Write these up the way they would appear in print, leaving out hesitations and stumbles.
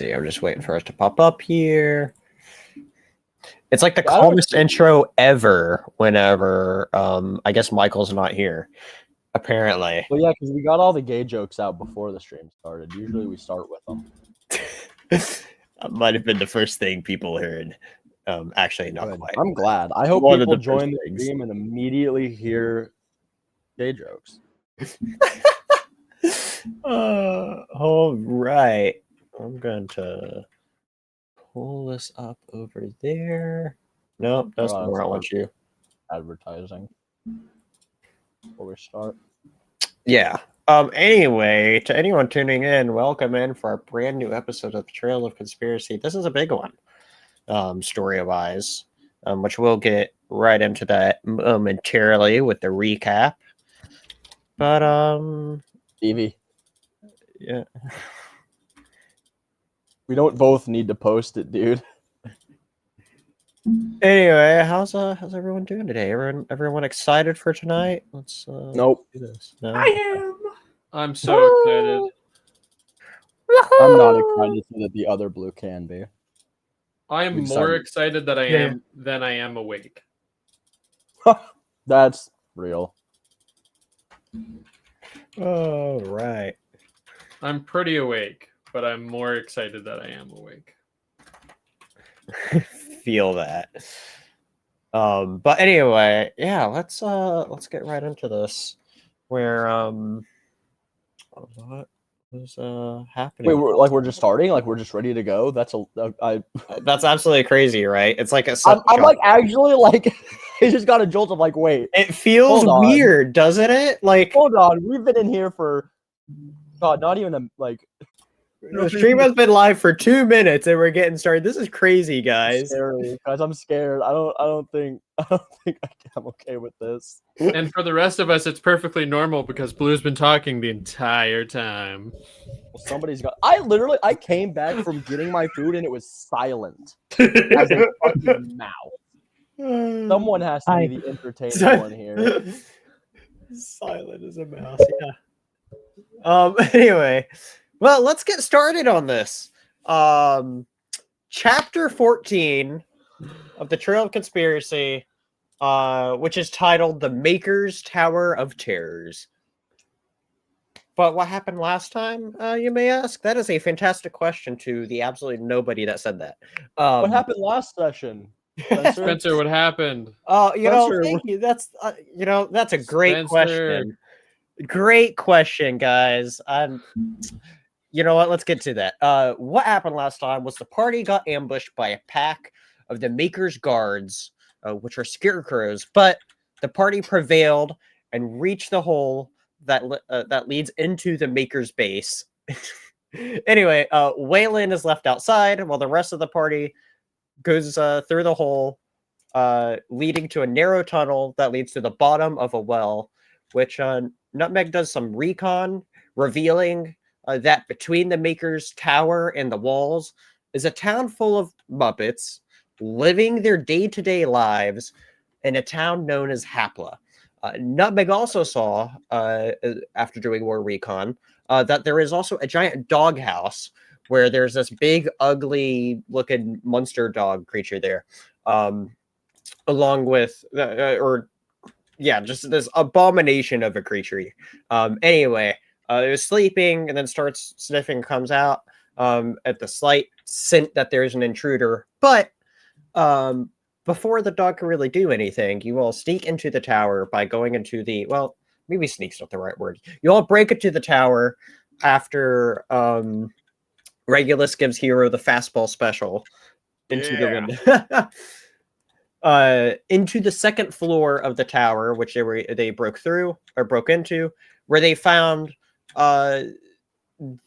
see. I'm just waiting for us to pop up here. It's like the calmest intro ever whenever, I guess Michael's not here, apparently. Well, yeah, because we got all the gay jokes out before the stream started. Usually we start with them. That might have been the first thing people heard. Actually, not quite. I'm glad. I hope people join the stream and immediately hear gay jokes. All right. I'm going to pull this up over there. Nope, that's not where I want you. Advertising. Before we start. Yeah. Anyway, to anyone tuning in, welcome in for our brand new episode of Trail of Conspiracy. This is a big one, story-wise, which we'll get right into that momentarily with the recap. But, Stevie. Yeah. We don't both need to post it, dude. Anyway, how's everyone doing today? Everyone excited for tonight? Let's nope. Do this. No? I am. I'm so excited. I'm not excited so that the other blue can be. I am more excited that I am than I am awake. That's real. Oh, right. I'm pretty awake, but I'm more excited that I am awake. Feel that. But anyway, yeah, let's get right into this. Where what was happening? Wait, we're just starting? Like we're just ready to go? That's that's absolutely crazy, right? It's like I'm like actually like it just got a jolt of like, wait. It feels weird, doesn't it? Like, hold on, we've been in here for not even like. The stream has been live for 2 minutes and we're getting started. This is crazy, guys. Scary, guys. I'm scared. I don't think I'm okay with this. And for the rest of us, it's perfectly normal because Blue's been talking the entire time. Well, somebody's got. I came back from getting my food and it was silent as a fucking mouse. Someone has to be the entertaining one here. Silent as a mouse. Yeah. Anyway. Well, let's get started on this. Chapter 14 of the Trail of Conspiracy, which is titled The Maker's Tower of Terrors. But what happened last time, you may ask? That is a fantastic question to the absolutely nobody that said that. What happened last session? Spencer, what happened? Thank you. That's that's a great question. Great question, guys. You know what? Let's get to that. What happened last time was the party got ambushed by a pack of the Maker's guards, which are scarecrows, but the party prevailed and reached the hole that leads into the Maker's base. Anyway, Waylon is left outside while the rest of the party goes through the hole, leading to a narrow tunnel that leads to the bottom of a well, which Nutmeg does some recon, revealing that between the Maker's tower and the walls is a town full of Muppets living their day-to-day lives in a town known as Hapla. Nutmeg also saw, after doing more recon, that there is also a giant doghouse where there's this big, ugly-looking monster dog creature there, along with, just this abomination of a creature. Anyway, it was sleeping and then starts sniffing, comes out at the slight scent that there's an intruder. But before the dog can really do anything, you all sneak into the tower by going into the, well, maybe sneak's not the right word. You all break into the tower after Regulus gives Hero the fastball special into the window. Into the second floor of the tower, which they broke into, where they found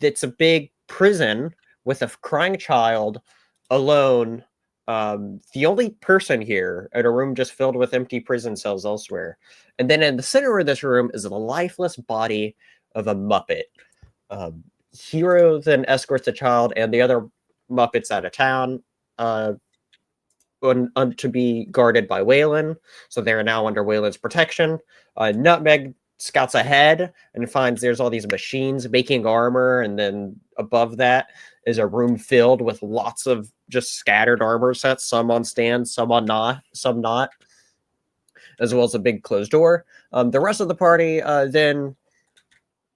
it's a big prison with a crying child alone. The only person here in a room just filled with empty prison cells elsewhere. And then in the center of this room is the lifeless body of a Muppet. Hero then escorts the child and the other Muppets out of town to be guarded by Waylon. So they are now under Waylon's protection. Nutmeg scouts ahead and finds there's all these machines making armor, and then above that is a room filled with lots of just scattered armor sets, some on stands, some not, as well as a big closed door. The rest of the party then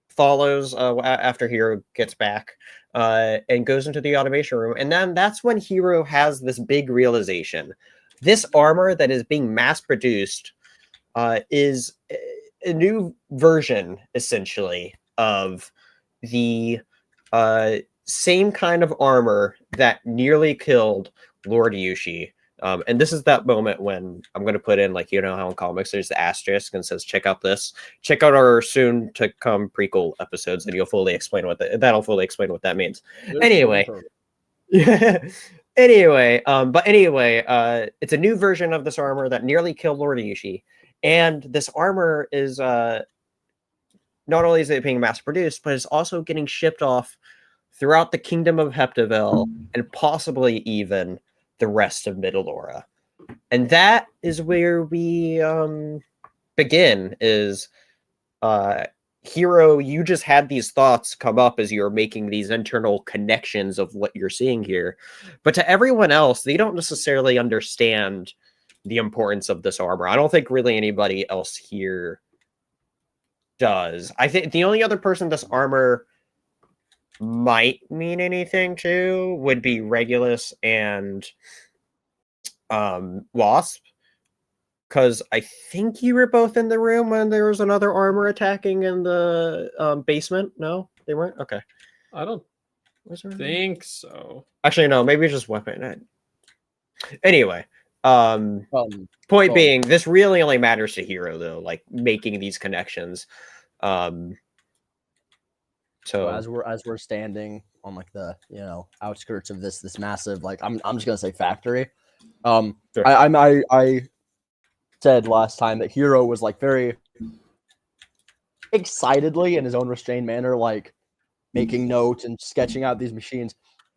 follows after Hero gets back and goes into the automation room. And then that's when Hero has this big realization. This armor that is being mass produced is a new version, essentially, of the same kind of armor that nearly killed Lord Yushi. And this is that moment when I'm going to put in, like, you know how in comics there's the asterisk and says, check out this. Check out our soon to come prequel episodes, and you'll fully explain what that'll fully explain what that means. Anyway. Anyway, it's a new version of this armor that nearly killed Lord Yushi. And this armor is not only is it being mass produced, but it's also getting shipped off throughout the kingdom of Heptaville and possibly even the rest of Midalora. And that is where we begin. Is Hero, you just had these thoughts come up as you're making these internal connections of what you're seeing here. But to everyone else, they don't necessarily understand the importance of this armor. I don't think really anybody else here does. I think the only other person this armor might mean anything to would be Regulus and Wasp, because I think you were both in the room when there was another armor attacking in the basement. No, they weren't. Okay, I don't think so. Actually, no, maybe it's just weapon. Anyway, point being, this really only matters to Hero, though, like making these connections. So as we're standing on like the outskirts of this massive, like I'm just gonna say factory. Sure. I said last time that Hero was like very excitedly in his own restrained manner, like making notes and sketching out these machines.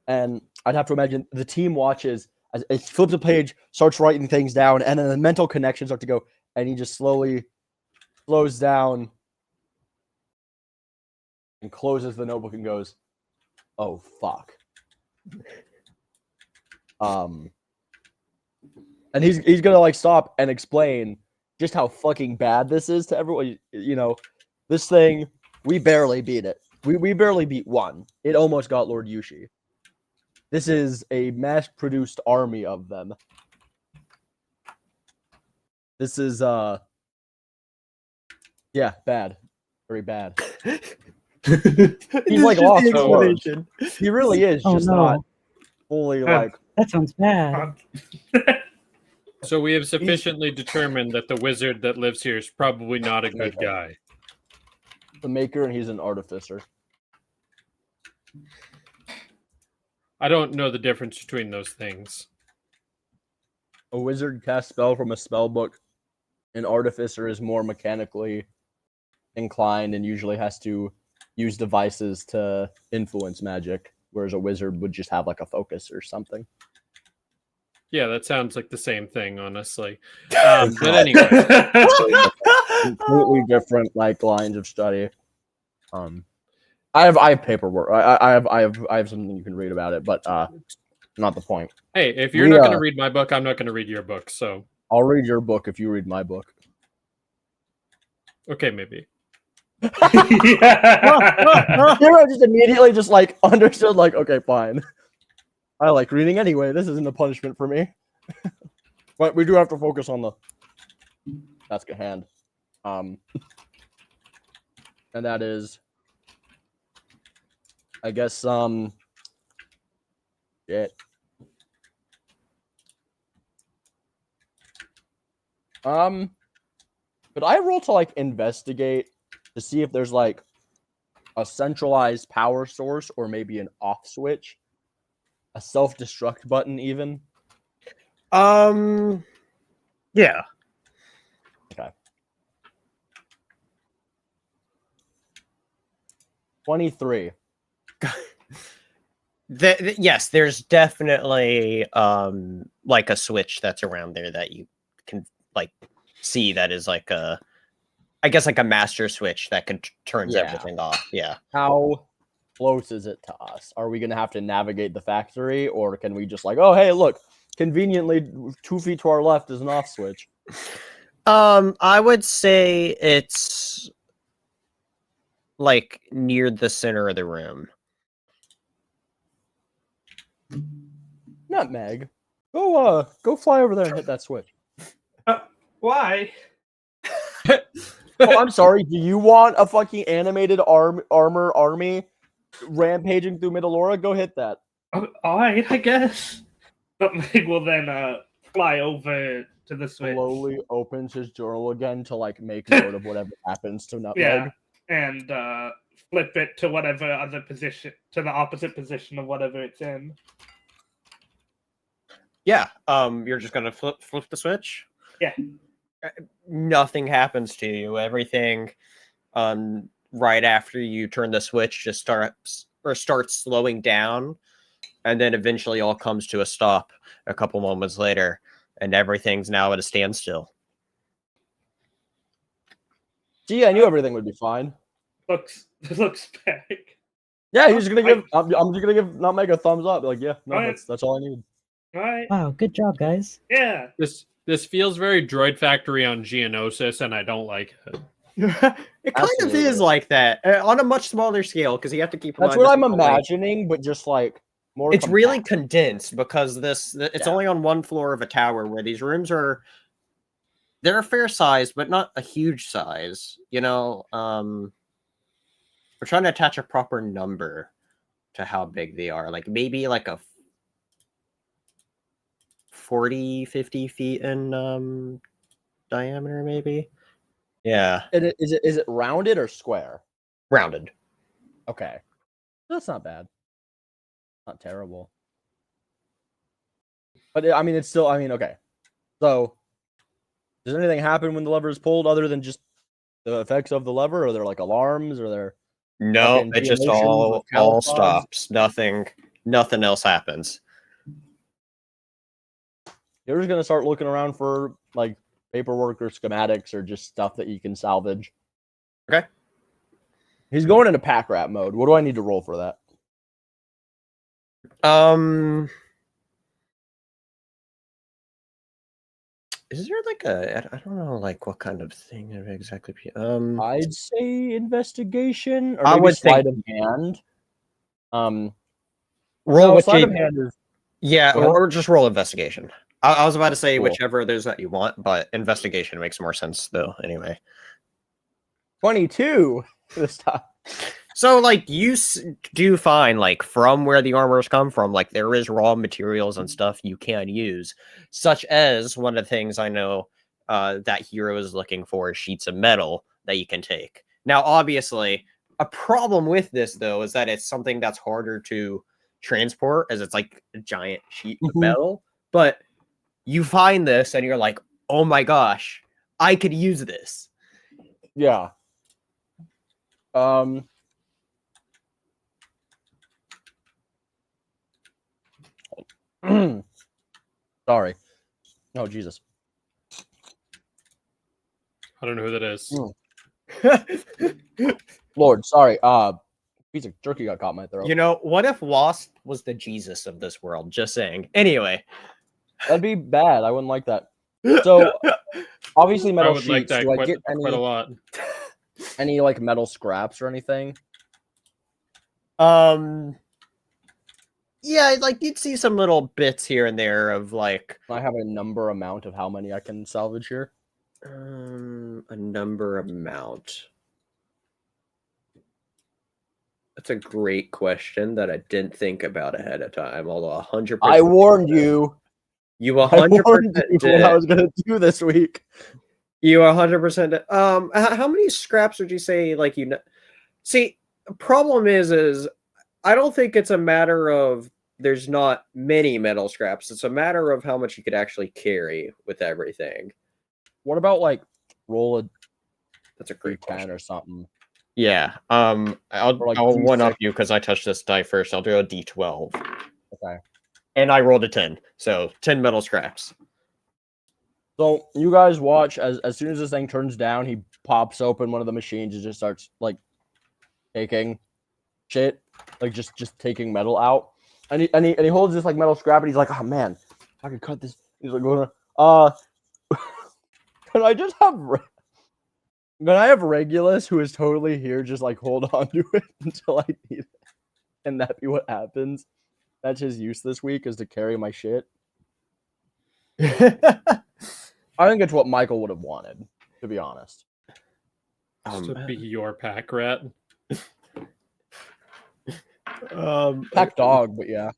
And I'd have to imagine the team watches as he flips a page, starts writing things down, and then the mental connections start to go, and he just slowly slows down and closes the notebook and goes, "Oh fuck." And he's gonna like stop and explain just how fucking bad this is to everyone. You know, this thing, we barely beat it. We barely beat one. It almost got Lord Yushi. This is a mass-produced army of them. This is yeah, bad. Very bad. He's like lost for words. He really is just not fully like. That sounds bad. So we have sufficiently determined that the wizard that lives here is probably not a good guy. The maker, and he's an artificer. I don't know the difference between those things. A wizard casts spell from a spell book. An artificer is more mechanically inclined and usually has to use devices to influence magic, whereas a wizard would just have like a focus or something. Yeah, that sounds like the same thing, honestly. But anyway, completely different like lines of study. I have paperwork. I have something you can read about it, but not the point. Hey, if you're not going to read my book, I'm not going to read your book. So I'll read your book if you read my book. Okay, maybe. Hero just immediately just like understood, like, okay, fine. I like reading anyway. This isn't a punishment for me. But we do have to focus on the task at hand. And that is, I guess, shit. Could I roll to like investigate to see if there's like a centralized power source or maybe an off switch? A self-destruct button, even? Yeah. Okay. 23. Yes, there's definitely like a switch that's around there that you can like see that is like a I guess like a master switch that turns Yeah. everything off. Yeah. How close is it to us? Are we gonna have to navigate the factory, or can we just like, oh hey, look, conveniently 2 feet to our left is an off switch? I would say it's like near the center of the room. Nutmeg, go fly over there and hit that switch. Why? Oh, I'm sorry. Do you want a fucking animated armor army rampaging through Midalora? Go hit that. All right, I guess. Nutmeg will then fly over to the switch. Slowly opens his journal again to like make note of whatever happens to Nutmeg. Yeah, and flip it to whatever other position, to the opposite position of whatever it's in. Yeah. You're just gonna flip the switch. Yeah. Nothing happens to you. Everything, right after you turn the switch, just starts slowing down, and then eventually all comes to a stop a couple moments later, and everything's now at a standstill. Gee, I knew everything would be fine. Looks back. Yeah, he's gonna give. I'm just gonna give Nutmeg a thumbs up. Like, yeah, no, Alright. that's all I need. All right. Wow, good job, guys. Yeah. This feels very Droid Factory on Geonosis, and I don't like it. It kind of Absolutely. is like that on a much smaller scale because you have to keep. in That's mind what this I'm is only- imagining, but just like more. It's really compact. condensed because it's Yeah. only on one floor of a tower where these rooms are. They're a fair size, but not a huge size. You know, we're trying to attach a proper number to how big they are. Like maybe like a 40, 50 feet in diameter, maybe. Yeah, Is it rounded or square? rounded. Okay, that's not bad. Not terrible. But I mean, it's still. I mean, okay. So, does anything happen when the lever is pulled other than just the effects of the lever? Are there like alarms? Or there? No, Fucking it just Geonotions all with cattle stops. Nothing else happens. You're just gonna start looking around for like paperwork or schematics or just stuff that you can salvage. Okay. He's going into pack rat mode. What do I need to roll for that? Is there like I don't know like what kind of thing it would exactly be. I'd say investigation or I maybe would sleight think- of hand. roll No, with sleight of Jake. hand is Yeah, Go ahead. or just roll investigation. I was about to say Cool. whichever it is that you want, but investigation makes more sense though. Anyway, 22 this time. so like you do find like from where the armors come from, like there is raw materials and stuff you can use, such as one of the things I know that hero is looking for is sheets of metal that you can take. Now, obviously, a problem with this though is that it's something that's harder to transport as it's like a giant sheet of Mhm. metal, but you find this and you're like, oh my gosh, I could use this. Yeah. Sorry. Oh Jesus. I don't know who that is. Lord, sorry. Piece of jerky got caught in my throat. You know, what if Wasp was the Jesus of this world? Just saying. Anyway. That'd be bad. I wouldn't like that. So obviously I metal would sheets. like that Do I quite, get quite a lot. any like metal scraps or anything? Yeah, like you'd see some little bits here and there of like I have a number amount of how many I can salvage here. a number amount. That's a great question that I didn't think about ahead of time. Although 100%, I warned you. You I 100% warned you what I did. was gonna do this week. You 100%. How many scraps would you say? Like you know, see, problem is I don't think it's a matter of there's not many metal scraps. It's a matter of how much you could actually carry with everything. What about like roll a That's a great D10 question. or something? Yeah. I'll Or like I'll one up D6. you because I touched this die first. I'll do a D12. Okay. And I rolled a 10. So 10 metal scraps. So you guys watch as soon as this thing turns down, he pops open one of the machines and just starts like taking shit, like just taking metal out, and he holds this like metal scrap, and he's like, oh man, I can cut this. He's like, can I just have can I have Regulus, who is totally here, just like hold on to it until I need it, and that be what happens? That's his use this week, is to carry my shit. I think it's what Michael would have wanted, to be honest. To be your pack rat. Pack dog, but yeah.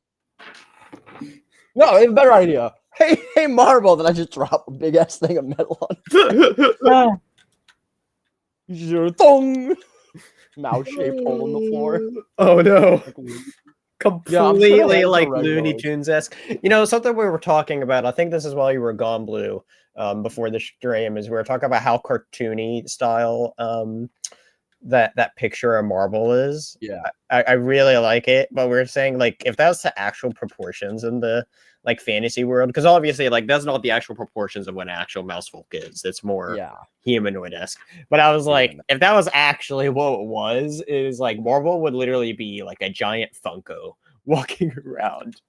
No, I have a better idea. Hey, Marble, that I just drop a big ass thing of metal on. You just thong. Mouse shaped hole in the floor. Oh no. Completely yeah, like Looney Tunes esque. You know, something we were talking about, I think this is while you were gone, Blue, before the stream, is we were talking about how cartoony style that picture of Marble is. Yeah. I really like it, but we were saying like if that's the actual proportions in the like fantasy world, because obviously like that's not the actual proportions of what an actual mouse folk is. It's more humanoid-esque. But I was like, if that was actually what it was, is like Marble would literally be like a giant Funko walking around.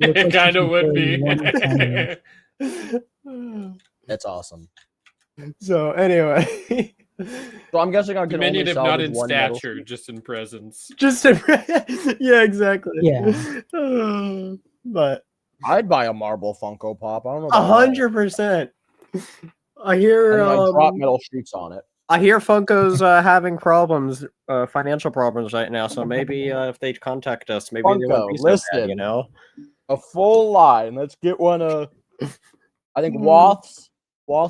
It kind of would be. That's awesome. So anyway. So I'm guessing I can only Diminutive, not in one stature, just in presence. Just in yeah, exactly. Yeah. But I'd buy a Marble Funko Pop. I don't know. 100%. I hear I drop metal sheets on it. I hear Funko's having problems, financial problems right now. So maybe if they contact us, maybe they won't be so bad, you know. A full line. Let's get one. I think Wath's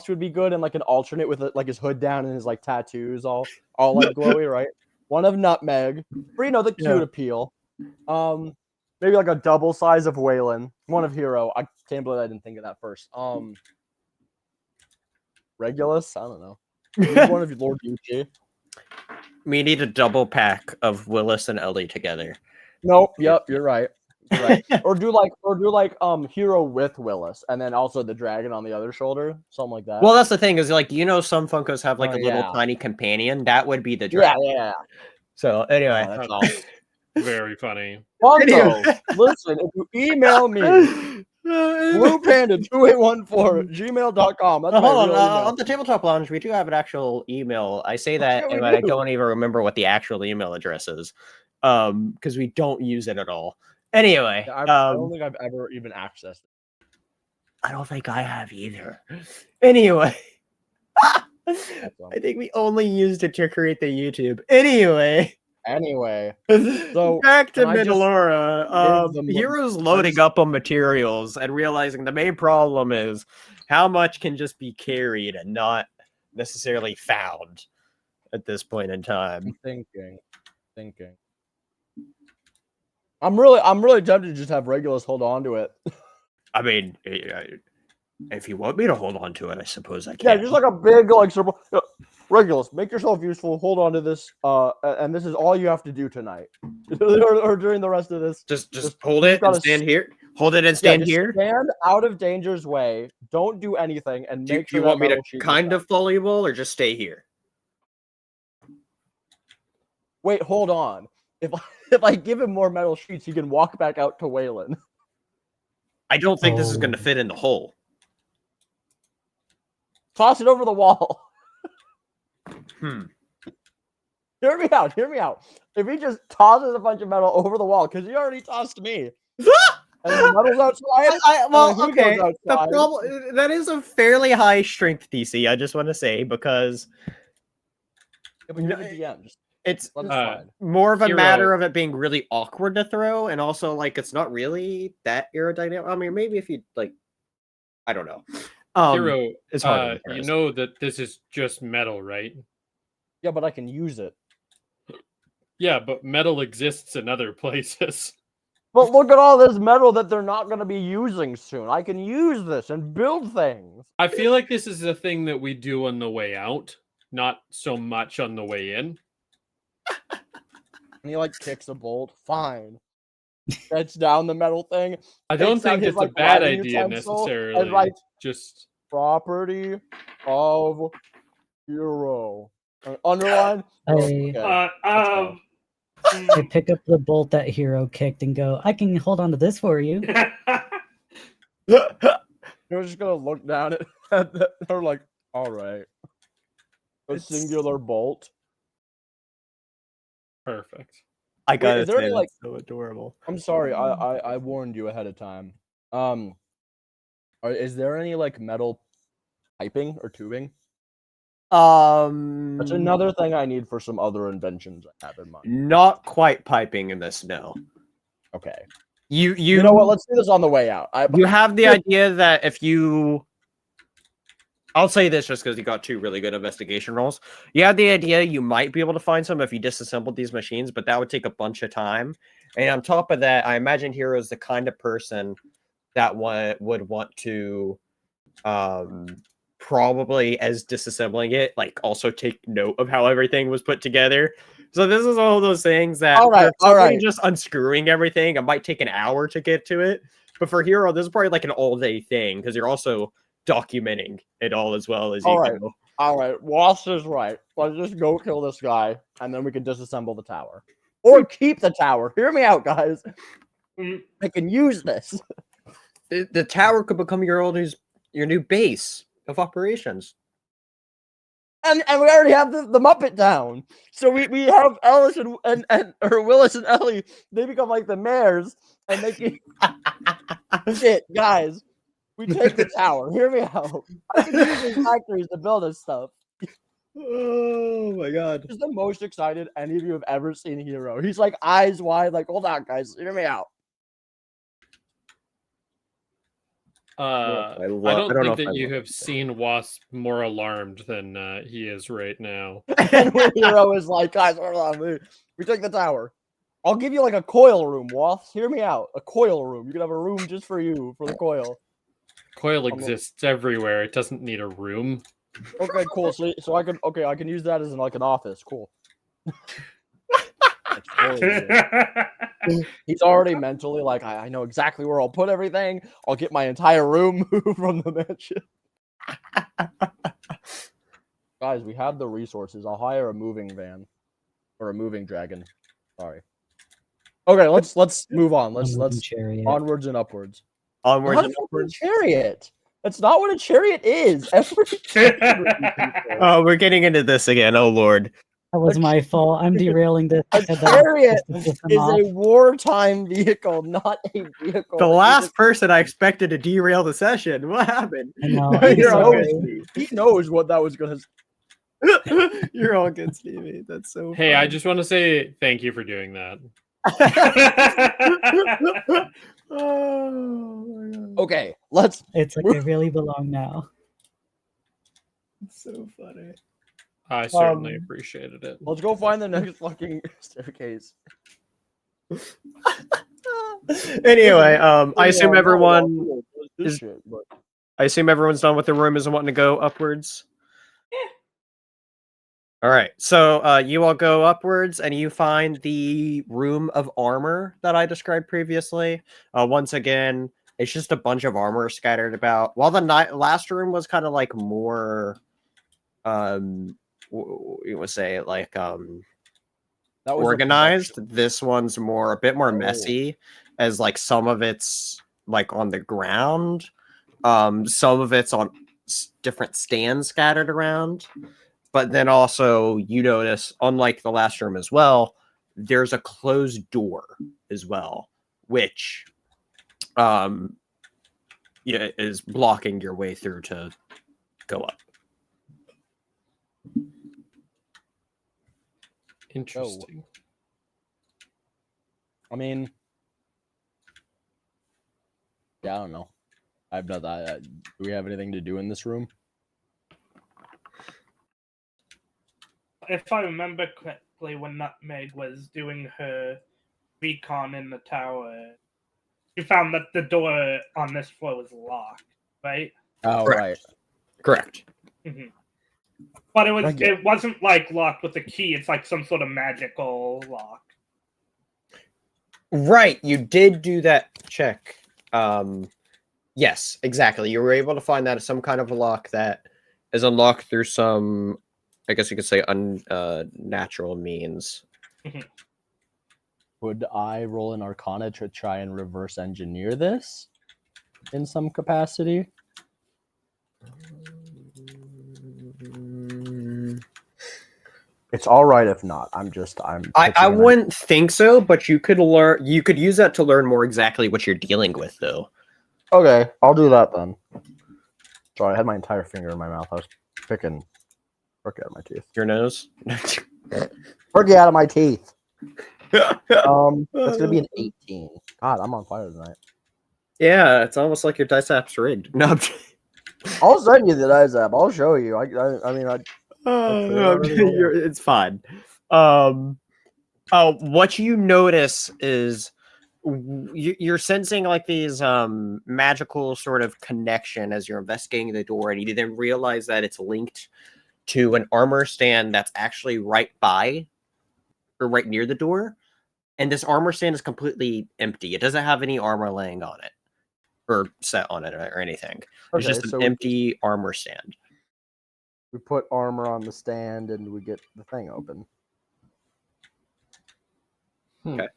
would be good, and like an alternate with like his hood down and his like tattoos all like glowy, right? One of Nutmeg for the cute appeal. Maybe like a double size of Waylon. One of Hero. I can't believe I didn't think of that first. Regulus. I don't know. One of Lord Yuchi. We need a double pack of Willis and Ellie together. Nope. Yep. You're right. Right. or do like Hero with Willis, and then also the dragon on the other shoulder, something like that. Well, that's the thing is like some Funkos have like a little tiny companion. That would be the dragon. Yeah. So anyway, that's awesome. Very funny. Funko, listen, if you email me bluepanda2814@gmail.com. That's hold my on, on the Tabletop Lounge, we do have an actual email. I say that, and I don't even remember what the actual email address is, because we don't use it at all. Anyway, I don't think I've ever even accessed it. I don't think I have either. Anyway, I think we only used it to create the YouTube. Anyway, so back to Midalora. Heroes loading up on materials and realizing the main problem is how much can just be carried and not necessarily found at this point in time. I'm thinking. I'm really tempted to just have Regulus hold on to it. I mean, if you want me to hold on to it, I suppose I can. Yeah, just like a big like circle. Regulus, make yourself useful. Hold on to this, and this is all you have to do tonight, or during the rest of this. Just hold it and stand here. Hold it and stand here. Stand out of danger's way. Don't do anything, and make sure. Do you want me to kind of follow you, or just stay here? Wait, hold on. If I give him more metal sheets, he can walk back out to Waylon. I don't think this is going to fit in the hole. Toss it over the wall. Hear me out. If he just tosses a bunch of metal over the wall, because he already tossed me. And the metal's outside. Okay. The problem that is a fairly high strength DC. I just want to say because it's more of a matter of it being really awkward to throw, and also like it's not really that aerodynamic. I mean, maybe if you like, I don't know. Hero, it's hard. You know that this is just metal, right? Yeah, but I can use it. Yeah, but metal exists in other places. But look at all this metal that they're not going to be using soon. I can use this and build things. I feel like this is a thing that we do on the way out, not so much on the way in. And he like kicks a bolt. Fine. Sets down the metal thing. I don't takes out think his, it's a like, bad writing idea utensil, necessarily. and writes Just property of hero. Underline. I pick up the bolt that Hero kicked and go, I can hold on to this for you. You're just gonna look down at her like, all right. A singular bolt. perfect. I gotta is there say, any, that's like- so adorable. I'm sorry, I warned you ahead of time. Is there any like metal piping or tubing? That's another thing I need for some other inventions I have in mind. Not quite piping in this, no. Okay. You know what? Let's do this on the way out. You have the idea that if you... I'll say this just because you got 2 really good investigation rolls. You have the idea you might be able to find some if you disassembled these machines, but that would take a bunch of time. And on top of that, I imagine Hero is the kind of person that would want to probably, as disassembling it, like also take note of how everything was put together. So this is all those things that all right. just unscrewing everything, it might take an hour to get to it. But for Hero, this is probably like an all-day thing because you're also documenting it all as well as you go. All right. Wasp is right. Let's just go kill this guy, and then we can disassemble the tower. Or keep the tower. Hear me out, guys. I can use this. The tower could become your new base of operations. And we already have the Muppet down. So we have Ellis and Willis and Ellie. They become like the mayors, and they can shit, guys. We take the tower. Hear me out. I can use these factories to build this stuff. Oh my god. This is the most excited any of you have ever seen Hero. He's like eyes wide, like, hold on, guys. Hear me out. I don't think that you have seen Wasp more alarmed than he is right now. And Hero is like, guys, hold on. We take the tower. I'll give you like a coil room, Wasp. Hear me out. A coil room. You can have a room just for you, for the coil. Coil exists everywhere. It doesn't need a room. Okay, cool. So I can use that as an office. Cool. He's already mentally like, I know exactly where I'll put everything. I'll get my entire room moved from the mansion. Guys, we have the resources. I'll hire a moving van or a moving dragon. Sorry. Okay, let's move on. Let's onwards and upwards. Onwards Not and upwards. Chariot. That's not what a chariot is. Oh, we're getting into this again. Oh lord. That was my fault. I'm derailing this. A chariot is a wartime vehicle, not a vehicle. The last person I expected to derail the session. What happened? I know. He knows what that was going to. You're all good, Stevie. That's so. Hey, fun. I just want to say thank you for doing that. Oh my god. Okay, let's. It's like I really belong now. It's so funny. I certainly appreciated it. Let's go find the next fucking staircase. Anyway, I assume everyone is. I assume everyone's done with their room and wanting to go upwards. All right, so you all go upwards and you find the room of armor that I described previously. Once again, it's just a bunch of armor scattered about. While the last room was kind of like more, you would say like organized. This one's a bit more messy, as like some of it's like on the ground, some of it's on different stands scattered around. But then also, you notice, unlike the last room as well, there's a closed door as well, which is blocking your way through to go up. Interesting. I mean, yeah, I don't know. I've done that. Do we have anything to do in this room? If I remember correctly, when Nutmeg was doing her recon in the tower, she found that the door on this floor was locked, right? Oh, Correct. Correct. Mm-hmm. But it wasn't like locked with a key. It's like some sort of magical lock. Right, you did do that check. Yes, exactly. You were able to find that some kind of a lock that is unlocked through some, I guess you could say, unnatural means. Would I roll an Arcana to try and reverse engineer this in some capacity? It's all right if not. I wouldn't think so, but you could learn. You could use that to learn more exactly what you're dealing with, though. Okay, I'll do that then. Sorry, I had my entire finger in my mouth. I was picking Perky out of my teeth. Your nose. Perky out of my teeth. That's gonna be an 18. God, I'm on fire tonight. Yeah, it's almost like your dice app's rigged. No, I'll send you the dice app. I'll show you. it's fine. What you notice is you're sensing like these magical sort of connection as you're investigating the door, and you then realize that it's linked to an armor stand that's actually right by or right near the door. And this armor stand is completely empty. It doesn't have any armor laying on it or set on it or anything. It's just an empty armor stand. We put armor on the stand and we get the thing open. Okay.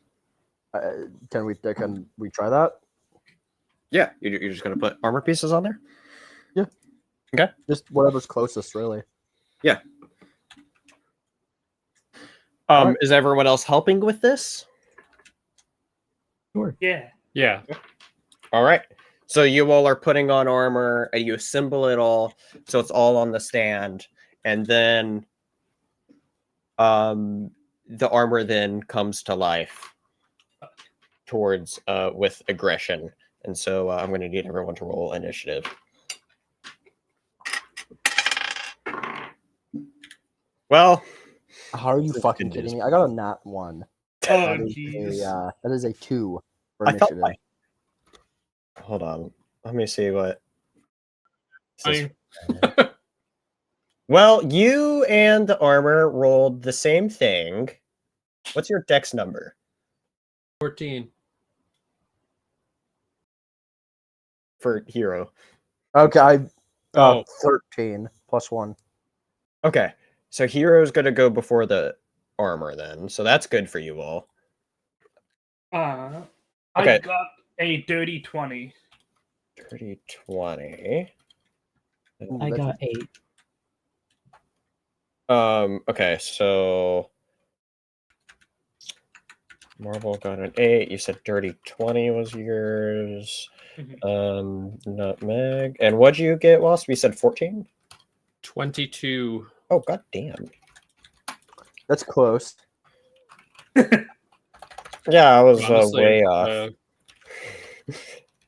Can we try that? Yeah, you're just gonna put armor pieces on there. Yeah. Okay. Just whatever's closest, really. Yeah. Right. Is everyone else helping with this? Sure. Yeah. Yeah. All right. So you all are putting on armor and you assemble it all, so it's all on the stand, and then the armor then comes to life towards with aggression. And so I'm going to need everyone to roll initiative. Well, how are you fucking kidding me? I got a nat 1. Oh, jeez. That is a 2 for initiative. Hold on. Let me see what. Well, you and the armor rolled the same thing. What's your dex number? 14. For hero. Okay, 13 plus 1. Okay, so hero's going to go before the armor then. So that's good for you all. I Okay. got a dirty 20. Dirty 20. I got 8. Okay, so Marvel got an 8. You said dirty 20 was yours. Nutmeg. And what'd you get, Wasp? You said 14? 22. Oh, god damn. That's close. Yeah, I was Honestly, way off.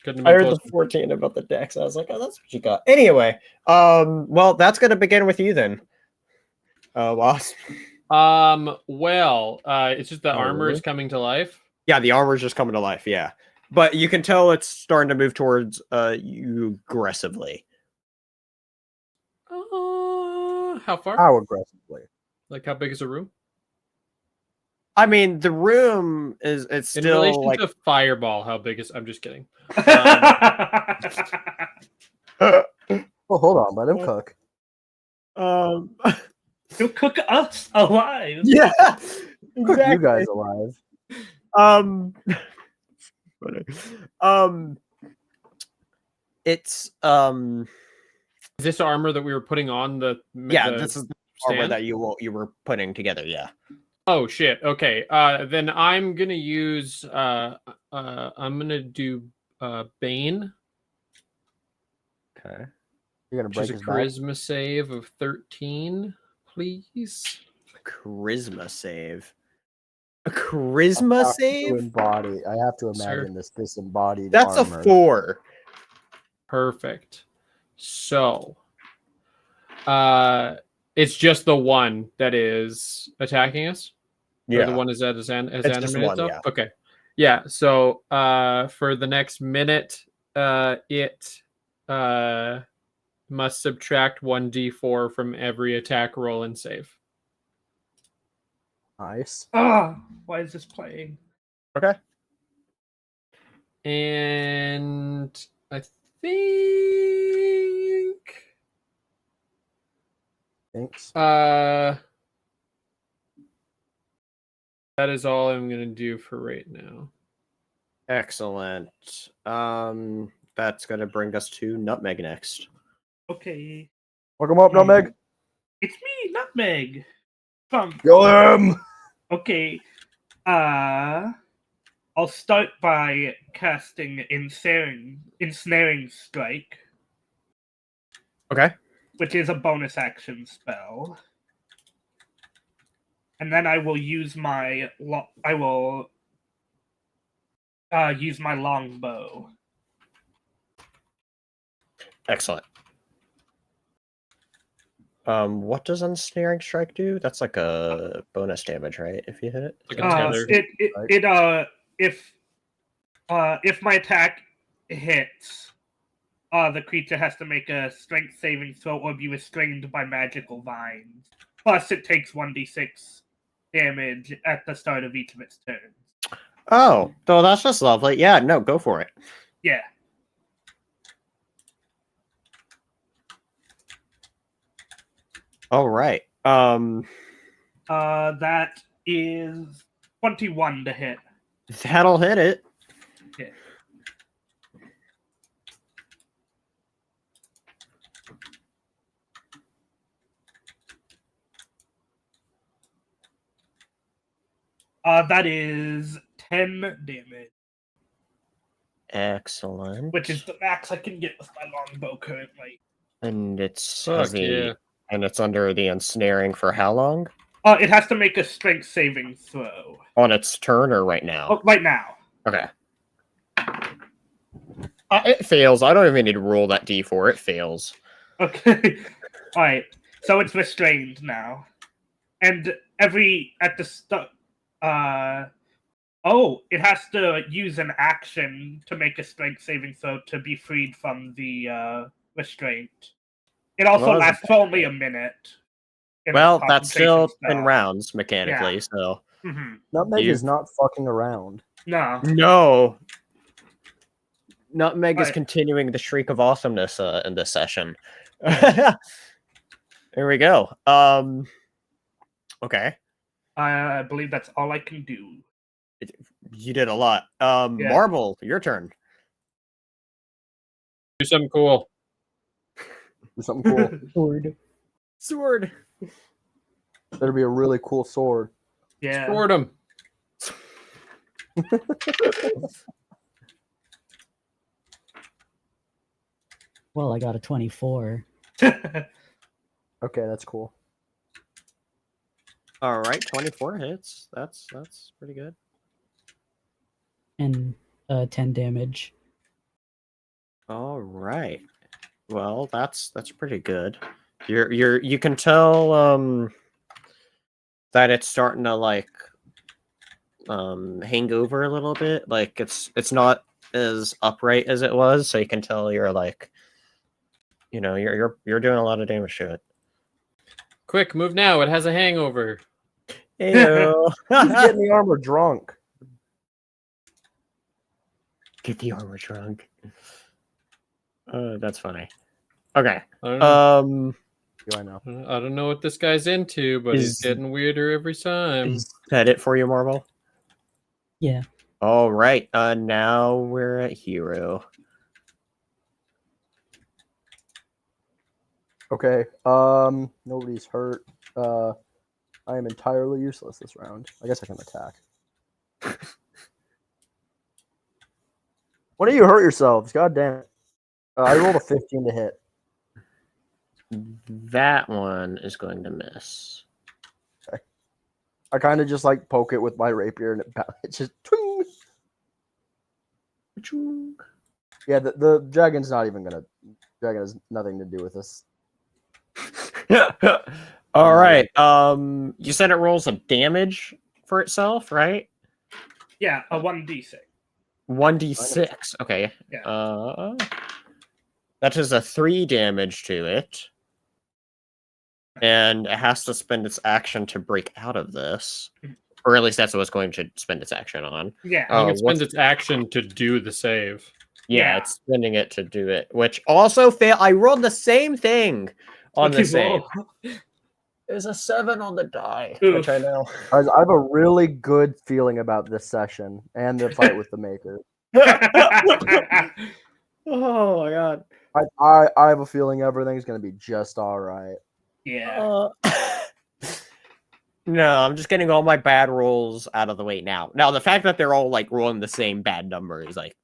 I heard the 14 about the dex. I was like, oh, that's what you got. Anyway, well, that's going to begin with you then, Wasp. Well, it's just the armor is coming to life. Yeah, the armor's just coming to life, yeah. But you can tell it's starting to move towards you aggressively. How far? How aggressively? Like, how big is the room? I mean, the room is it's in still relation like to Fireball. How big is? I'm just kidding. Oh, hold on, let him cook. He'll cook us alive. Yeah, Cook you guys alive. It's Is this armor that we were putting on the? This is the armor that you were putting together. Yeah. Oh shit. Okay. Then I'm gonna use. I'm gonna do Bane. Okay. You're gonna break his charisma save of 13, please. Charisma save. A charisma save? I have to imagine this disembodied. That's armor. A 4. Perfect. So, it's just the one that is attacking us. Yeah, or the one is as animated one, stuff. yeah. Okay, yeah. So, for the next minute, it must subtract 1d4 from every attack roll and save. Nice. Why is this playing? Okay. And I think Thanks. that is all I'm gonna do for right now. Excellent. That's gonna bring us to Nutmeg next. Okay. Welcome up, Nutmeg. It's me, Nutmeg. From Kill him. Okay. I'll start by casting Ensnaring Strike. Okay. Which is a bonus action spell. And then I will use my longbow. Excellent. What does Ensnaring Strike do? That's like a bonus damage, right? If you hit it. Like a tether. If my attack hits, the creature has to make a strength saving throw or be restrained by magical vines. Plus, it takes 1d6 damage at the start of each of its turns. Oh, so that's just lovely. Yeah, no, go for it. Yeah. All right. That is 21 to hit. That'll hit it. Yeah. That is 10 damage. Excellent. Which is the max I can get with my longbow currently. And it's yeah. And it's under the ensnaring for how long? It has to make a strength saving throw. On its turn or right now? Oh, right now. Okay. It fails. I don't even need to roll that d4. It fails. Okay. All right. So it's restrained now, and it has to use an action to make a strength saving throw to be freed from the restraint. It also lasts for only a minute. Well, that's still in rounds mechanically, yeah. So. Mm-hmm. Nutmeg is not fucking around. No. Nutmeg is continuing the shriek of awesomeness in this session. Here we go. Okay. I believe that's all I can do. You did a lot. Marble, your turn. Do something cool. Do something cool. Sword. Better be a really cool sword. Yeah. Sword him. Well, I got a 24. Okay, that's cool. All right, 24 hits. That's pretty good. And 10 damage. All right. Well, that's pretty good. You can tell that it's starting to like hang over a little bit. Like it's not as upright as it was, so you can tell you're like you're doing a lot of damage to it. Quick, move now. It has a hangover. Ew. He's getting the armor drunk. Get the armor drunk. That's funny. Okay. Do I know? I don't know what this guy's into, but he's getting weirder every time. Is that it for you, Marvel? Yeah. All right. Now we're at Hero. Okay. Nobody's hurt. I am entirely useless this round. I guess I can attack. When do you hurt yourselves? God damn it. I rolled a 15 to hit. That one is going to miss. Okay. I kind of just like poke it with my rapier and it just twing. Yeah, the dragon's not even gonna. Dragon has nothing to do with this. All right. You said it rolls a damage for itself, right? Yeah, a 1d6. 1d6. Okay. Yeah. That is a 3 damage to it. And it has to spend its action to break out of this. Or at least that's what it's going to spend its action on. Yeah. I think it spends its action to do the save. Yeah, it's spending it to do it, which also failed. I rolled the same thing on the save. There's a 7 on the die, which I know. Guys, I have a really good feeling about this session and the fight with the Maker. Oh my god. I have a feeling everything's gonna be just all right. Yeah. No, I'm just getting all my bad rolls out of the way now. Now, the fact that they're all like rolling the same bad number is like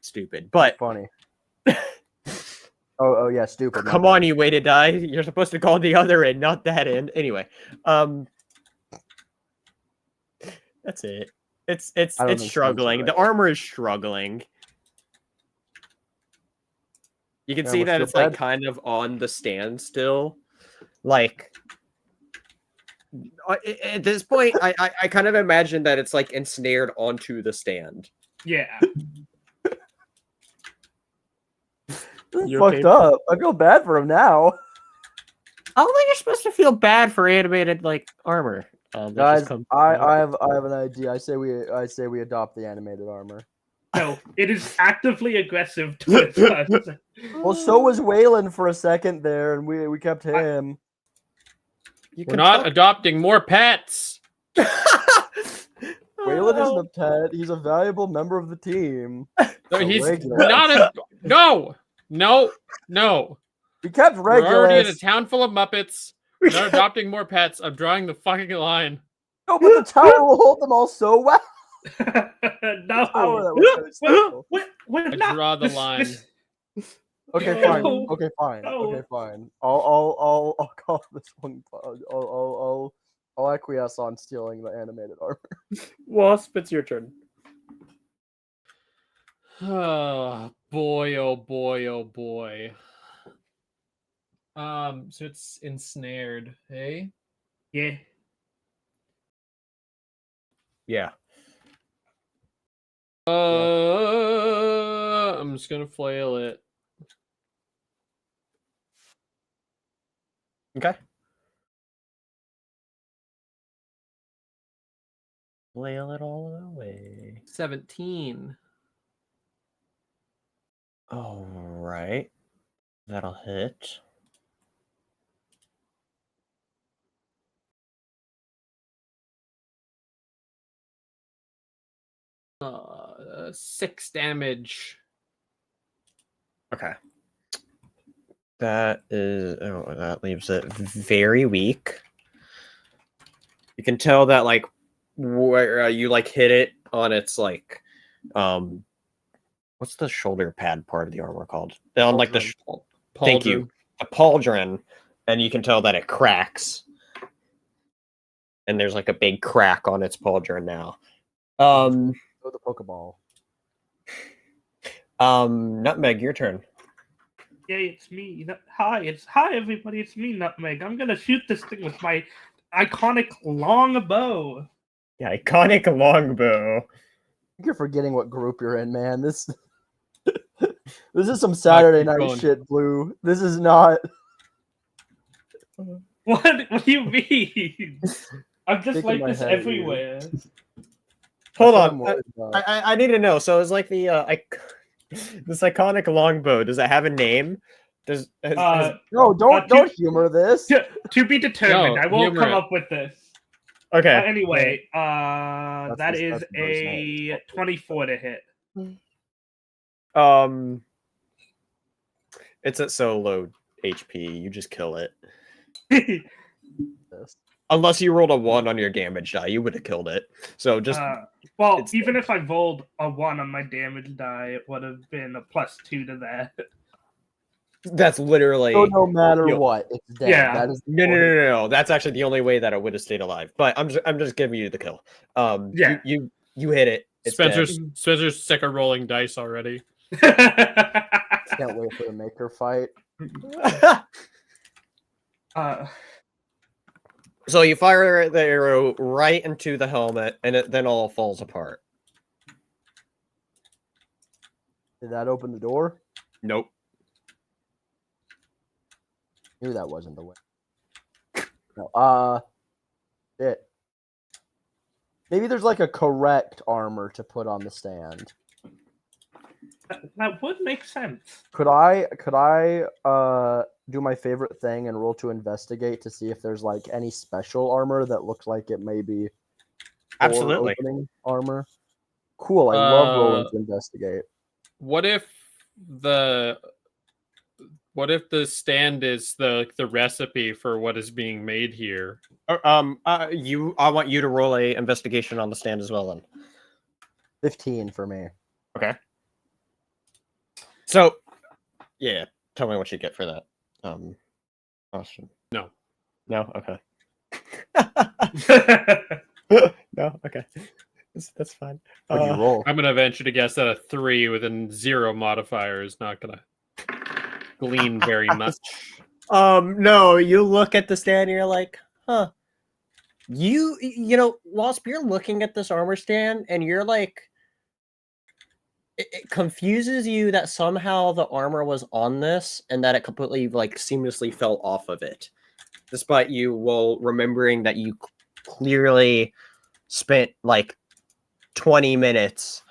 stupid, but funny. Oh yeah, stupid. Come on, you way to die. You're supposed to call the other end, not that end. Anyway, that's it. It's struggling. The armor is struggling. You can see that it's like kind of on the stand still. Like at this point, I kind of imagine that it's like ensnared onto the stand. Yeah. You're fucked up. I feel bad for him now. I don't think you're supposed to feel bad for animated like armor. Guys, I have an idea. I say we adopt the animated armor. No, it is actively aggressive towards us. Well, so was Waylon for a second there, and we kept him. We're not adopting more pets. Waylon isn't a pet. He's a valuable member of the team. No, he's not a No. We kept Regulus. We're already in a town full of Muppets. We're not adopting more pets. I'm drawing the fucking line. No, but the tower will hold them all so well. No. I draw the line. Okay, fine. Okay, fine. Okay, fine. I'll call this one. I'll acquiesce on stealing the animated armor. Wasp, it's your turn. Oh boy! Oh boy! Oh boy! So it's ensnared, hey? Yeah. Yeah. I'm just gonna flail it. Okay. Flail it all the way. 17. All right. That'll hit. Uh, 6 damage. Okay. That leaves it very weak. You can tell that like where you like hit it on its like what's the shoulder pad part of the armor called? On like the thank you, a pauldron, and you can tell that it cracks. And there's like a big crack on its pauldron now. The Pokeball. Nutmeg, your turn. Yeah, it's me. Hi everybody. It's me, Nutmeg. I'm gonna shoot this thing with my iconic long bow. Yeah, iconic longbow. You're forgetting what group you're in, man. This is some Saturday night shit, Blue. This is not. What do you mean? I'm just like this everywhere. Hold on. I need to know. So it's like the this iconic longbow. Does it have a name? No, don't humor this. To be determined. I won't come up with this. Okay. Anyway, that is a 24 to hit. It's at so low HP. You just kill it. Unless you rolled a 1 on your damage die, you would have killed it. So just even if I rolled a 1 on my damage die, it would have been a +2 to that. That's literally. So no matter what, it's dead. Yeah. That is No. That's actually the only way that it would have stayed alive. But I'm just giving you the kill. Yeah. You hit it. It's Spencer's sick of rolling dice already. Can't wait for the Maker fight. So you fire the arrow right into the helmet, and it then all falls apart. Did that open the door? Nope. Knew that wasn't the way. No. Shit. Maybe there's like a correct armor to put on the stand. That would make sense. Could I do my favorite thing and roll to investigate to see if there's like any special armor that looks like it may be Absolutely. opening armor? Cool. I love rolling to investigate. What if the stand is the recipe for what is being made here? I want you to roll a investigation on the stand as well then. 15 for me. Okay. So, yeah, tell me what you get for that. Austin. No. No? Okay. No? Okay. That's fine. What do you roll? I'm going to venture to guess that a 3 with a 0 modifier is not going to glean very much. No, you look at the stand and you're like, huh. You know, Wasp, you're looking at this armor stand and you're like, it confuses you that somehow the armor was on this and that it completely like seamlessly fell off of it, despite you remembering that you clearly spent like 20 minutes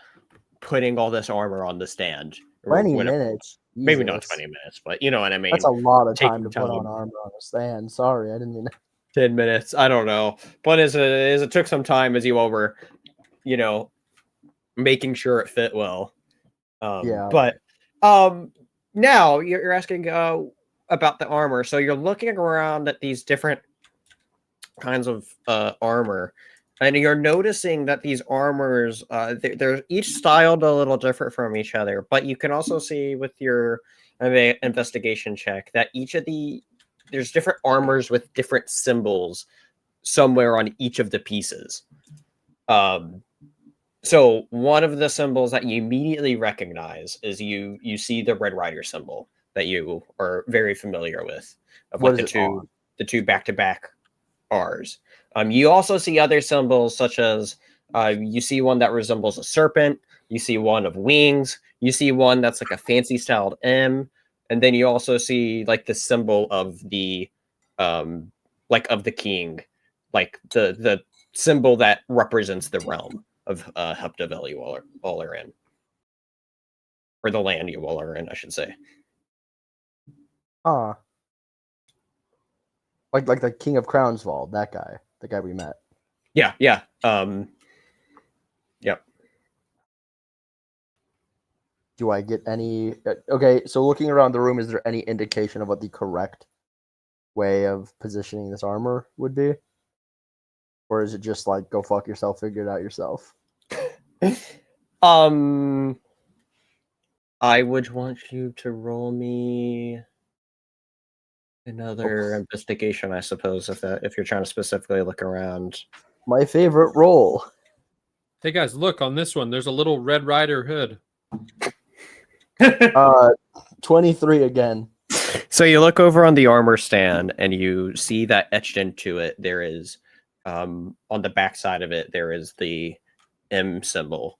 putting all this armor on the stand. 20 minutes. Maybe not Jesus. 20 minutes, but you know what I mean. That's a lot of time to Taking put on armor on a stand. Sorry, I didn't mean 10 minutes. I don't know. But as it took some time as you all were, you know, making sure it fit well. Yeah. But now you're asking about the armor. So you're looking around at these different kinds of armor, and you're noticing that these armors, they're each styled a little different from each other. But you can also see with your investigation check that there's different armors with different symbols somewhere on each of the pieces. So one of the symbols that you immediately recognize is you see the Red Rider symbol that you are very familiar with, of like the two back-to-back R's. You also see other symbols such as you see one that resembles a serpent, you see one of wings, you see one that's like a fancy styled M, and then you also see like the symbol of the like of the king, like the symbol that represents the realm of Heptaville you all are in. Or the land you all are in, I should say. Like the King of Crownsville, that guy. The guy we met. Yeah. Yep. Do I get any... Okay, so looking around the room, is there any indication of what the correct way of positioning this armor would be? Or is it just like, go fuck yourself, figure it out yourself? I would want you to roll me another investigation, I suppose, if you're trying to specifically look around. My favorite roll. Hey guys, look on this one. There's a little Red Rider hood. 23 again. So you look over on the armor stand and you see that etched into it, there is on the back side of it, there is the M symbol.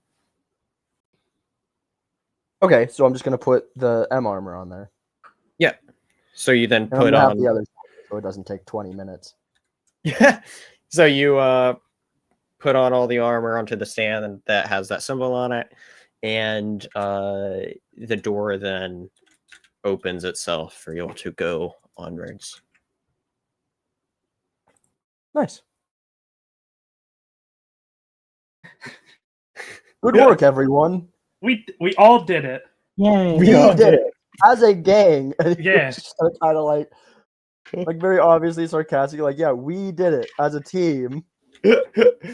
Okay, so I'm just gonna put the M armor on there. Yeah. So you then And put I'm on the other side, so it doesn't take 20 minutes. Yeah. So you put on all the armor onto the stand and that has that symbol on it, and the door then opens itself for you all to go onwards. Nice. Good work, everyone. We all did it. Yay. We did it as a gang. Yeah. Kind of like very obviously sarcastic. Like, yeah, we did it as a team.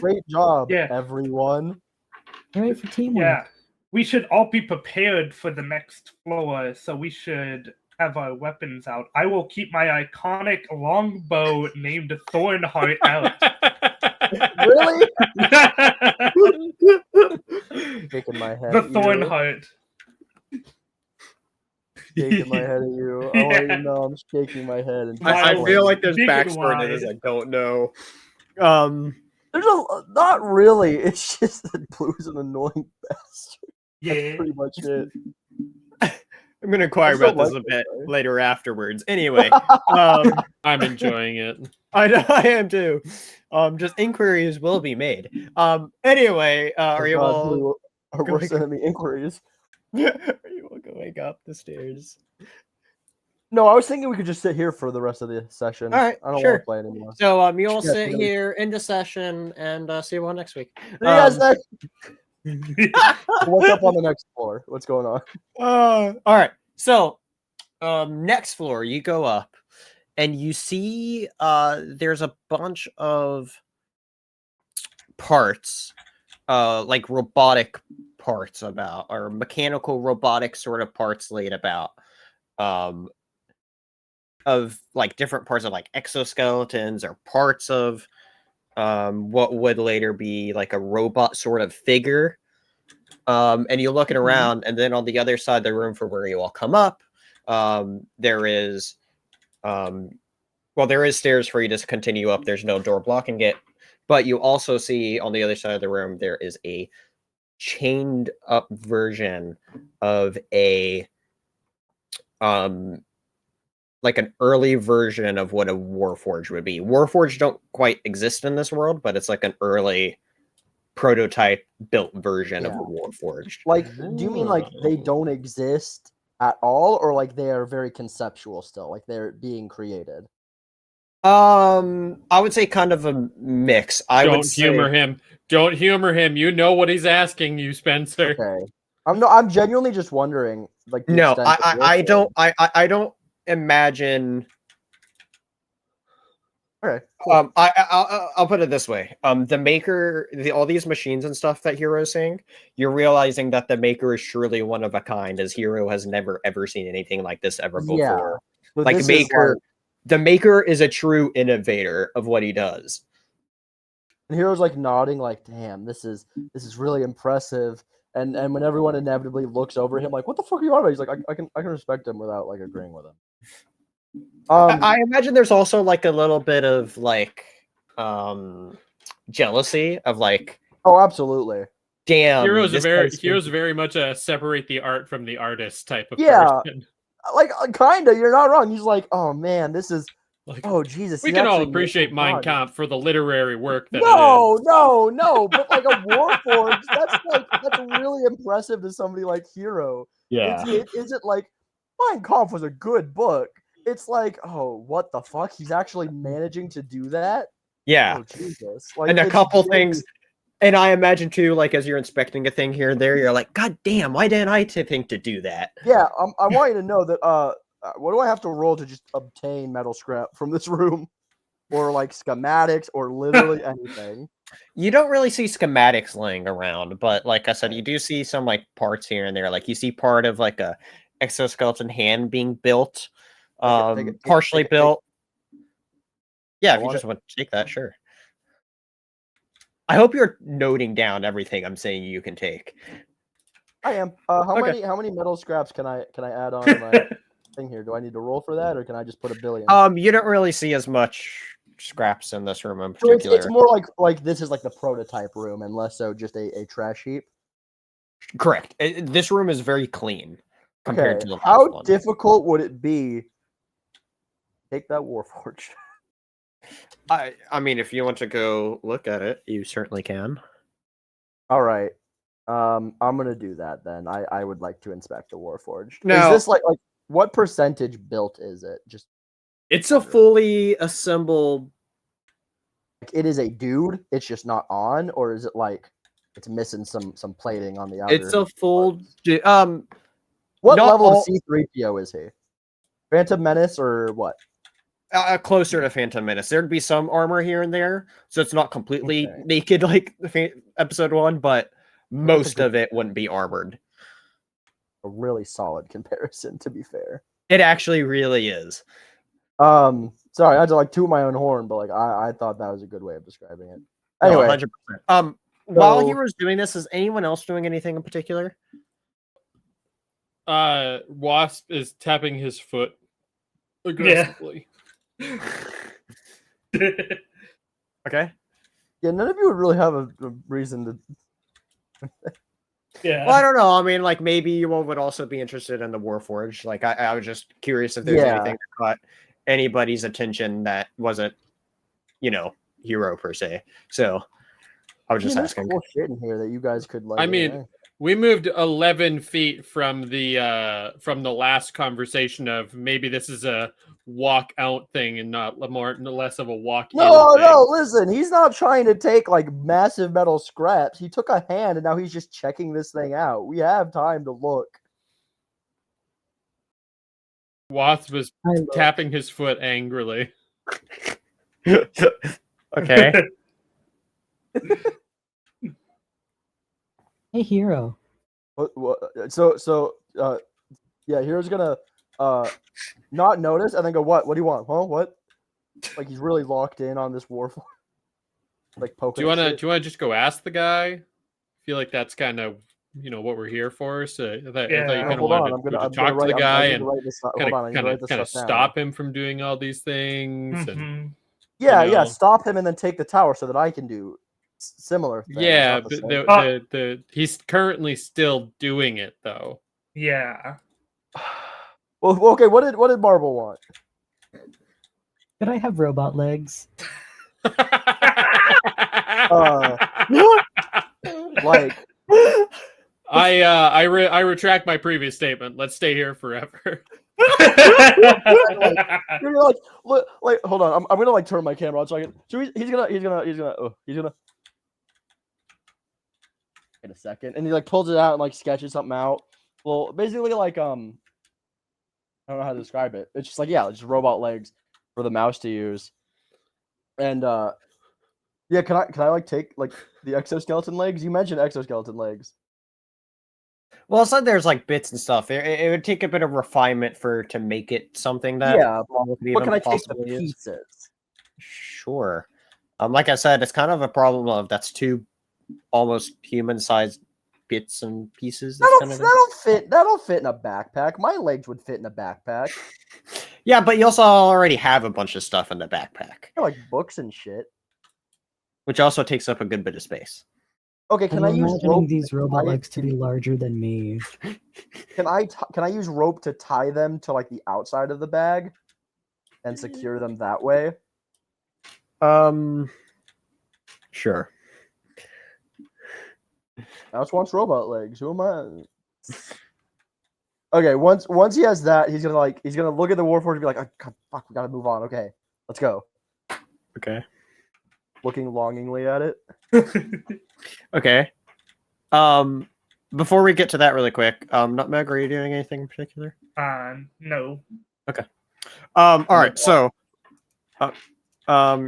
Great job, everyone. Can't wait for teamwork. Yeah. We should all be prepared for the next floor, so we should have our weapons out. I will keep my iconic longbow named Thornheart out. Really? Shaking my head. The Thornheart. Shaking my head at you. I want you to know I'm shaking my head. And I feel like there's Big backstory to this. I don't know. There's not really. It's just that Blue's an annoying bastard. Yeah. That's pretty much it. I'm gonna inquire still about this like a bit it, later afterwards. Anyway, I'm enjoying it. I am too. Just inquiries will be made. Anyway, are you all our worst enemy inquiries? are you all going up the stairs? No, I was thinking we could just sit here for the rest of the session. All right, I don't sure. want to play anymore. So you all Yeah, sit no. here in the session and see you all next week. See you guys next. What's up on the next floor? What's going on? All right. So next floor, you go up and you see there's a bunch of parts, like robotic parts about, or mechanical robotic sort of parts laid about, of like different parts of like exoskeletons or parts of what would later be like a robot sort of figure. And you're looking around, and then on the other side of the room for where you all come up, there is there is stairs for you to continue up. There's no door blocking it, but you also see on the other side of the room there is a chained up version of a like an early version of what a Warforged would be. Warforged don't quite exist in this world, but it's like an early prototype built version of a Warforged. Like, do you mean like they don't exist at all, or like they are very conceptual still, like they're being created? I would say kind of a mix. Don't humor him. Don't humor him. You know what he's asking you, Spencer. Okay. I'm genuinely just wondering, like, no, I don't imagine. Okay. Cool. I'll put it this way. The maker, all these machines and stuff that Hero is saying, you're realizing that the maker is surely one of a kind, as Hero has never ever seen anything like this ever before. So like the maker is a true innovator of what he does. And Hero's like nodding, like, "Damn, this is really impressive." And when everyone inevitably looks over him, like, "What the fuck are you on about?" He's like, "I can respect him without like agreeing with him." I imagine there's also like a little bit of like jealousy of like, oh, absolutely. Damn, Hero's very much a separate the art from the artist type of person. Like kinda, you're not wrong. He's like, "Oh man, this is like, oh Jesus." We can all appreciate Mein Kampf for the literary work that it is. No, but like a Warforged, that's really impressive to somebody like Hero. Yeah. Is it like Mein Kampf was a good book? It's like, oh, what the fuck? He's actually managing to do that? Yeah. Oh, Jesus. Like, and a couple things. And I imagine too, like as you're inspecting a thing here and there, you're like, God damn, why didn't I think to do that? Yeah, I want you to know that what do I have to roll to just obtain metal scrap from this room? Or like schematics or literally anything? You don't really see schematics laying around, but like I said, you do see some like parts here and there. Like you see part of like a exoskeleton hand being built, partially built. Yeah, if you just want to take that, sure. I hope you're noting down everything I'm saying you can take. I am. How many metal scraps can I add on to my thing here? Do I need to roll for that, or can I just put $1 billion? You don't really see as much scraps in this room in particular. It's more like this is like the prototype room, and less so just a trash heap. Correct. This room is very clean compared to the last one. How difficult would it be? Take that Warforged. I mean, if you want to go look at it, you certainly can. All right. I'm gonna do that then. I would like to inspect the Warforged. Now, is this like what percentage built is it? Just it's a fully assembled. Like it is a dude. It's just not on, or is it like it's missing some plating on the outer? It's a full. What level of C-3PO is he? Phantom Menace or what? Closer to Phantom Menace. There'd be some armor here and there, so it's not completely naked like episode 1, but most of it wouldn't be armored. A really solid comparison, to be fair. It actually really is. Sorry, I had to like toot my own horn, but like I thought that was a good way of describing it. Anyway, 100%. While he was doing this, is anyone else doing anything in particular? Wasp is tapping his foot aggressively. Okay. Yeah, none of you would really have a reason to. Yeah. Well, I don't know. I mean, like maybe you all would also be interested in the Warforged. Like I was just curious if there's anything that caught anybody's attention that wasn't, hero per se. So I was just asking. Cool shit in here that you guys could like. I mean, we moved 11 feet from the last conversation of maybe this is a walk out thing and not less of a walk in. No, listen, he's not trying to take like massive metal scraps. He took a hand and now he's just checking this thing out. We have time to look. Wasp was tapping his foot angrily. Okay. Hey, Hero. Yeah, Hero's gonna not notice and then go, what? What do you want? Huh? What? Like he's really locked in on this Warforged. Like poking. Do you wanna just go ask the guy? I feel like that's kind of what we're here for. So I thought you kind of wanted to talk to the guy and kind of stop him from doing all these things. Mm-hmm. And yeah, stop him and then take the tower so that I can do similar things. Yeah, but he's currently still doing it though. Yeah. Well, okay. What did Marble want? Could I have robot legs? Like, I retract my previous statement. Let's stay here forever. you're like, hold on. I'm gonna like turn my camera on so I can. So he's gonna in a second, and he like pulls it out and like sketches something out. Well, basically like I don't know how to describe it. It's just like just robot legs for the mouse to use, and yeah. Can I like take like the exoskeleton legs? You mentioned exoskeleton legs. Well, it's like there's like bits and stuff. It would take a bit of refinement to make it something that. But can I take the pieces? Sure. Like I said, it's kind of a problem of that's two almost human-sized bits and pieces. That'll fit in a backpack. My legs would fit in a backpack. Yeah, but you also already have a bunch of stuff in the backpack, like books and shit, which also takes up a good bit of space. Okay, can I use rope? These robot legs to be larger than me. Can I use rope to tie them to like the outside of the bag and secure them that way? Sure. Mouse wants robot legs. Who am I? Okay, once he has that, he's gonna look at the Warforged and be like, oh, fuck, we gotta move on. Okay, let's go. Okay. Looking longingly at it. Okay. Before we get to that really quick, Nutmeg, are you doing anything in particular? No. Okay. All right, so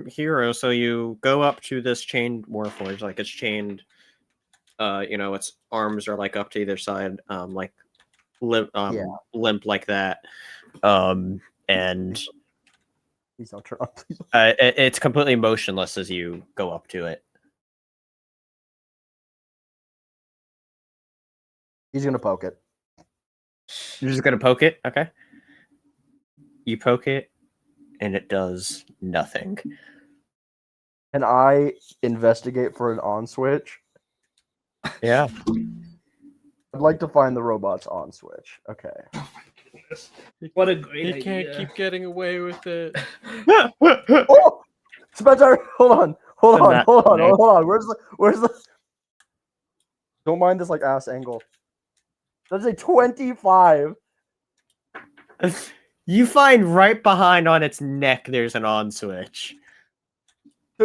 Hero, so you go up to this chained Warforged, like it's chained, its arms are like up to either side, like limp like that. And please don't turn off, please. It's completely motionless as you go up to it. He's gonna poke it. You're just gonna poke it? Okay. You poke it, and it does nothing. Can I investigate for an on switch? Yeah. I'd like to find the robot's on switch. Okay. Oh my goodness. What a great idea. You can't keep getting away with it. Oh! Spencer, hold on. Where's the Don't mind this like ass angle. That's a 25. You find right behind on its neck there's an on switch.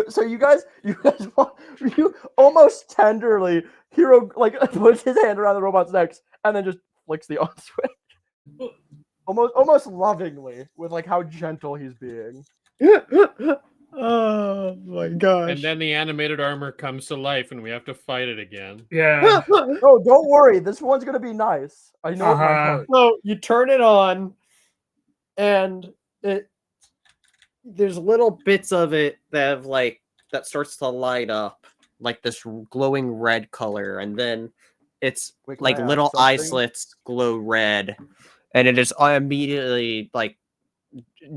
So you almost tenderly, Hero like puts his hand around the robot's neck and then just flicks the on switch. Almost lovingly, with like how gentle he's being. Oh my gosh. And then the animated armor comes to life and we have to fight it again. Yeah. No, don't worry. This one's gonna be nice. I know it my heart. So you turn it on, and there's little bits of it that that starts to light up like this glowing red color, and then it's like little eye slits glow red, and it is immediately like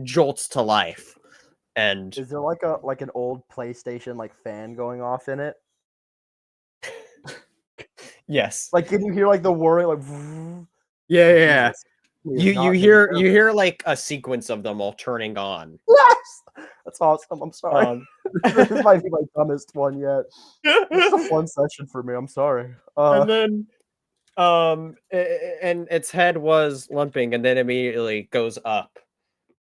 jolts to life. And is there like an old PlayStation like fan going off in it? Yes. Like, can you hear like the whirring? Like, yeah. You hear like a sequence of them all turning on. Yes, that's awesome. I'm sorry. This might be my dumbest one yet. It's a fun session for me. I'm sorry. And then, and its head was lumping, and then immediately goes up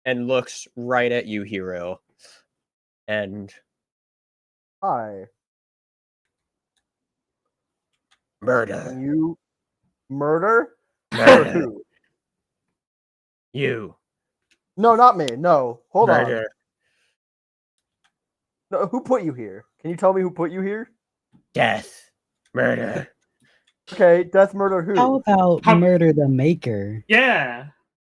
and looks right at you, Hero. And hi, murder. You murder? Murder. Who? You. No, not me. No, hold Murder. on. No, who put you here? Can you tell me who put you here? Death. Murder. Okay, death, murder, who? How about murder the maker? Yeah.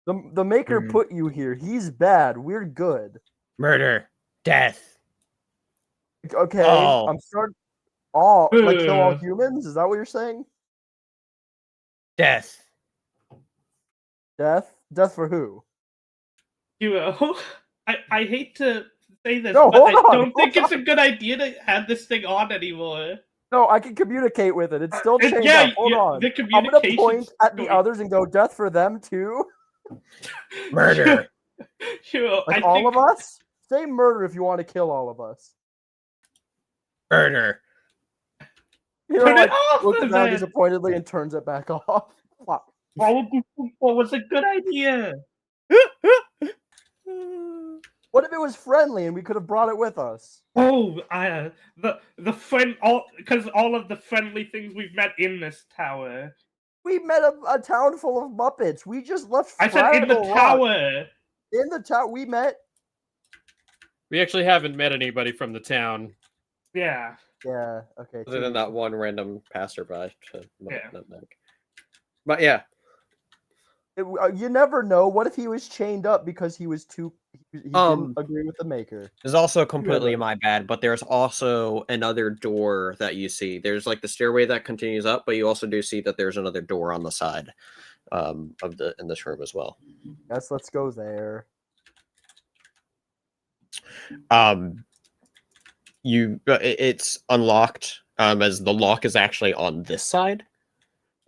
The maker put you here. He's bad. We're good. Murder. Death. Okay, all. I'm starting. All like kill all humans? Is that what you're saying? Death. Death? Death for who? I hate to say this, No, but I don't think it's a good idea to have this thing on anymore. No, I can communicate with it. It's still chained yeah, up. Hold on. The I'm gonna point at the others and go, death for them too. Murder. Like all of us? Say murder if you want to kill all of us. Murder. You know, like, looks down disappointedly and turns it back off. Fuck. What was a good idea? What if it was friendly and we could have brought it with us? Oh, the friend, because all of the friendly things we've met in this tower. We met a town full of Muppets. We just left. I said in the tower. In the tower, we met. We actually haven't met anybody from the town. Yeah. Yeah. Okay. Other than that one random passerby. Yeah. But yeah. You never know. What if he was chained up because he was too? He didn't agree with the maker. It's also completely my bad, but there's also another door that you see. There's like the stairway that continues up, but you also do see that there's another door on the side in this room as well. Yes, let's go there. It's unlocked as the lock is actually on this side.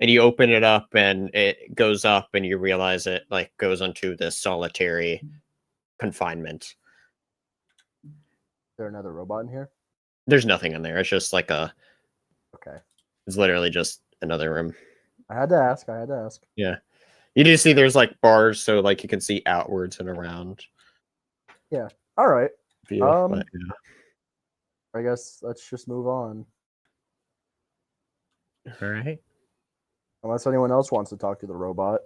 And you open it up and it goes up and you realize it like goes into this solitary confinement. Is there another robot in here? There's nothing in there. It's just like a... Okay. It's literally just another room. I had to ask. Yeah. You do see there's like bars so like you can see outwards and around. Yeah. All right. But, yeah. I guess let's just move on. All right. Unless anyone else wants to talk to the robot.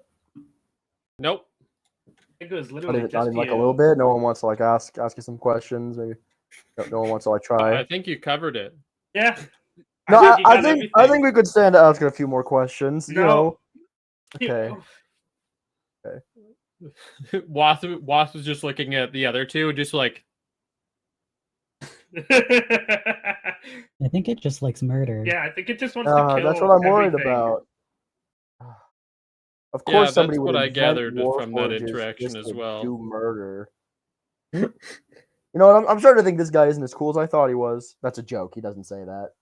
Nope. I think it was literally not even like a little bit. No one wants to like ask you some questions. Maybe no one wants to like try. I think you covered it. Yeah. No, I think we could stand to ask a few more questions. No. You know. Okay. Okay. Wasp was just looking at the other two, just like. I think it just likes murder. Yeah, I think it just wants to kill. That's what I'm worried about. Of course, somebody would. That's what I gathered from that interaction as well. Do murder. You know what? I'm starting to think this guy isn't as cool as I thought he was. That's a joke. He doesn't say that.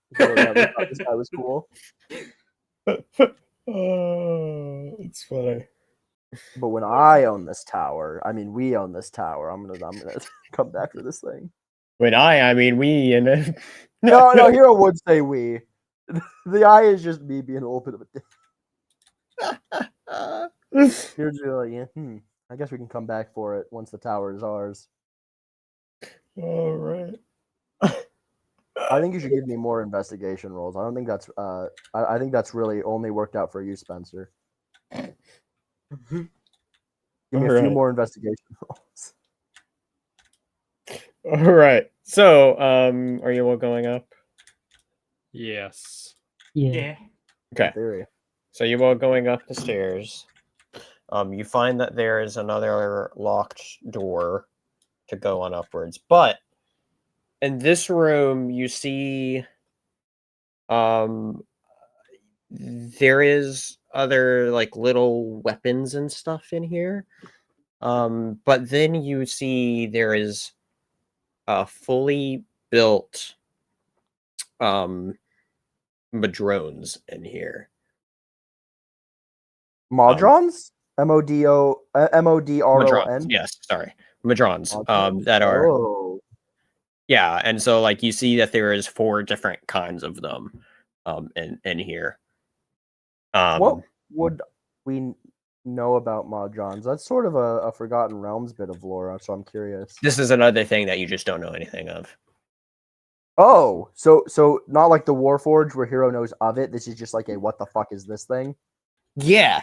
This guy was cool. Oh, it's funny. But when I own this tower, I mean we own this tower. I'm gonna come back for this thing. When I mean we and then... no, Hero would say we. The I is just me being a little bit of a dick. Here's like, I guess we can come back for it once the tower is ours. All right. I think you should give me more investigation rolls. I don't think that's I think that's really only worked out for you, Spencer. Give me a few more investigation rolls. All right. So, are you all going up? Yes. Yeah. Okay. Theory. So you all going up the stairs. You find that there is another locked door to go on upwards. But in this room, you see there is other like little weapons and stuff in here. But then you see there is a fully built Madrones in here. Modrons? Modron. Yes, sorry. Madrons. That are yeah, and so like you see that there is 4 different kinds of them in here. What would we know about Modrons? That's sort of a Forgotten Realms bit of lore, so I'm curious. This is another thing that you just don't know anything of. Oh, so not like the Warforged where Hero knows of it. This is just like a what the fuck is this thing? Yeah.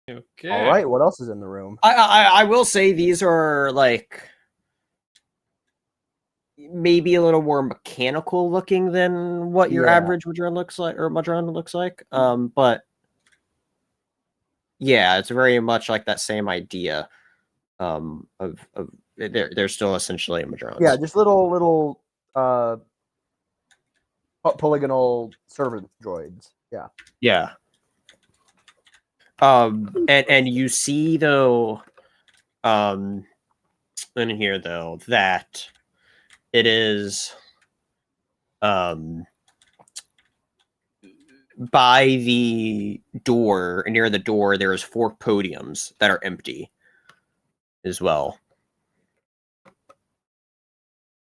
Okay. All right. What else is in the room? I will say these are like maybe a little more mechanical looking than what your average Madron looks like, or Madron looks like. But yeah, it's very much like that same idea. Of they're still essentially Madrons. Yeah, just little polygonal servant droids. Yeah. Yeah. And you see though, in here though, that it is, by the door, near the door, there's 4 podiums that are empty as well.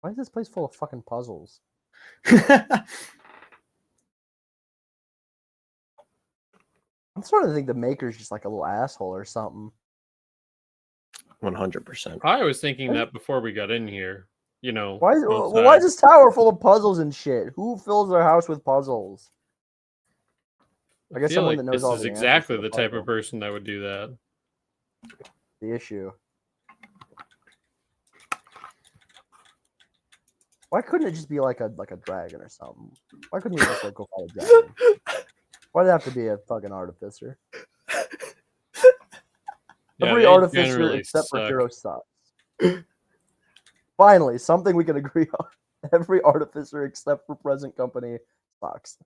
Why is this place full of fucking puzzles? I'm starting to think the maker's just like a little asshole or something. 100%. I was thinking that before we got in here. You know, why is this tower full of puzzles and shit? Who fills their house with puzzles? I guess someone that knows all the answers. This is exactly the type of person that would do that. The issue. Why couldn't it just be like a dragon or something? Why couldn't you just like go fight a dragon? Why'd it have to be a fucking artificer? Yeah, every artificer except for Hero sucks. Finally, something we can agree on. Every artificer except for present company sucks.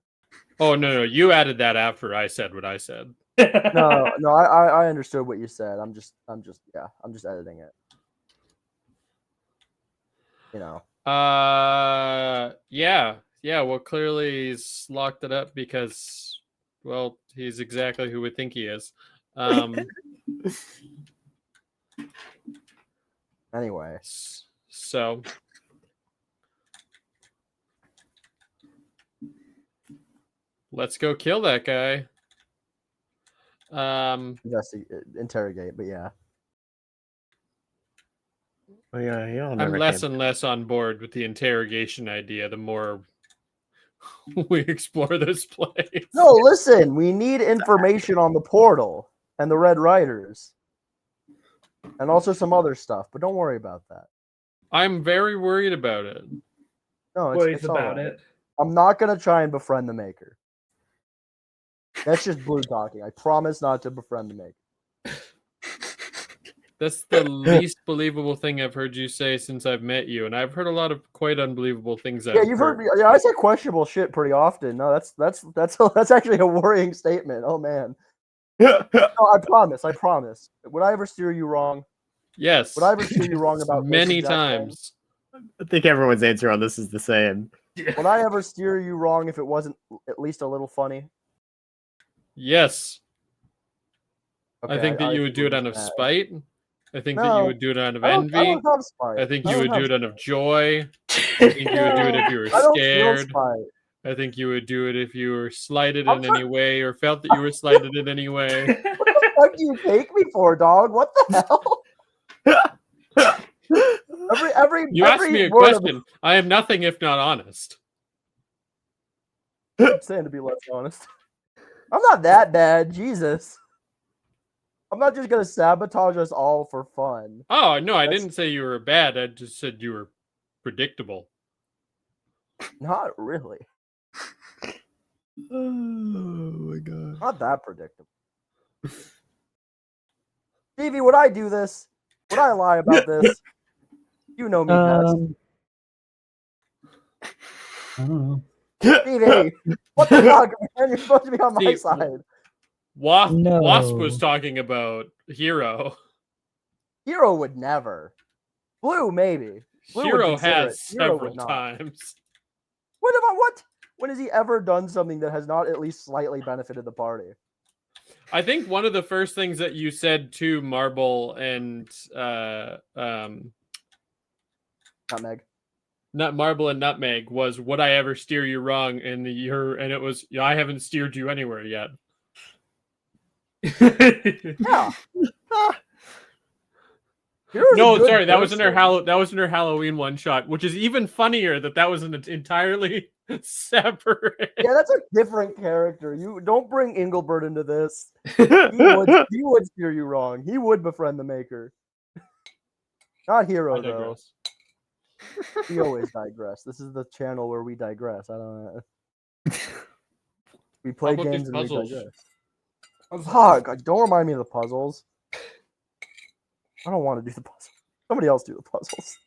Oh no, you added that after I said what I said. No, I understood what you said. I'm just editing it. You know. Yeah. Well, clearly he's locked it up because, well, he's exactly who we think he is. Anyway, so let's go kill that guy. Interrogate, but yeah. Well, yeah, I'm less and less on board with the interrogation idea the more we explore this place. No, listen, we need information on the portal and the Red Riders. And also some other stuff, but don't worry about that. I'm very worried about it. No, it's about it. I'm not going to try and befriend the Maker. That's just Blue talking. I promise not to befriend the Maker. That's the least believable thing I've heard you say since I've met you, and I've heard a lot of quite unbelievable things. You've heard me. Yeah, I say questionable shit pretty often. No, that's actually a worrying statement. Oh man. No, I promise. Would I ever steer you wrong? Yes. Would I ever steer you wrong about many times? I think everyone's answer on this is the same. Would I ever steer you wrong if it wasn't at least a little funny? Yes. Okay, I think that you would do it out of spite. I think that you would do it out of envy. I think you would do it out of joy. I think you would do it if you were scared. I think you would do it if you were slighted in any way or felt that you were slighted in any way. What the fuck do you take me for, dog? What the hell? You asked me a question. I am nothing if not honest. I'm saying to be less honest. I'm not that bad, Jesus. I'm not just gonna sabotage us all for fun. Oh no, I didn't say you were bad. I just said you were predictable. Not really. Oh my god. Not that predictable. Stevie, would I do this? Would I lie about this? You know me best. I don't know. Stevie, what the fuck, man? You're supposed to be on my side. Wasp was talking about Hero. Hero would never. Blue, maybe. Hero has several times. What? When has he ever done something that has not at least slightly benefited the party? I think one of the first things that you said to Marble and Nutmeg. Marble and Nutmeg was, "Would I ever steer you wrong?" And it was, "Yeah, I haven't steered you anywhere yet." Yeah. No, sorry, that was in her Halloween one shot, which is even funnier that was an entirely separate. Yeah, that's a different character. You don't bring Engelbert into this. He would steer you wrong. He would befriend the Maker. Not Hero though. We always digress. This is the channel where we digress. I don't know. We play games and we digress. Fuck! Don't remind me of the puzzles. I don't want to do the puzzles. Somebody else do the puzzles.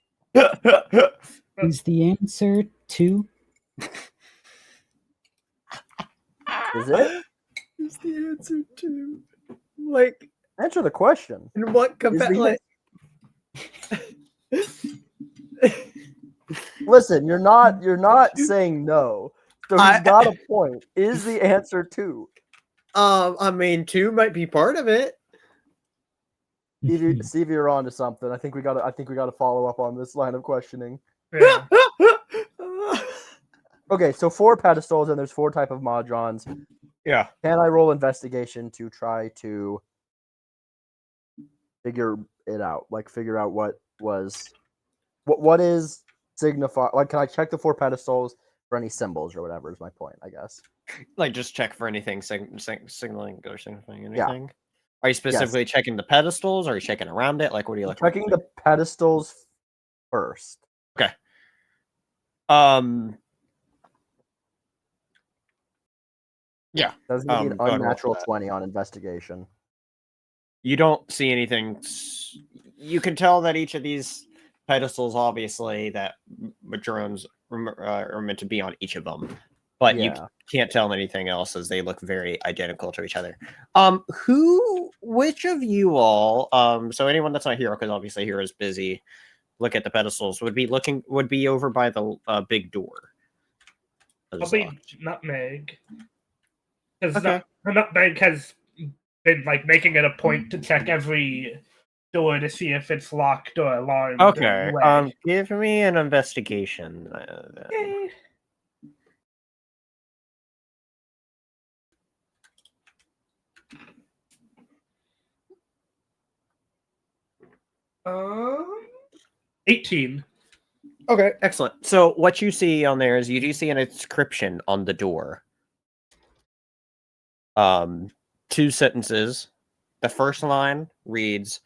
Is the answer 2? Is it? Is the answer 2? Like, answer the question. In what capacity? Listen, you're not saying no. So he's got a point. Is the answer 2? I mean, 2 might be part of it. Stevie, you're on to something. I think we gotta follow up on this line of questioning. Yeah. Okay, so 4 pedestals and there's 4 type of Mahjons. Yeah. Can I roll investigation to try to figure it out? Like figure out what is signify? Like, can I check the 4 pedestals for any symbols or whatever? Is my point, I guess. Like, just check for anything signaling or signifying anything. Yeah. Are you specifically checking the pedestals? Or are you checking around it? Like, what are you looking? Checking the pedestals first. Okay. Yeah. Does need an unnatural 20 on investigation. You don't see anything. You can tell that each of these pedestals, obviously, that drones are meant to be on each of them, but you can't tell anything else as they look very identical to each other. Which of you all, so anyone that's not Hero, because obviously Hero is busy, look at the pedestals, would be over by the big door. I'll be Nutmeg. Because Nutmeg has been like making it a point to check every door to see if it's locked or alarmed. Okay. Give me an investigation. Okay. Um, 18. Okay, excellent. So what you see on there is you do see an inscription on the door. 2 sentences. The first line reads,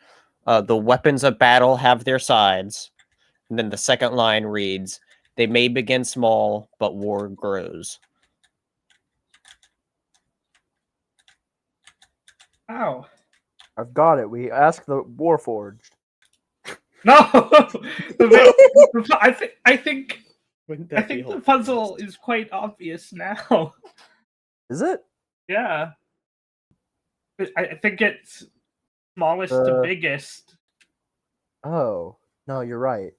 "The weapons of battle have their sides." And then the second line reads, "They may begin small, but war grows." Ow. I've got it. We ask the Warforged. No! I think the puzzle is quite obvious now. Is it? Yeah. I think it's smallest to biggest. Oh, no, you're right.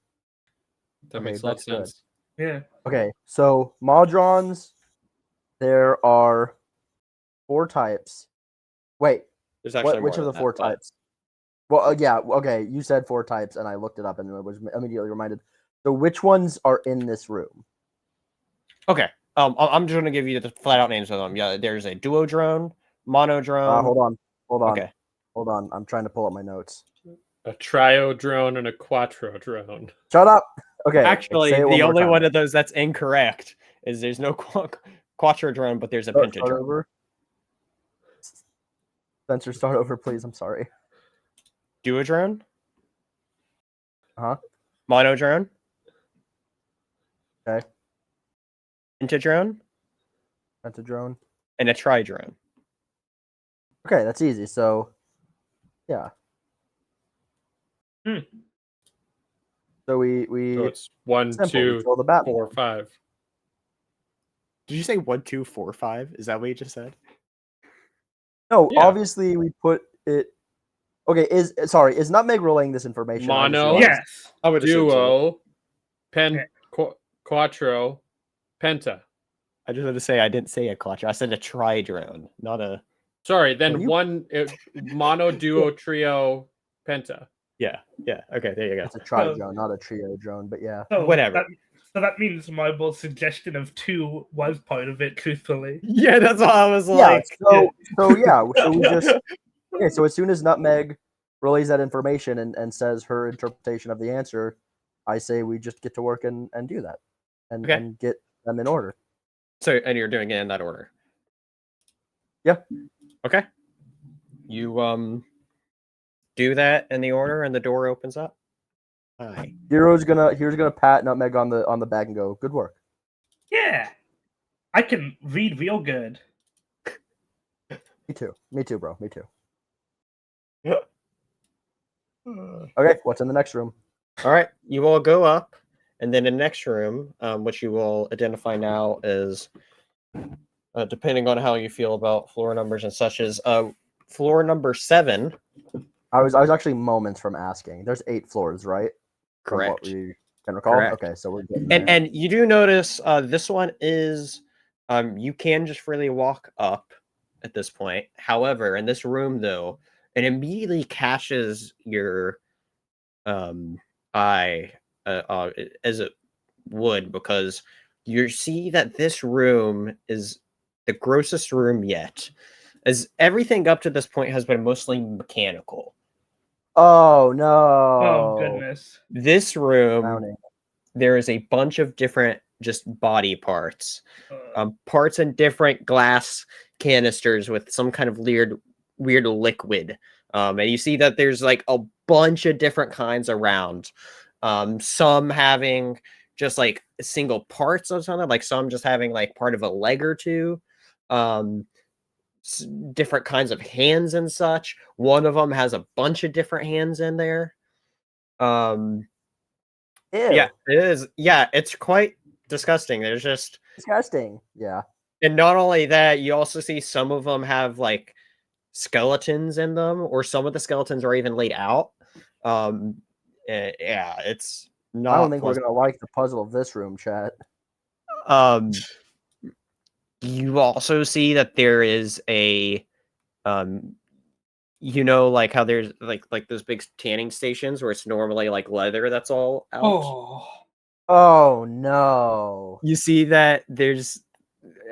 That makes a lot of sense. Yeah. Okay, so Mahjons, there are 4 types. Wait, there's actually which of the 4 types? Well, yeah, okay, you said 4 types, and I looked it up and I was immediately reminded. So which ones are in this room? Okay, I'm just going to give you the flat-out names of them. Yeah, there's a duodrone, monodrone. Hold on. Okay. Hold on, I'm trying to pull up my notes. A triodrone and a quattrodrone. Shut up! Okay. Actually, the only one of those that's incorrect is there's no quattrodrone, but there's a pentadrone. Start over. Spencer, start over, please. I'm sorry. Duodrone? Uh-huh. Monodrone? Okay. Pentadrone? Pentadrone. And a tridrone. Okay, that's easy. So, yeah. So we so it's 1, 2, 4, 5. Did you say 1, 2, 4, 5? Is that what you just said? No, obviously we put it. Okay, is Nutmeg relaying this information? Mono, yes. Duo, Quattro, Penta. I just wanted to say I didn't say a quattro. I said a tri-drone, not a. Sorry, then one mono, duo, trio, Penta. Yeah. Okay, there you go. It's a tri-drone, not a trio drone, but yeah. So whatever. That means my bold suggestion of 2 was part of it, truthfully. Yeah, that's all I was like. So we just so as soon as Nutmeg relays that information and says her interpretation of the answer, I say we just get to work and do that and get them in order. So, and you're doing it in that order. Yeah. Okay. You do that in the order, and the door opens up. Hi. Hero's gonna pat Nutmeg on the back and go, "Good work." Yeah, I can read real good. Me too, bro. Me too. Okay, what's in the next room? All right, you all go up, and then in the next room, which you will identify now as, depending on how you feel about floor numbers and such, as floor number 7. I was actually moments from asking. There's 8 floors, right? Correct. From what we can recall. Correct. Okay, so we're getting there. And you do notice this one is you can just freely walk up at this point. However, in this room though, it immediately catches your eye as it would, because you see that this room is the grossest room yet, as everything up to this point has been mostly mechanical. Oh no! Oh goodness! This room, there is a bunch of different just body parts, parts in different glass canisters with some kind of weird liquid. And you see that there's like a bunch of different kinds around. Some having just like single parts of something, like some just having like part of a leg or two. Different kinds of hands and such. One of them has a bunch of different hands in there. Ew. Yeah, it is. Yeah, it's quite disgusting. There's just disgusting. Yeah. And not only that, you also see some of them have like skeletons in them, or some of the skeletons are even laid out. Yeah, it's not. I don't think we're gonna like the puzzle of this room, chat. You also see that there is a, you know, like how there's like those big tanning stations where it's normally like leather that's all out. Oh no! You see that there's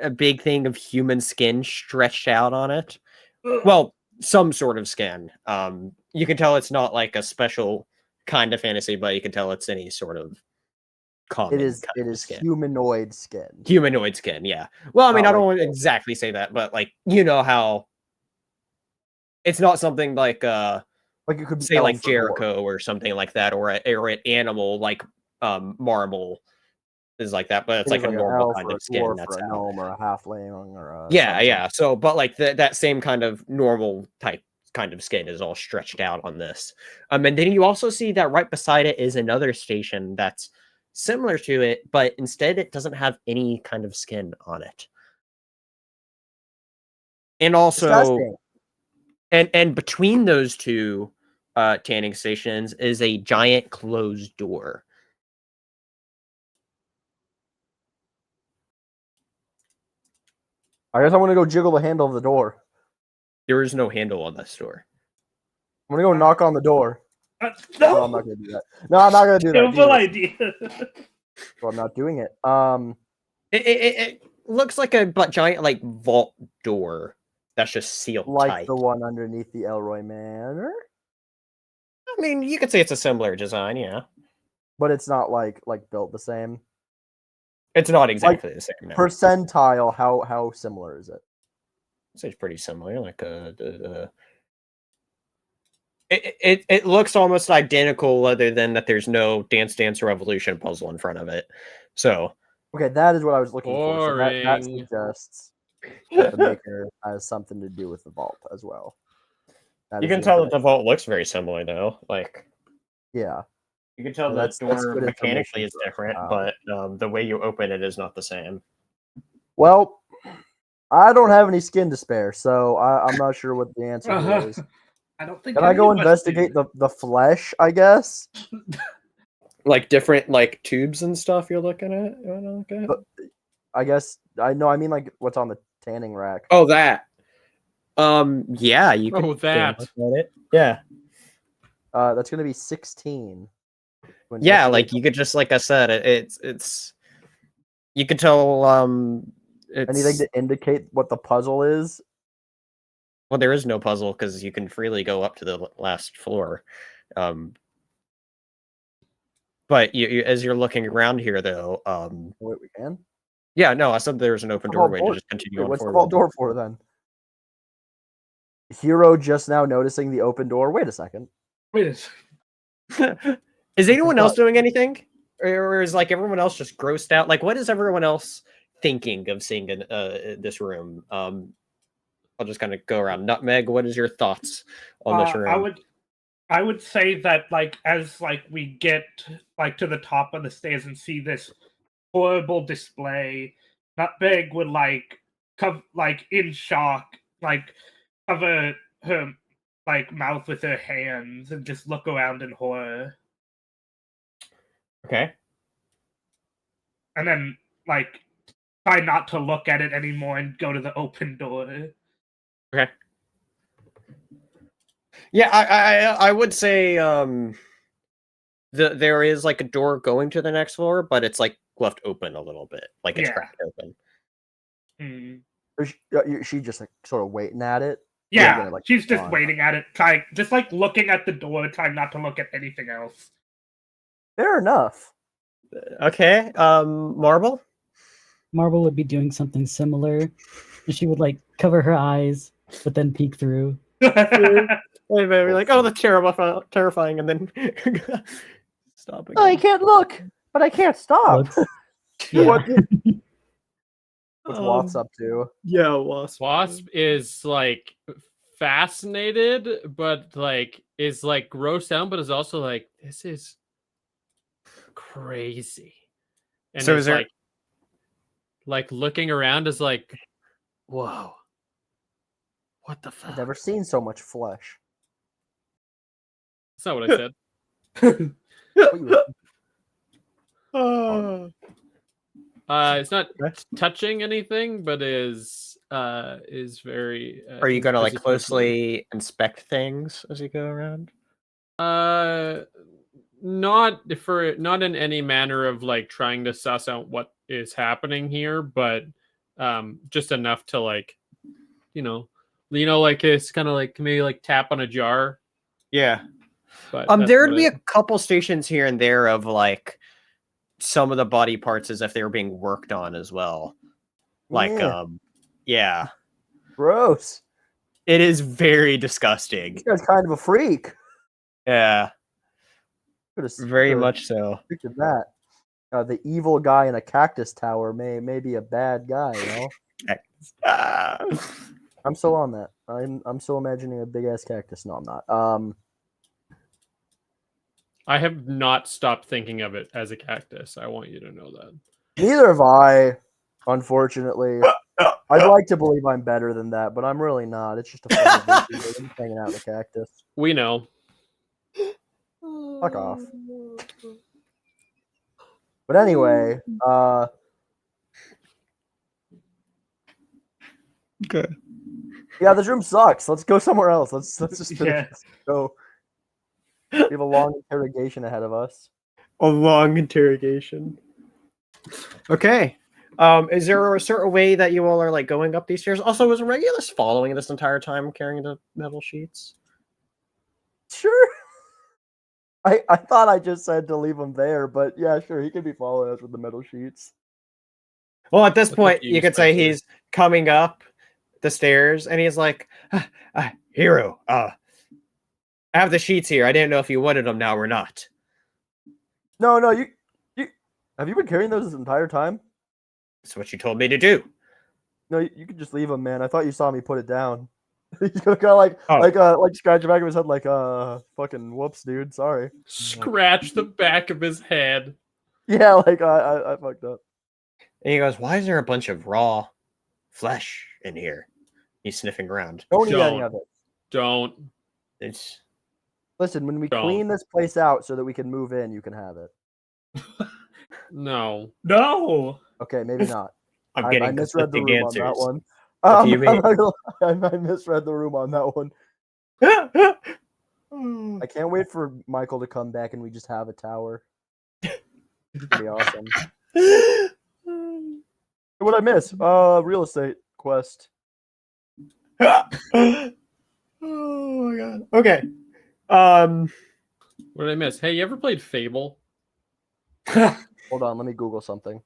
a big thing of human skin stretched out on it. Well, some sort of skin. You can tell it's not like a special kind of fantasy, but you can tell it's any sort of common. It is skin. Humanoid skin. Humanoid skin, yeah. Well, I mean, I don't want to exactly say that, but like, you know how it's not something like it could be say like Jericho or something like that, or an animal like marble is like that, but it's like a normal kind of skin. That's a gnome or a halfling or a yeah. So, but like that same kind of normal type kind of skin is all stretched out on this. And then you also see that right beside it is another station that's similar to it, but instead it doesn't have any kind of skin on it. And also, and between those two tanning stations is a giant closed door. I guess I'm gonna go jiggle the handle of the door. There is no handle on this door. I'm gonna go knock on the door. No, I'm not gonna do that. No, I'm not gonna do that. Terrible idea. Well, I'm not doing it. It looks like a giant like vault door that's just sealed like tight. The one underneath the Elroy Manor. I mean, you could say it's a similar design, yeah, but it's not like built the same. It's not exactly the same. No. Percentile, how similar is it? I'd say it's pretty similar. Like it looks almost identical, other than that there's no Dance Dance Revolution puzzle in front of it. So okay, that is what I was looking for. So that suggests that the maker has something to do with the vault as well. You can tell that the vault looks very similar, though. Like, yeah, you can tell that door mechanically is different, but the way you open it is not the same. Well, I don't have any skin to spare, so I'm not sure what the answer is. I don't think. Can I go investigate the flesh? I guess. Like different like tubes and stuff you're looking at? You wanna look at? I guess I know. I mean, like what's on the tanning rack. Oh, that. Yeah, you could. Oh, that. Look at it. Yeah. That's gonna be 16. Yeah, like you could just like I said, it's. You could tell. Anything to indicate what the puzzle is? Well, there is no puzzle because you can freely go up to the last floor. But you as you're looking around here, though. Wait, we can. Yeah, no, I said there's an open doorway to just continue on what's forward. the vault door for then? Hero just now noticing the open door. Wait a second. Wait a second. Is anyone else doing anything, or is like everyone else just grossed out? Like, what is everyone else thinking of seeing in this room? I'll just kind of go around. Nutmeg, what is your thoughts on this room? I would say that like as like we get like to the top of the stairs and see this horrible display, Nutmeg would like come like in shock, like cover her like mouth with her hands and just look around in horror. Okay. And then like try not to look at it anymore and go to the open door. Okay. Yeah, I would say there is like a door going to the next floor, but it's like left open a little bit, like it's cracked open. She just like sort of waiting at it. Yeah, like, she's just waiting at it, just like looking at the door, trying not to look at anything else. Fair enough. Okay, Marble? Marble would be doing something similar. She would like cover her eyes, but then peek through. We're like, oh, that's terrifying, and then stop again. Oh, I can't look, but I can't stop. Yeah. What's Wasp up to? Yeah, Wasp is like fascinated, but like is like grossed out, but is also like, this is crazy. And so is there like looking around is like, whoa, what the fuck? I've never seen so much flesh. That's not what I said. It's not touching anything, but is very. Are you gonna like closely inspect things as you go around? Not in any manner of like trying to suss out what is happening here, but just enough to like, like it's kind of like maybe like tap on a jar. Yeah. But there would be a couple stations here and there of like some of the body parts as if they were being worked on as well. Like, yeah. Gross. It is very disgusting. This guy's kind of a freak. Yeah. Very much so. Picture that. The evil guy in a cactus tower may be a bad guy, you know? I'm still on that. I'm still imagining a big ass cactus. No, I'm not. I have not stopped thinking of it as a cactus. I want you to know that. Neither have I, unfortunately. I'd like to believe I'm better than that, but I'm really not. It's just a fun I'm hanging out in a cactus. We know. Fuck off. But anyway, okay. Yeah, this room sucks. Let's go somewhere else. Let's just go. We have a long interrogation ahead of us. A long interrogation. Okay. Is there a certain way that you all are like going up these stairs? Also, was Regulus following this entire time carrying the metal sheets? Sure. I thought I just said to leave him there, but yeah, sure, he could be following us with the metal sheets. Well, at this point, you could say he's coming up the stairs, and he's like, Hero, I have the sheets here. I didn't know if you wanted them now or not. No, you have you been carrying those this entire time? That's what you told me to do. No, you could just leave them, man. I thought you saw me put it down. He's gonna like scratch the back of his head like fucking whoops, dude. Sorry. Scratch the back of his head. Yeah, like I fucked up. And he goes, "Why is there a bunch of raw flesh in here?" He's sniffing around. Don't eat any of it. Don't. It's Listen, when we clean this place out so that we can move in, you can have it. No. No. Okay, maybe not. I misread the room on that one. What do you mean? I misread the room on that one. I can't wait for Michael to come back and we just have a tower. It'd be awesome. What'd I miss? Real estate quest. Oh my god. Okay. What did I miss? Hey, you ever played Fable? Hold on, let me Google something.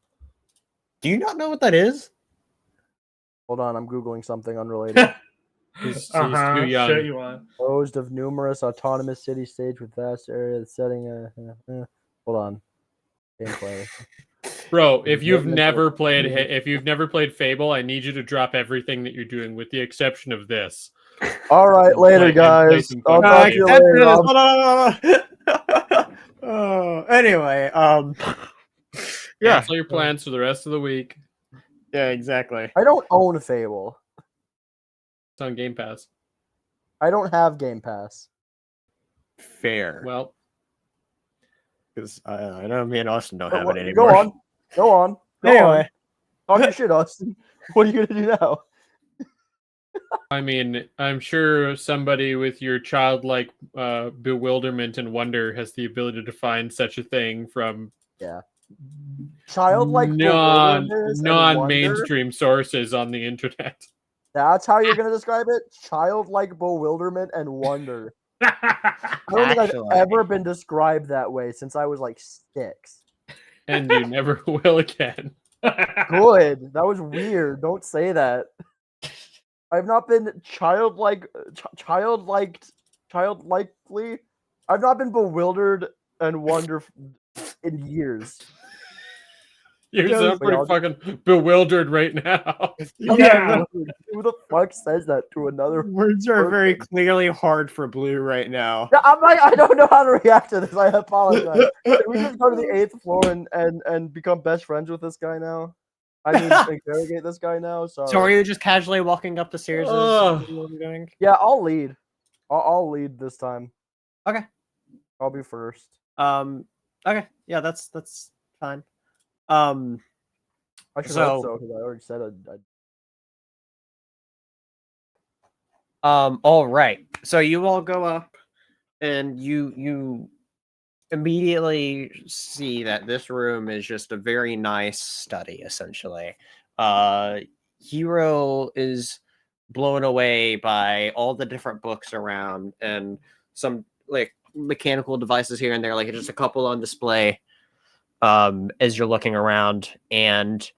Do you not know what that is? Hold on, I'm Googling something unrelated. He's too young. Sure you are. Composed of numerous autonomous city states with vast areas setting. Hold on. Gameplay. Bro, if you've never played Fable, I need you to drop everything that you're doing, with the exception of this. All right, later, guys. I'll talk to you later. Anyway, yeah. Cancel your plans for the rest of the week. Yeah, exactly. I don't own Fable. It's on Game Pass. I don't have Game Pass. Fair. Well, because I know me and Austin don't have it anymore. Go on. Anyway, talk your shit, Austin. What are you gonna do now? I mean, I'm sure somebody with your childlike bewilderment and wonder has the ability to find such a thing from childlike non-mainstream sources on the internet. That's how you're gonna describe it? Childlike bewilderment and wonder. I don't think I've ever been described that way since I was like 6. And you never will again. Good. That was weird. Don't say that. I've not been childlikely. I've not been bewildered and wonder in years. You're so pretty fucking bewildered right now. Yeah. Who the fuck says that to another? Words are very clearly hard for Blue right now. Yeah, I'm like, I don't know how to react to this. I apologize. Can we just go to the 8th floor and become best friends with this guy now? I mean, interrogate this guy now. So are you just casually walking up the stairs? Doing? Yeah, I'll lead. I'll lead this time. Okay. I'll be first. Okay. Yeah, that's fine. I should hope so because I already said all right. So you all go up, and you immediately see that this room is just a very nice study, essentially. Hero is blown away by all the different books around and some like mechanical devices here and there, like just a couple on display. As you're looking around, and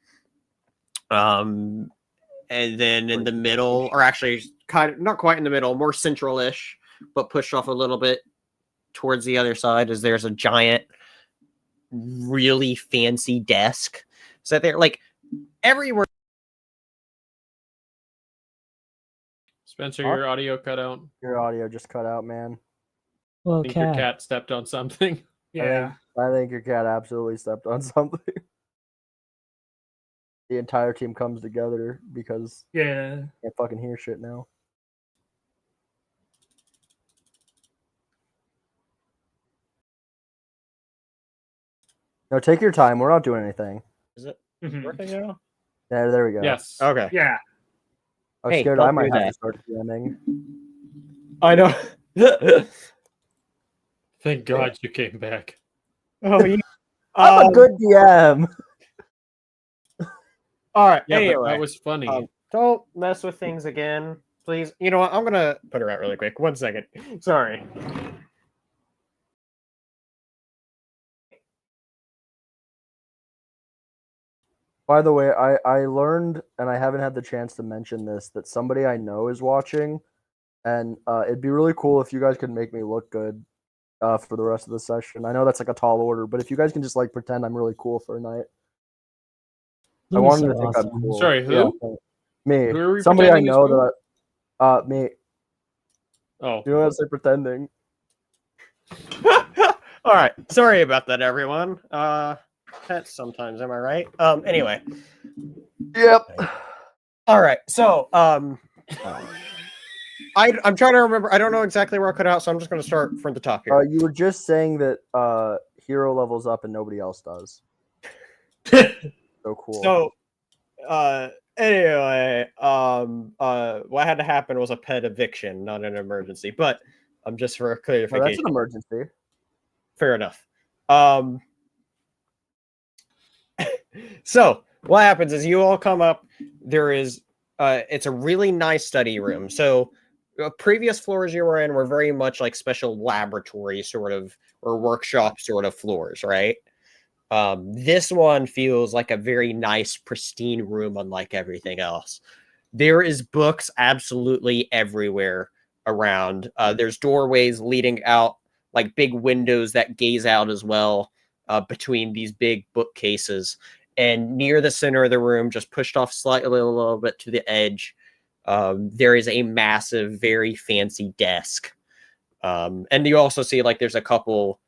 then in the middle, or actually kind of not quite in the middle, more central-ish, but pushed off a little bit towards the other side, is there's a giant, really fancy desk. So there, like everywhere. Spencer, your audio cut out. Your audio just cut out, man. Well, I think your cat stepped on something. Yeah. I think your cat absolutely stepped on something. The entire team comes together because I can't fucking hear shit now. No, take your time. We're not doing anything. Is it working now? Yeah, there we go. Yes. Okay. Yeah. I was scared I might have to start jamming. I know. Thank God you came back. Oh, yeah. I'm a good DM. All right. Yeah, anyway, that was funny. Don't mess with things again, please. You know what? I'm gonna put her out really quick. 1 second. Sorry. By the way, I learned, and I haven't had the chance to mention this, that somebody I know is watching, and it'd be really cool if you guys could make me look good for the rest of the session. I know that's like a tall order, but if you guys can just like pretend I'm really cool for a night. I wanted to think I'm cool. Sorry, who? Yeah, me. Who are we Somebody I pretending know is that me. Oh. You know how to say pretending. All right. Sorry about that, everyone. Pets sometimes, am I right? Anyway. Yep. All right. So, I'm trying to remember. I don't know exactly where I cut out, so I'm just going to start from the top here. You were just saying that Hero levels up and nobody else does. So cool. So, anyway, what had to happen was a pet eviction, not an emergency. But just for clarification, that's an emergency. Fair enough. So what happens is you all come up. There is, it's a really nice study room. So previous floors you were in were very much like special laboratory sort of or workshop sort of floors, right? This one feels like a very nice, pristine room, unlike everything else. There is books absolutely everywhere around. There's doorways leading out, like big windows that gaze out as well between these big bookcases. And near the center of the room, just pushed off slightly a little bit to the edge, there is a massive, very fancy desk. And you also see like there's a couple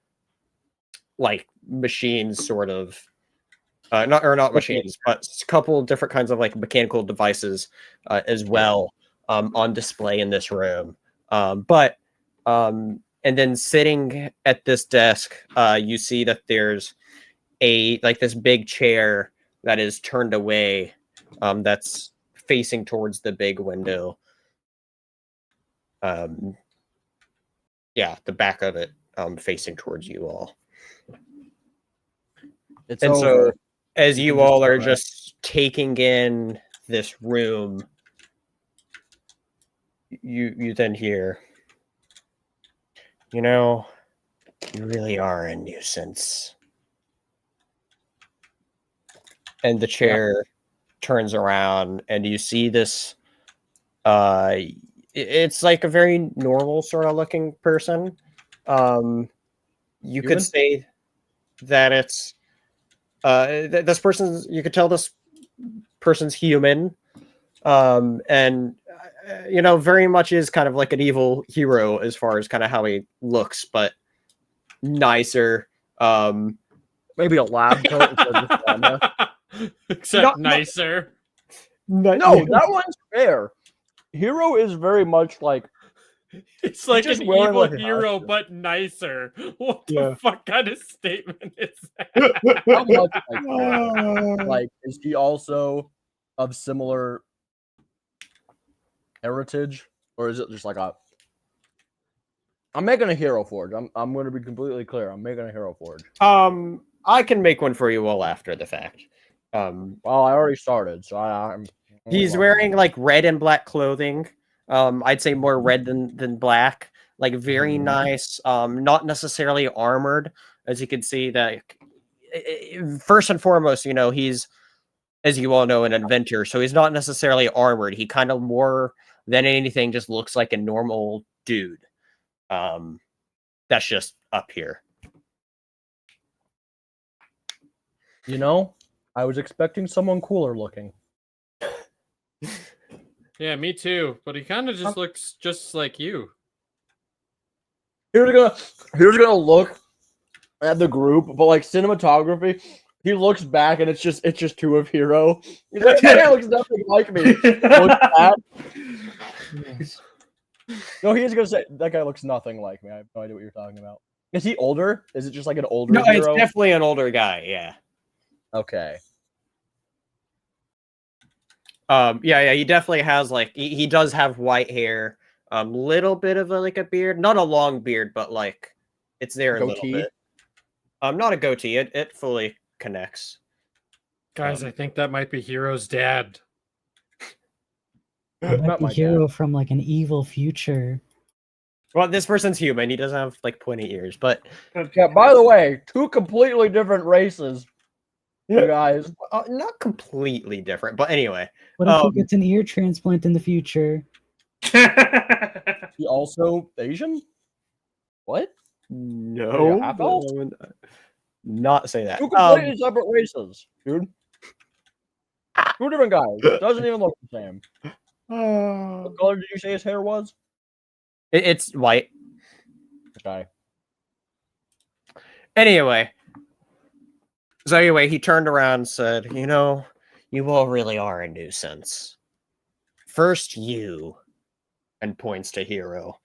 like machines sort of not machines, but a couple different kinds of like mechanical devices as well on display in this room. And then sitting at this desk, you see that there's this big chair that is turned away, that's facing towards the big window. The back of it facing towards you all. So as you all are just taking in this room, you then hear, you really are a nuisance. And the chair turns around and you see this, it's like a very normal sort of looking person. You could say that it's, this person's, you could tell this person's human, and very much is kind of like an evil hero as far as kind of how he looks, but nicer. Maybe a lab coat. Except nicer. No, that one's fair. Hero is very much like it's like an evil hero, but nicer. What the fuck kind of statement is that? How much like is he also of similar heritage, or is it just like I'm making a hero forge. I'm going to be completely clear. I'm making a hero forge. I can make one for you all after the fact. Well, I already started, so he's wearing like red and black clothing. I'd say more red than black. Like very nice. Not necessarily armored, as you can see. That first and foremost, he's, as you all know, an inventor, so he's not necessarily armored. He kind of more than anything just looks like a normal dude. That's just up here. I was expecting someone cooler looking. Yeah, me too. But he kind of just looks just like you. Here's gonna look at the group, but like cinematography, he looks back and it's just two of Hero. That guy looks nothing like me. Looks back. No, he's gonna say that guy looks nothing like me. I have no idea what you're talking about. Is he older? Is it just like an older Hero? It's definitely an older guy, yeah. Okay. He definitely has like he does have white hair, little bit of a beard, not a long beard, but like it's there a little bit. Not a goatee. It fully connects. Guys, I think that might be Hero's dad. That might be Hero from like an evil future. Well, this person's human. He doesn't have like pointy ears, but yeah. By the way, two completely different races. You guys, not completely different, but anyway. What if he gets an ear transplant in the future? He also Asian? What? No, not say that. Two completely separate races, dude. Two different guys. Doesn't even look the same. What color did you say his hair was? It's white. Okay. Anyway. So anyway, he turned around and said, you all really are a nuisance. First you, and points to Hero.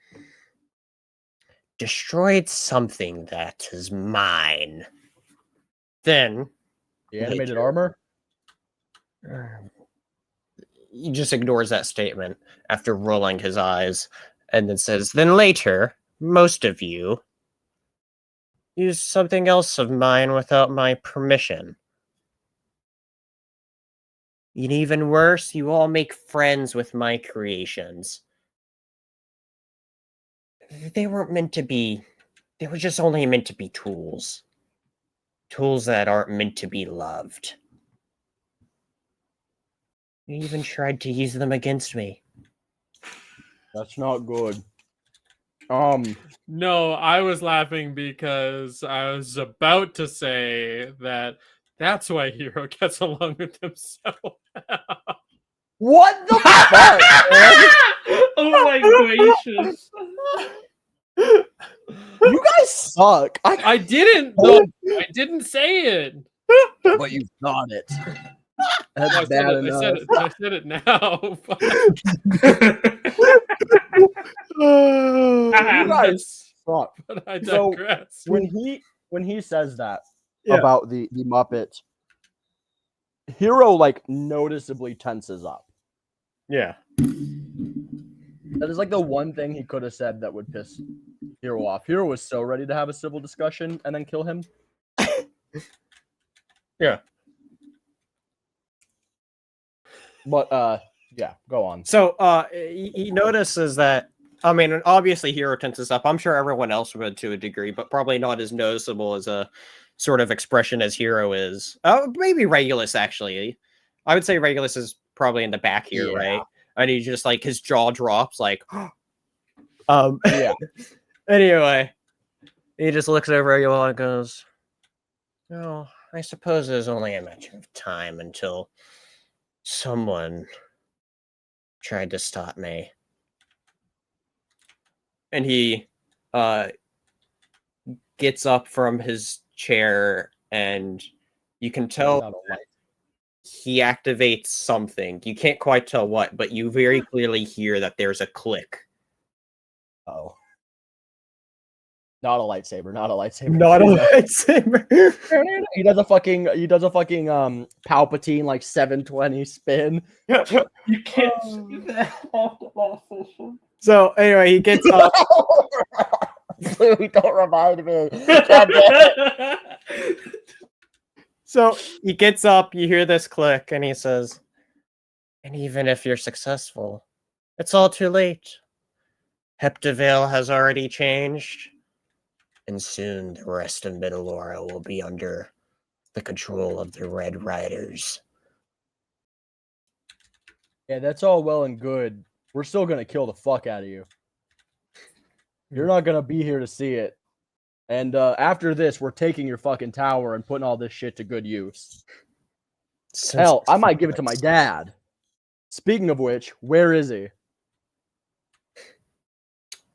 destroyed something that is mine. Then the animated armor. He just ignores that statement after rolling his eyes, and then says, "Then later, most of you use something else of mine without my permission. And even worse, you all make friends with my creations. They weren't meant to be... They were just only meant to be tools. Tools that aren't meant to be loved. You even tried to use them against me." That's not good. No, I was laughing because I was about to say that's why Hero gets along with him so well. What the fuck? Oh my gracious! You guys suck. I didn't. No, I didn't say it. But you thought it. That's bad enough. I said it now. You guys suck. But I digress. So when he says that about the Muppet, Hero like noticeably tenses up. Yeah. That is like the one thing he could have said that would piss Hero off. Hero was so ready to have a civil discussion and then kill him. Yeah. But yeah, go on. So he notices that, I mean, obviously Hero tenses up. I'm sure everyone else would to a degree, but probably not as noticeable as a sort of expression as Hero is. Maybe Regulus, actually. I would say Regulus is probably in the back here, right? And he just like his jaw drops, like, yeah. Anyway, he just looks over at you all and goes, "Oh, I suppose it was only a matter of time until someone tried to stop me." And he gets up from his chair, and you can tell he activates something. You can't quite tell what, but you very clearly hear that there's a click. Oh. Not a lightsaber, not a lightsaber. Not a lightsaber. He does a fucking Palpatine like 720 spin. You can't see that. So anyway, he gets up. Louis, don't remind me. So he gets up, you hear this click, and he says, "And even if you're successful, it's all too late. Heptavale has already changed, and soon the rest of Midalora will be under the control of the Red Riders." Yeah, that's all well and good. We're still gonna kill the fuck out of you. You're not gonna be here to see it. And after this, we're taking your fucking tower and putting all this shit to good use. Hell, I might give it to my dad. Speaking of which, where is he?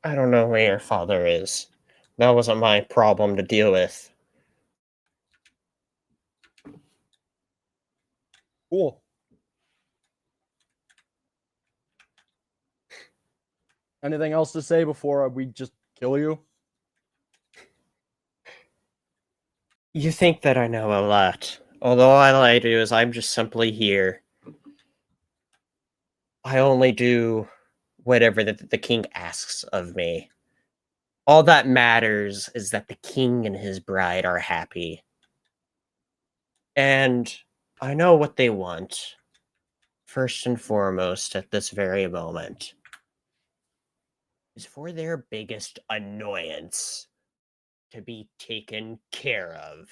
I don't know where your father is. That wasn't my problem to deal with. Cool. Anything else to say before we just kill you? You think that I know a lot. Although all I do is I'm just simply here. I only do whatever the king asks of me. All that matters is that the king and his bride are happy. And I know what they want, first and foremost at this very moment, is for their biggest annoyance to be taken care of.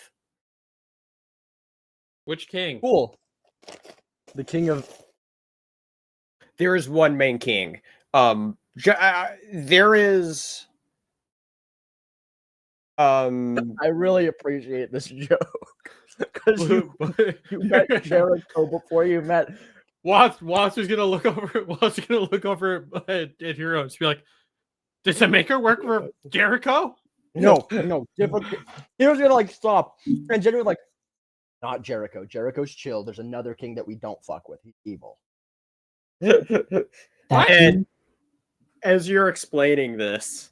Which king? Cool. The king of... There is one main king. There is... I really appreciate this joke. Because you met Jericho before you met... Watts is gonna look over at Hero and be like, "Does the maker work for Jericho?" No. Hero's gonna like stop and genuinely like, not Jericho. Jericho's chill. There's another king that we don't fuck with. He's evil. And as you're explaining this,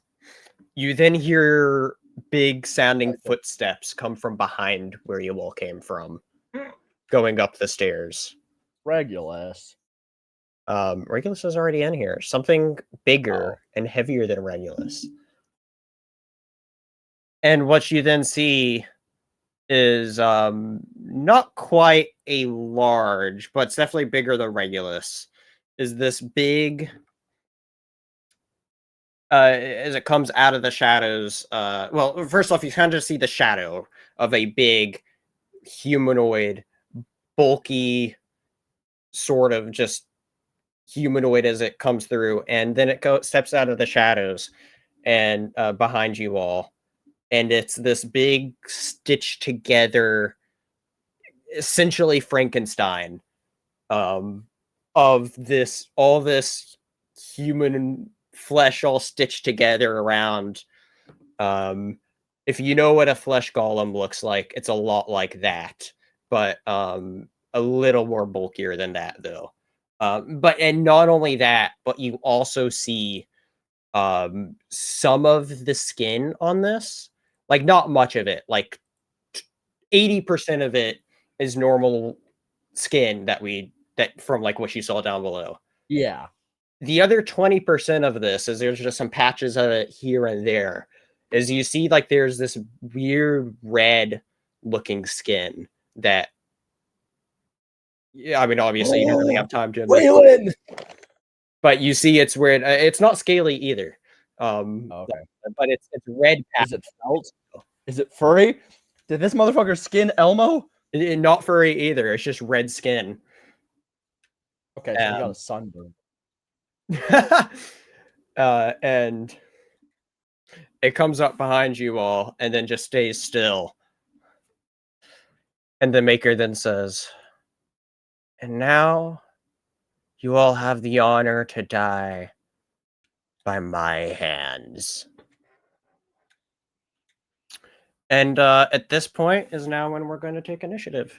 You then hear big sounding footsteps come from behind where you all came from, going up the stairs. Regulus. Regulus is already in here. Something bigger and heavier than Regulus. And what you then see is not quite a large, but it's definitely bigger than Regulus. Is this big as it comes out of the shadows, well, first off, you kind of see the shadow of a big humanoid, bulky, sort of just humanoid as it comes through, and then it steps out of the shadows and behind you all, and it's this big stitched together, essentially Frankenstein, of all this human flesh all stitched together around. If you know what a flesh golem looks like, it's a lot like that, but a little more bulkier than that, though. And not only that, but you also see some of the skin on this, like not much of it, like 80% of it is normal skin that from like what you saw down below. Yeah. The other 20% of this is there's just some patches of it here and there. As you see, like there's this weird red looking skin that, yeah, I mean, obviously you don't really have time to. Waylon! But you see, it's weird. It's not scaly either. Okay. But it's red. Is it felt? Is it furry? Did this motherfucker skin Elmo? Not furry either. It's just red skin. Okay, so he got a sunburn. And it comes up behind you all and then just stays still. And the maker then says, "And now you all have the honor to die by my hands." And at this point is now when we're going to take initiative.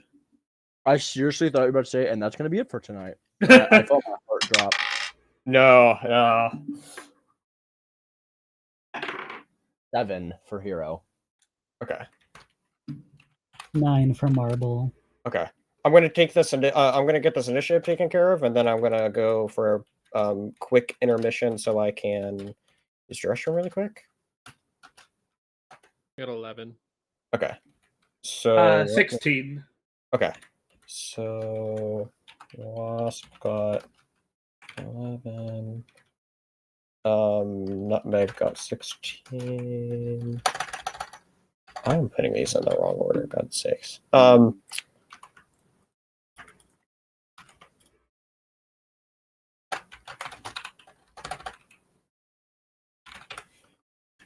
I seriously thought you were about to say, and that's going to be it for tonight. I felt my heart drop. No. 7 for hero. Okay. 9 for marble. Okay. I'm going to take this. I'm going to get this initiative taken care of, and then I'm going to go for a quick intermission so I can use the restroom really quick. Got 11. Okay. So 16. Okay. So Wasp got 11. Nutmeg got 16. I'm putting these in the wrong order, God's sakes.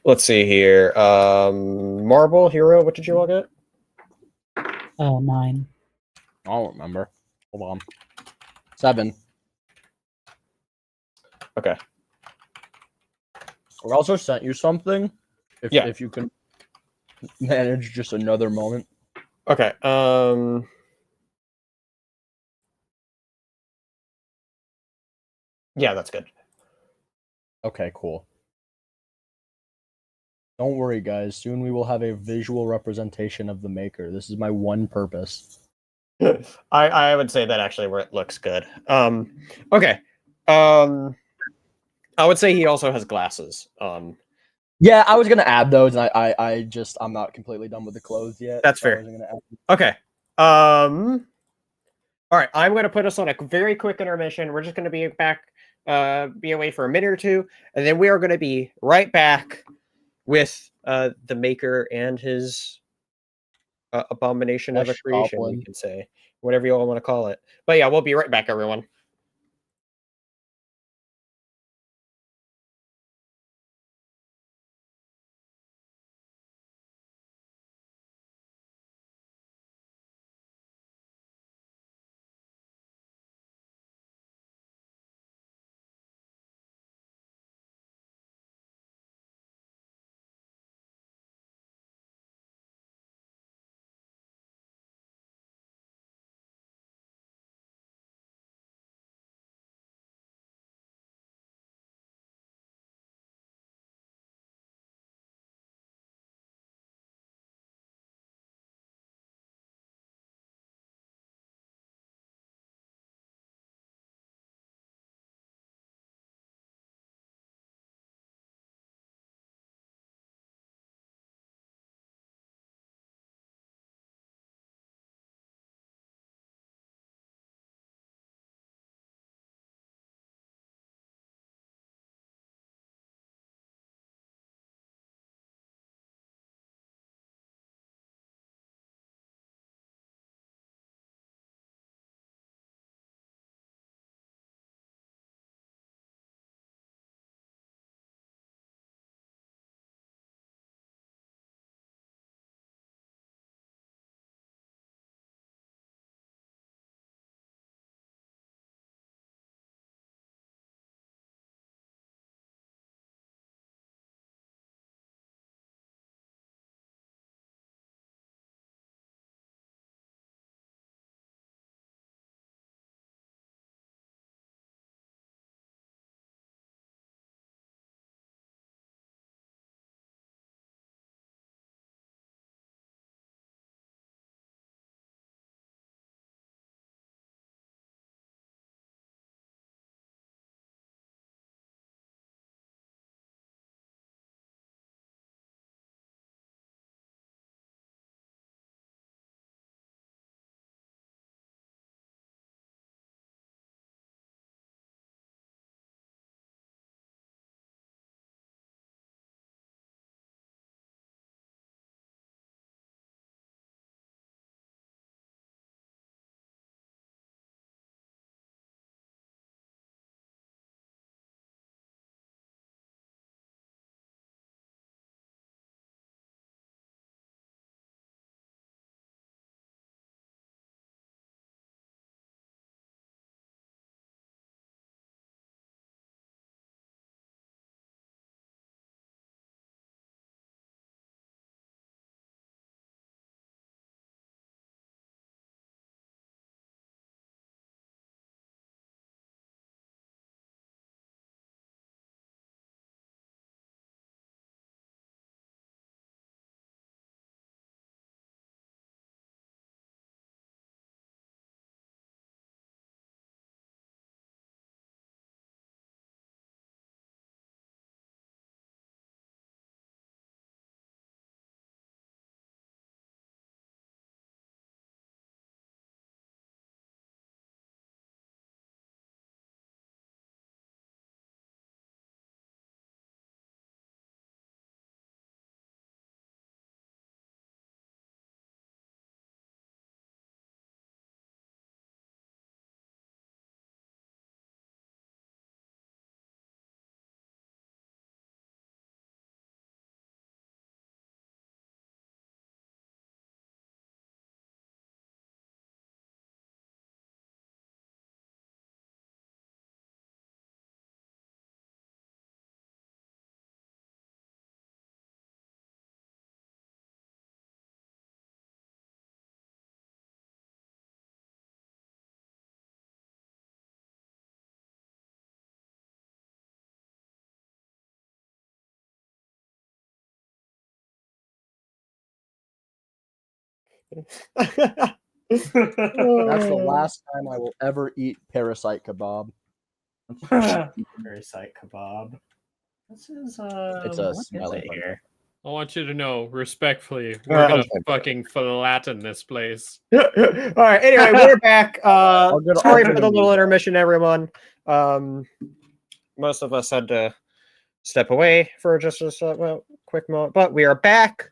Let's see here. Marble, hero, what did you all get? 9. I don't remember. Hold on. 7. Okay. I also sent you something. If you can manage just another moment. Okay. Yeah, that's good. Okay, cool. Don't worry, guys. Soon we will have a visual representation of the maker. This is my one purpose. I would say that actually where it looks good. Okay. I would say he also has glasses. Yeah, I was gonna add those, and I'm not completely done with the clothes yet. That's fair. Okay. All right. I'm gonna put us on a very quick intermission. We're just gonna be back, be away for a minute or two, and then we are gonna be right back with the maker and his abomination of a creation. We can say whatever you all want to call it. But yeah, we'll be right back, everyone. That's the last time I will ever eat parasite kebab. Parasite kebab. This is it's a smelly here. I want you to know, respectfully, we're gonna fucking flatten this place. All right. Anyway, we're back. Sorry for the little intermission, everyone. Most of us had to step away for just a quick moment, but we are back,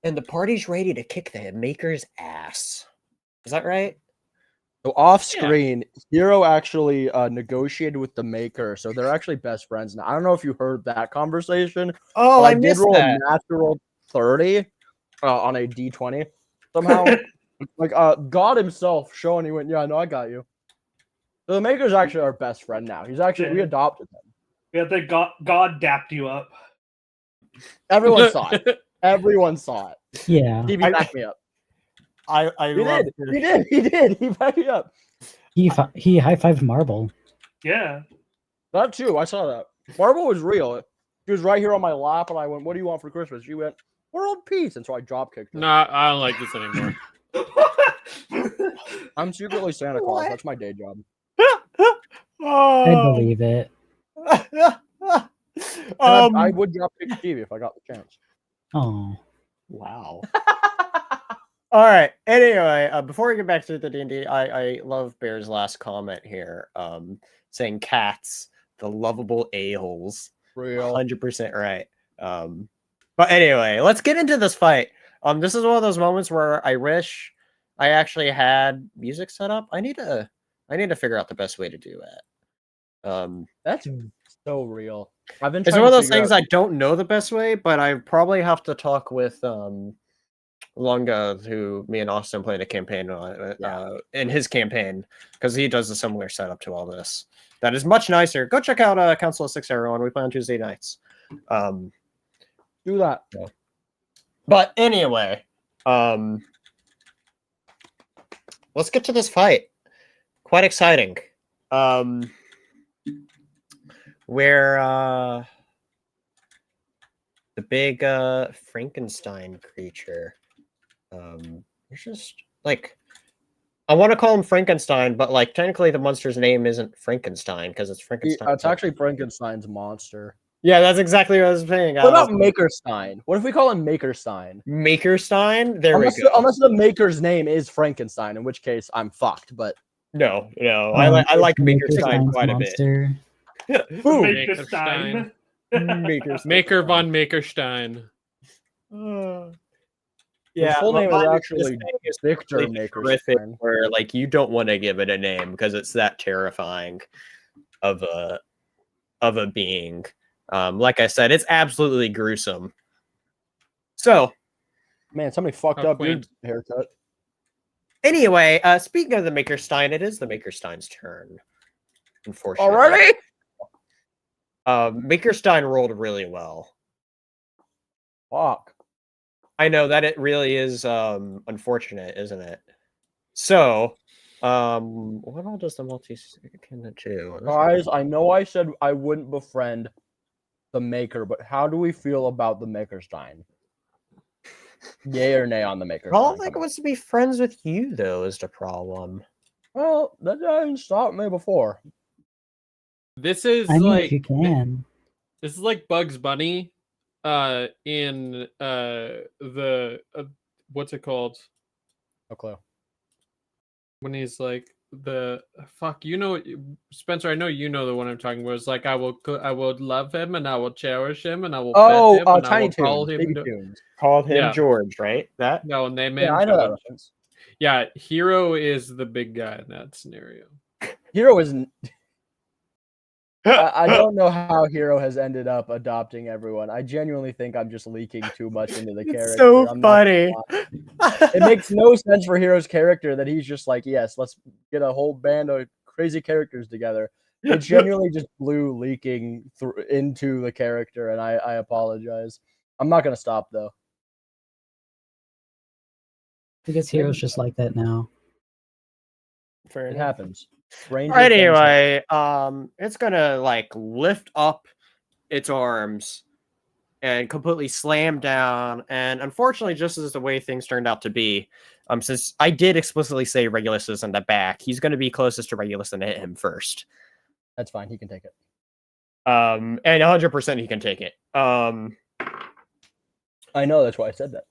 and the party's ready to kick the maker's ass. Is that right? So off screen, Hero actually negotiated with the maker, so they're actually best friends now. I don't know if you heard that conversation. Oh, I did roll a natural 30 on a D20 somehow. Like God himself showing he went, yeah, no, I got you. So the maker's actually our best friend now. He's actually we adopted him. Yeah, they God dapped you up. Everyone saw it. Everyone saw it. Yeah. TV backed me up. He did. He backed me up. He high-fived Marble. Yeah. That too. I saw that. Marble was real. She was right here on my lap, and I went, "What do you want for Christmas?" She went, "World peace," and so I drop kicked her. Nah, I don't like this anymore. I'm secretly Santa Claus. That's my day job. I believe it. I would drop kick Stevie if I got the chance. Oh. Wow. All right. Anyway, before we get back to the D&D, I love Bear's last comment here, saying cats, the lovable a-holes. Real. 100% right. But anyway, let's get into this fight. This is one of those moments where I wish I actually had music set up. I need to figure out the best way to do that. That's so real. It's one of those things I don't know the best way, but I probably have to talk with Lunga, who me and Austin played a campaign on in his campaign, because he does a similar setup to all this. That is much nicer. Go check out Council of Six, everyone. We play on Tuesday nights. Do that. Yeah. But anyway, let's get to this fight. Quite exciting. Where the big Frankenstein creature. It's just like, I want to call him Frankenstein, but like technically the monster's name isn't Frankenstein because it's Frankenstein. It's actually Frankenstein's monster. Yeah, that's exactly what I was saying. What about Makerstein? What if we call him Makerstein? Makerstein? There we go. Unless the maker's name is Frankenstein, in which case I'm fucked. But no, I like Makerstein quite monster. a bit. Makerstein. Maker von Makerstein. Yeah, his full name is actually Victor Makerstein. Where like you don't want to give it a name because it's that terrifying of a being. Like I said, it's absolutely gruesome. So, man, somebody fucked up your haircut. Anyway, speaking of the Makerstein, it is the Makerstein's turn. Unfortunately, already. Makerstein rolled really well. Fuck. I know that it really is unfortunate, isn't it? So, what all does the multi-can do? Guys, I know I said I wouldn't befriend the Maker, but how do we feel about the Makerstein? Yay or nay on the Makerstein? I don't think it wants to be friends with you, though, is the problem. Well, that hasn't stopped me before. This is if you can. This is like Bugs Bunny in the what's it called? No clue. When he's like Spencer, I know you know the one I'm talking about. It's like I will love him and I will cherish him and I will pet him and Tiny I will Toons. Called him George, right? That no name him. Yeah, I know that reference. Yeah, Hero is the big guy in that scenario. Hero isn't. I don't know how Hero has ended up adopting everyone. I genuinely think I'm just leaking too much into the character. It's so funny. It makes no sense for Hero's character that he's just like, yes, let's get a whole band of crazy characters together. It genuinely just blew leaking into the character, and I apologize. I'm not going to stop, though. I guess Hero's just like that now. It happens. Anyway, it's gonna like lift up its arms and completely slam down. And unfortunately, just as the way things turned out to be, since I did explicitly say Regulus is in the back, he's going to be closest to Regulus and hit him first. That's fine. He can take it. And 100% he can take it. I know, that's why I said that.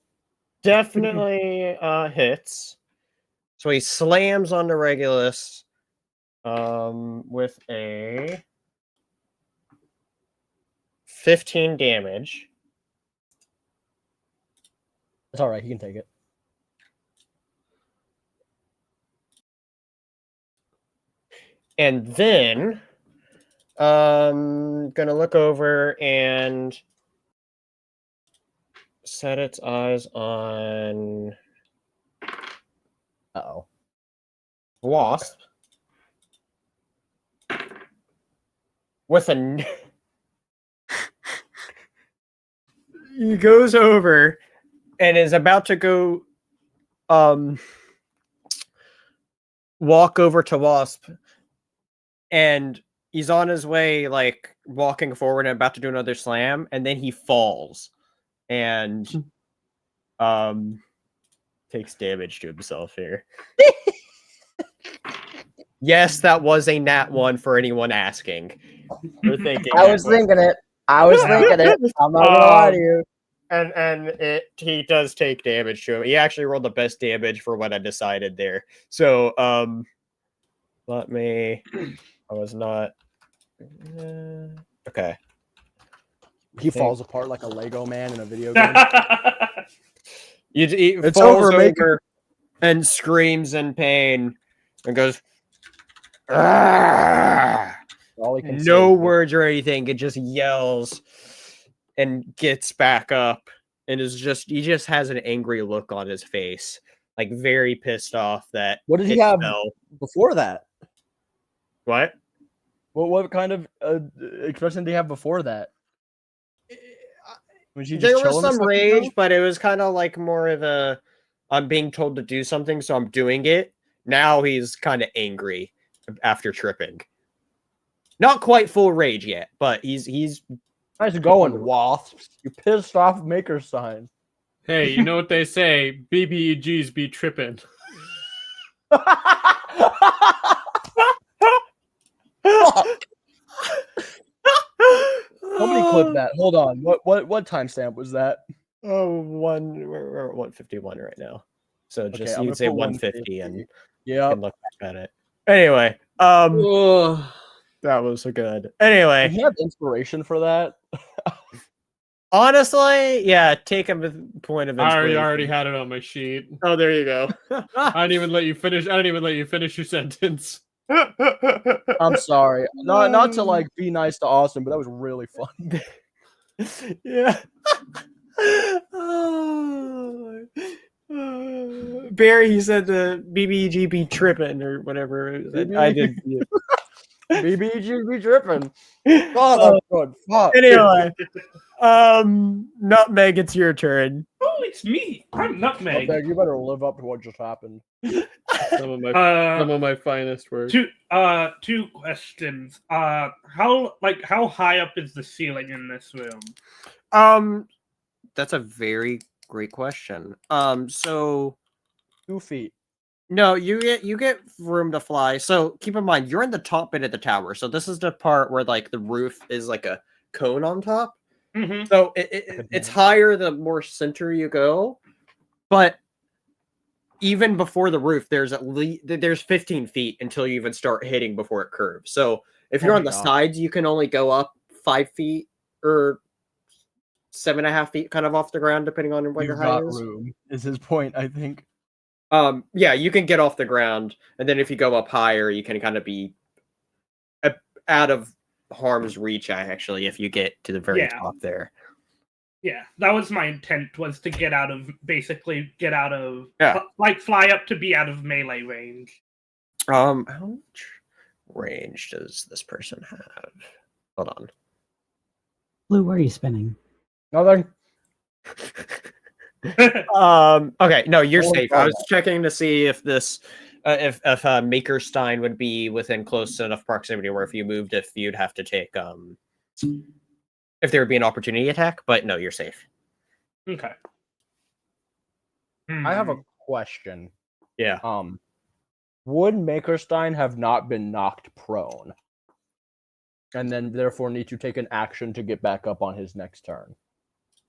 Definitely hits. So he slams onto Regulus with a 15 damage. It's all right. He can take it. And then gonna look over and set its eyes on Wasp with a he goes over and is about to go walk over to Wasp, and he's on his way, like walking forward and about to do another slam, and then he falls and takes damage to himself here. Yes, that was a nat 1 for anyone asking. You're thinking I was thinking it. I'm not gonna lie to you. And he does take damage to him. He actually rolled the best damage for what I decided there. So let me. I was not. Okay. He falls apart like a Lego man in a video game. He falls over and screams in pain and goes. No words or anything. It just yells and gets back up and he just has an angry look on his face, like very pissed off that. What did he have before that? What kind of expression did he have before that? There was some rage, but it was kind of like more of a I'm being told to do something, so I'm doing it. Now he's kind of angry after tripping. Not quite full rage yet, but he's nice going, Wasps. You pissed off Maker Sign. Hey, you know what they say? BBEGs be tripping. Somebody clip that. Hold on. What timestamp was that? Oh, we're at 151 right now. So just you can say 150 and you can look back at it. Anyway, that was so good. Anyway, do you have inspiration for that? Honestly, yeah, take a point of inspiration. I already had it on my sheet. Oh, there you go. I didn't even let you finish. I didn't even let you finish your sentence. I'm sorry. Not to like be nice to Austin, but that was really fun. Yeah. Barry, he said the BBG be tripping or whatever. I did. BBG be tripping. Oh, that's good. Fuck. Anyway, Nutmeg, it's your turn. Oh, it's me. I'm Nutmeg. Okay, you better live up to what just happened. Some of my finest words. Two questions. How high up is the ceiling in this room? That's a very great question. So 2 feet. No, you get room to fly. So keep in mind, you're in the top bit of the tower. So this is the part where like the roof is like a cone on top. Mm-hmm. So it's higher the more center you go. But even before the roof, there's 15 feet until you even start hitting before it curves. So if you're on the sides, you can only go up 5 feet or 7.5 feet kind of off the ground, depending on what your height is. Room is his point, I think. Yeah, you can get off the ground, and then if you go up higher, you can kind of be out of harm's reach, actually, if you get to the very top there. Yeah, that was my intent, was to fly up to be out of melee range. How much range does this person have? Hold on. Blue, where are you spinning? Nothing. Okay, no, you're safe. I was checking to see if this if Makerstein would be within close enough proximity where if you moved, if you'd have to take if there would be an opportunity attack, but no, you're safe. Okay. I have a question. Yeah. Would Makerstein have not been knocked prone, and then therefore need to take an action to get back up on his next turn?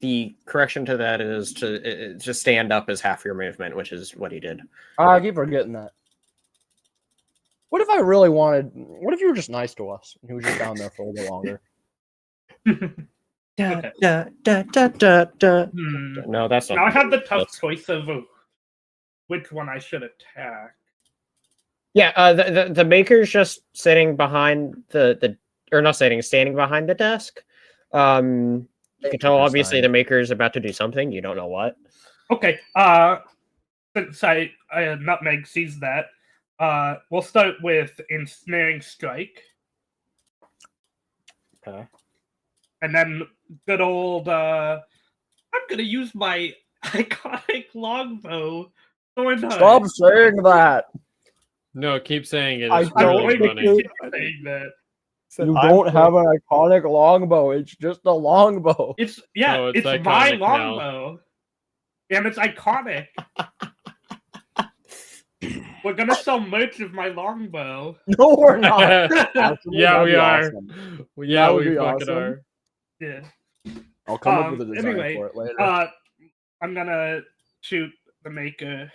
The correction to that is to stand up as half your movement, which is what he did. I keep forgetting that. What if I really wanted? What if you were just nice to us and he was just down there for a little longer? Okay. No, that's not. Now I have the tough choice of which one I should attack. Yeah, the maker's just sitting behind or not sitting, standing behind the desk. You can tell obviously the maker is about to do something. You don't know what. Okay. Since Nutmeg sees that, we'll start with ensnaring strike. Okay. And then good old I'm gonna use my iconic longbow. Stop saying that. No, keep saying it. I It's really funny. Keep saying that. You don't have an iconic longbow. It's just a longbow. It's it's my longbow. And it's iconic. We're gonna sell merch of my longbow. No, we're not. Yeah, we are. Awesome. Yeah, we fucking are. Yeah. I'll come up with a design for it later. I'm gonna shoot the maker.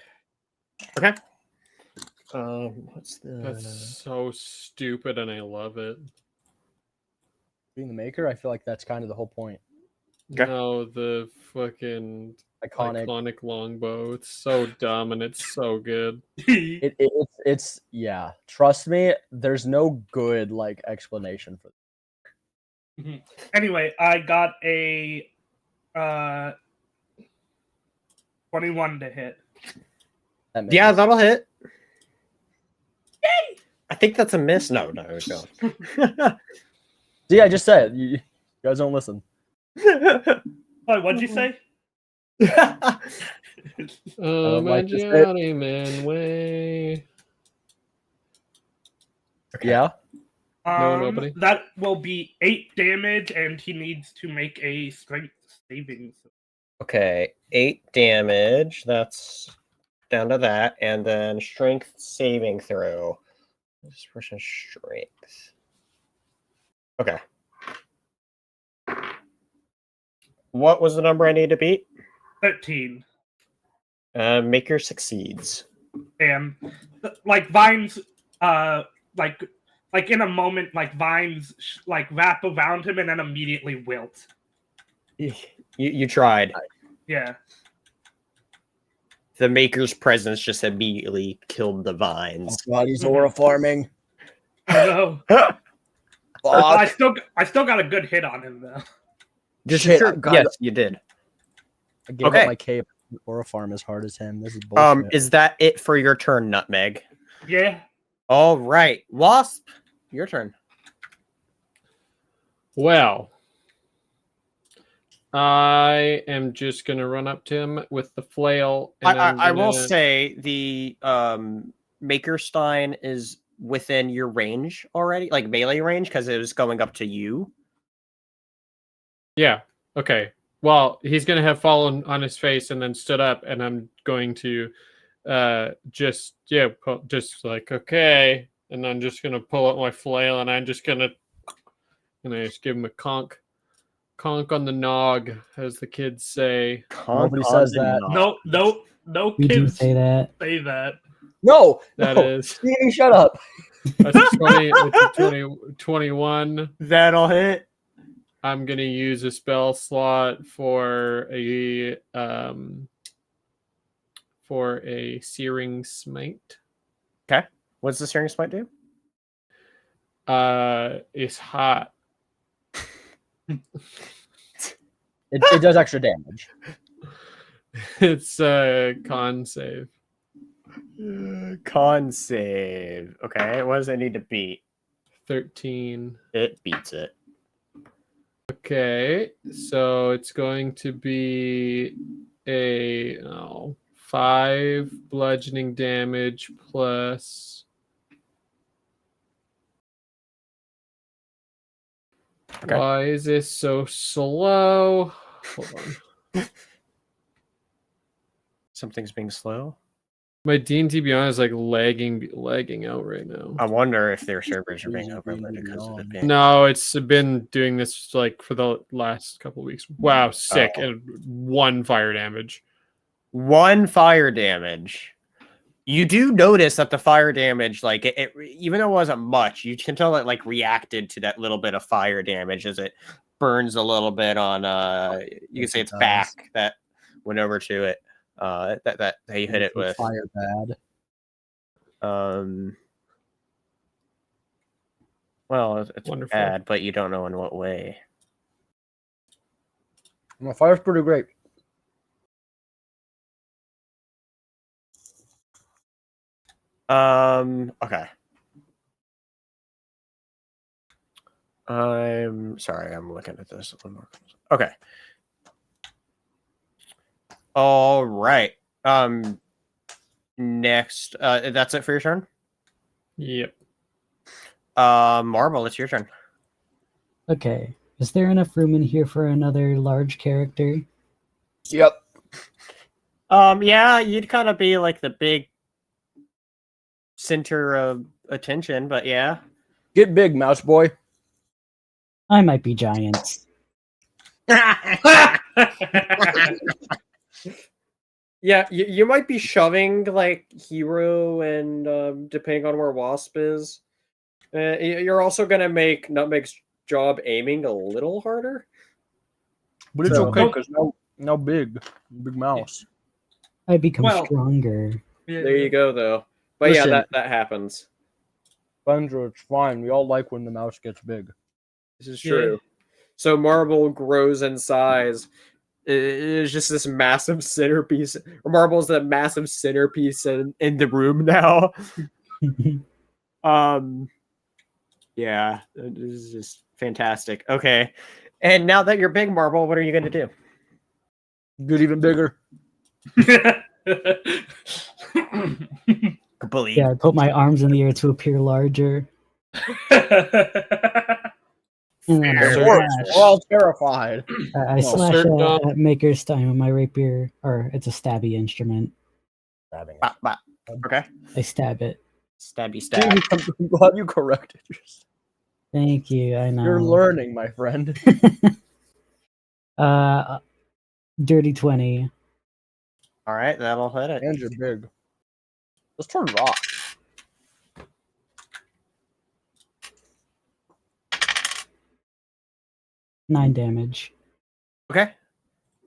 Okay. What's the? That's so stupid, and I love it. Being the maker, I feel like that's kind of the whole point. Okay. No, the fucking iconic longbow. It's so dumb and it's so good. It's yeah. Trust me, there's no good explanation for it. Anyway, I got a 21 to hit. Yeah, that'll hit. Yay! I think that's a miss. No. See, I just said you guys don't listen. What'd you say? Mangiani Manway. Yeah. Nobody. That will be 8 damage, and he needs to make a strength saving. Okay, 8 damage. That's down to that, and then strength saving throw. This person's strength. Okay. What was the number I need to beat? 13. Maker succeeds. And vines, like in a moment, vines wrap around him and then immediately wilt. You tried. Yeah. The maker's presence just immediately killed the vines. Oh God, he's aura farming. I know. I still got a good hit on him though. Just hit. Yes, you did. I gave up my cape. Aura farm as hard as him. This is bullshit. Is that it for your turn, Nutmeg? Yeah. All right, Wasp, your turn. Well, I am just gonna run up to him with the flail. And I will say the Makerstein is within your range already, like melee range, because it was going up to you. Yeah. Okay. Well, he's gonna have fallen on his face and then stood up, and I'm going to just okay, and I'm just gonna pull out my flail, and I'm just gonna just give him a conk on the nog, as the kids say. Nobody says that. No We kids say that. say that. No, that is. Stevie, shut up. That's a 20. It's a 21. That'll hit. I'm gonna use a spell slot for a searing smite. Okay. What's the searing smite do? It's hot. It does extra damage. It's a con save. Con save. Okay. What does it need to beat? 13. It beats it. Okay, so it's going to be a 5 bludgeoning damage plus Okay. Why is this so slow? Hold on. Something's being slow. My D&D Beyond is like lagging out right now. I wonder if their servers are being overloaded because of it being. No, it's been doing this like for the last couple of weeks. Wow, sick. And 1 fire damage. 1 fire damage. You do notice that the fire damage, like it even though it wasn't much, you can tell it like reacted to that little bit of fire damage as it burns a little bit on you can say its back that went over to it. That you hit it with fire bad. Well, it's wonderful. bad, but you don't know in what way. My fire's pretty great. Okay. I'm sorry, I'm looking at this a little more. Okay. All right. Next, that's it for your turn? Yep. Marble, it's your turn. Okay. Is there enough room in here for another large character? Yep. Yeah, you'd kind of be like the big center of attention, but yeah. Get big, mouse boy. I might be giant. Yeah, you might be shoving like Hero and depending on where Wasp is. You're also gonna make Nutmeg's job aiming a little harder. But it's okay because now big mouse. I become stronger. There you go, though. But listen, yeah, that happens. Spencer, it's fine. We all like when the mouse gets big. This is true. Yeah. So Marble grows in size. It is just this massive centerpiece. Marble's the massive centerpiece in the room now. Yeah, this is just fantastic. Okay. And now that you're big, Marble, what are you going to do? Get even bigger. Yeah, I put my arms in the air to appear larger. And then we're all terrified. I slash at Maker's Time with my rapier, or it's a stabby instrument. Stabbing. Okay. I stab it. Stabby stab. I'm glad you corrected yourself. Thank you. I know. You're learning, my friend. Dirty 20. All right, that'll hit it. And you're big. Let's turn rock. Nine damage. Okay.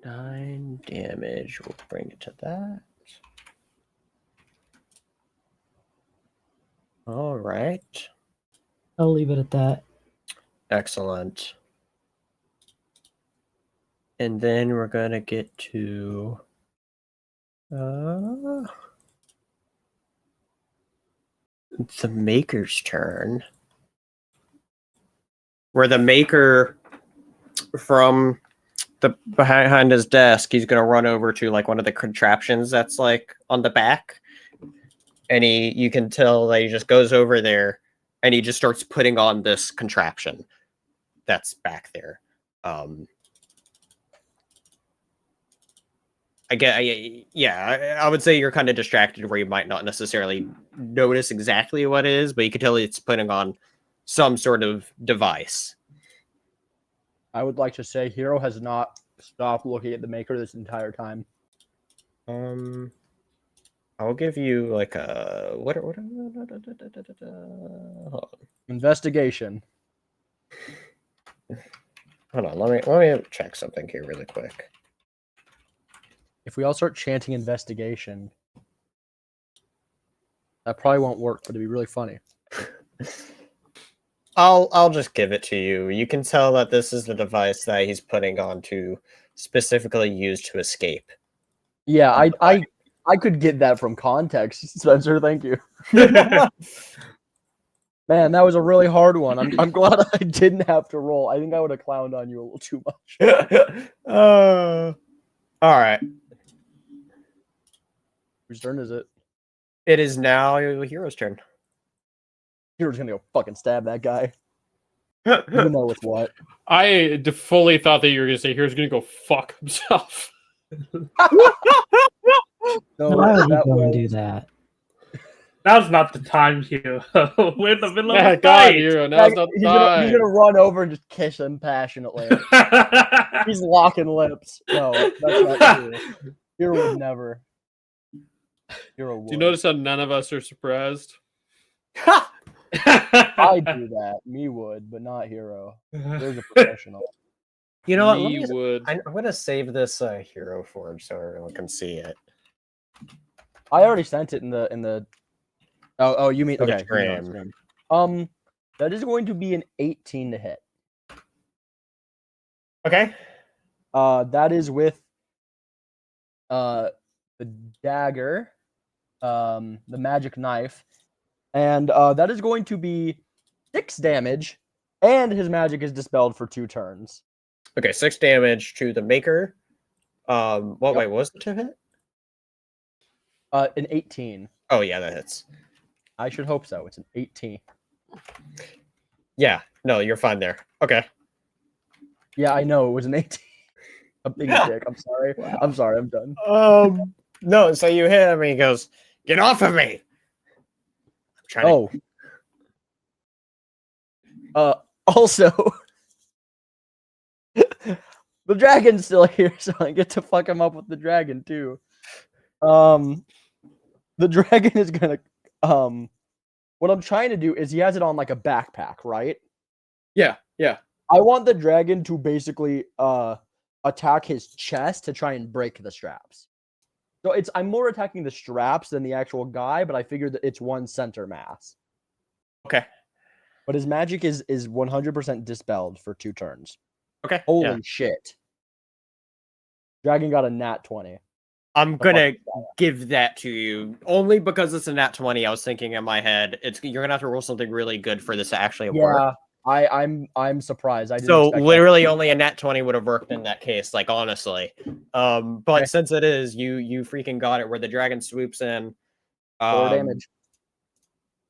9 damage. We'll bring it to that. All right. I'll leave it at that. Excellent. And then we're going to get to the Maker's turn. Where the Maker from the behind his desk, he's going to run over to like one of the contraptions that's like on the back. And you can tell that he just goes over there and he just starts putting on this contraption that's back there. I would say you're kind of distracted where you might not necessarily notice exactly what it is, but you can tell it's putting on some sort of device. I would like to say Hero has not stopped looking at the Maker this entire time. I'll give you like a what investigation. Hold on, let me check something here really quick. If we all start chanting investigation, that probably won't work, but it'd be really funny. I'll just give it to you. You can tell that this is the device that he's putting on to specifically use to escape. Yeah, I could get that from context, Spencer. Thank you. Man, that was a really hard one. I'm glad I didn't have to roll. I think I would have clowned on you a little too much. All right. Whose turn is it? It is now Hero's turn. Hero's gonna go fucking stab that guy. You know with what? I fully thought that you were going to say, "Here's going to go fuck himself." No, why would he go and do that? Now's not the time, Hero. We're in the middle of a God, fight. Hero, now's not the time. He's gonna run over and just kiss him passionately. He's locking lips. No, that's not true. Hero would never. Hero would. Do you notice how none of us are surprised? I do that. Me would, but not Hero. Hero's a professional. You know what? I'm gonna save this Hero Forge so everyone can see it. I already sent it in the. Oh, you mean okay? That is going to be an 18 to hit. Okay. That is with the dagger, the magic knife, and that is going to be 6 damage, and his magic is dispelled for 2 turns. Okay, 6 damage to the maker. Wait, what was the to hit? An 18. Oh yeah, that hits. I should hope so. It's an 18. Yeah, no, you're fine there. Okay. Yeah, I know it was an 18. I'm being a dick. I'm sorry. Wow. I'm sorry. I'm done. No. So you hit him, and he goes, "Get off of me!" I'm trying Also, the dragon's still here, so I get to fuck him up with the dragon too. The dragon is gonna what I'm trying to do is he has it on like a backpack, right? Yeah. I want the dragon to basically attack his chest to try and break the straps. So I'm more attacking the straps than the actual guy, but I figured that it's one center mass. Okay. But his magic is 100% dispelled for 2 turns. Okay. Holy shit. Dragon got a nat 20. I'm gonna give that to you only because it's a nat 20. I was thinking in my head, you're gonna have to roll something really good for this to actually work. I'm surprised. I didn't so expect literally that. only a nat 20 would have worked in that case, like honestly. But since it is, you freaking got it where the dragon swoops in. 4 damage.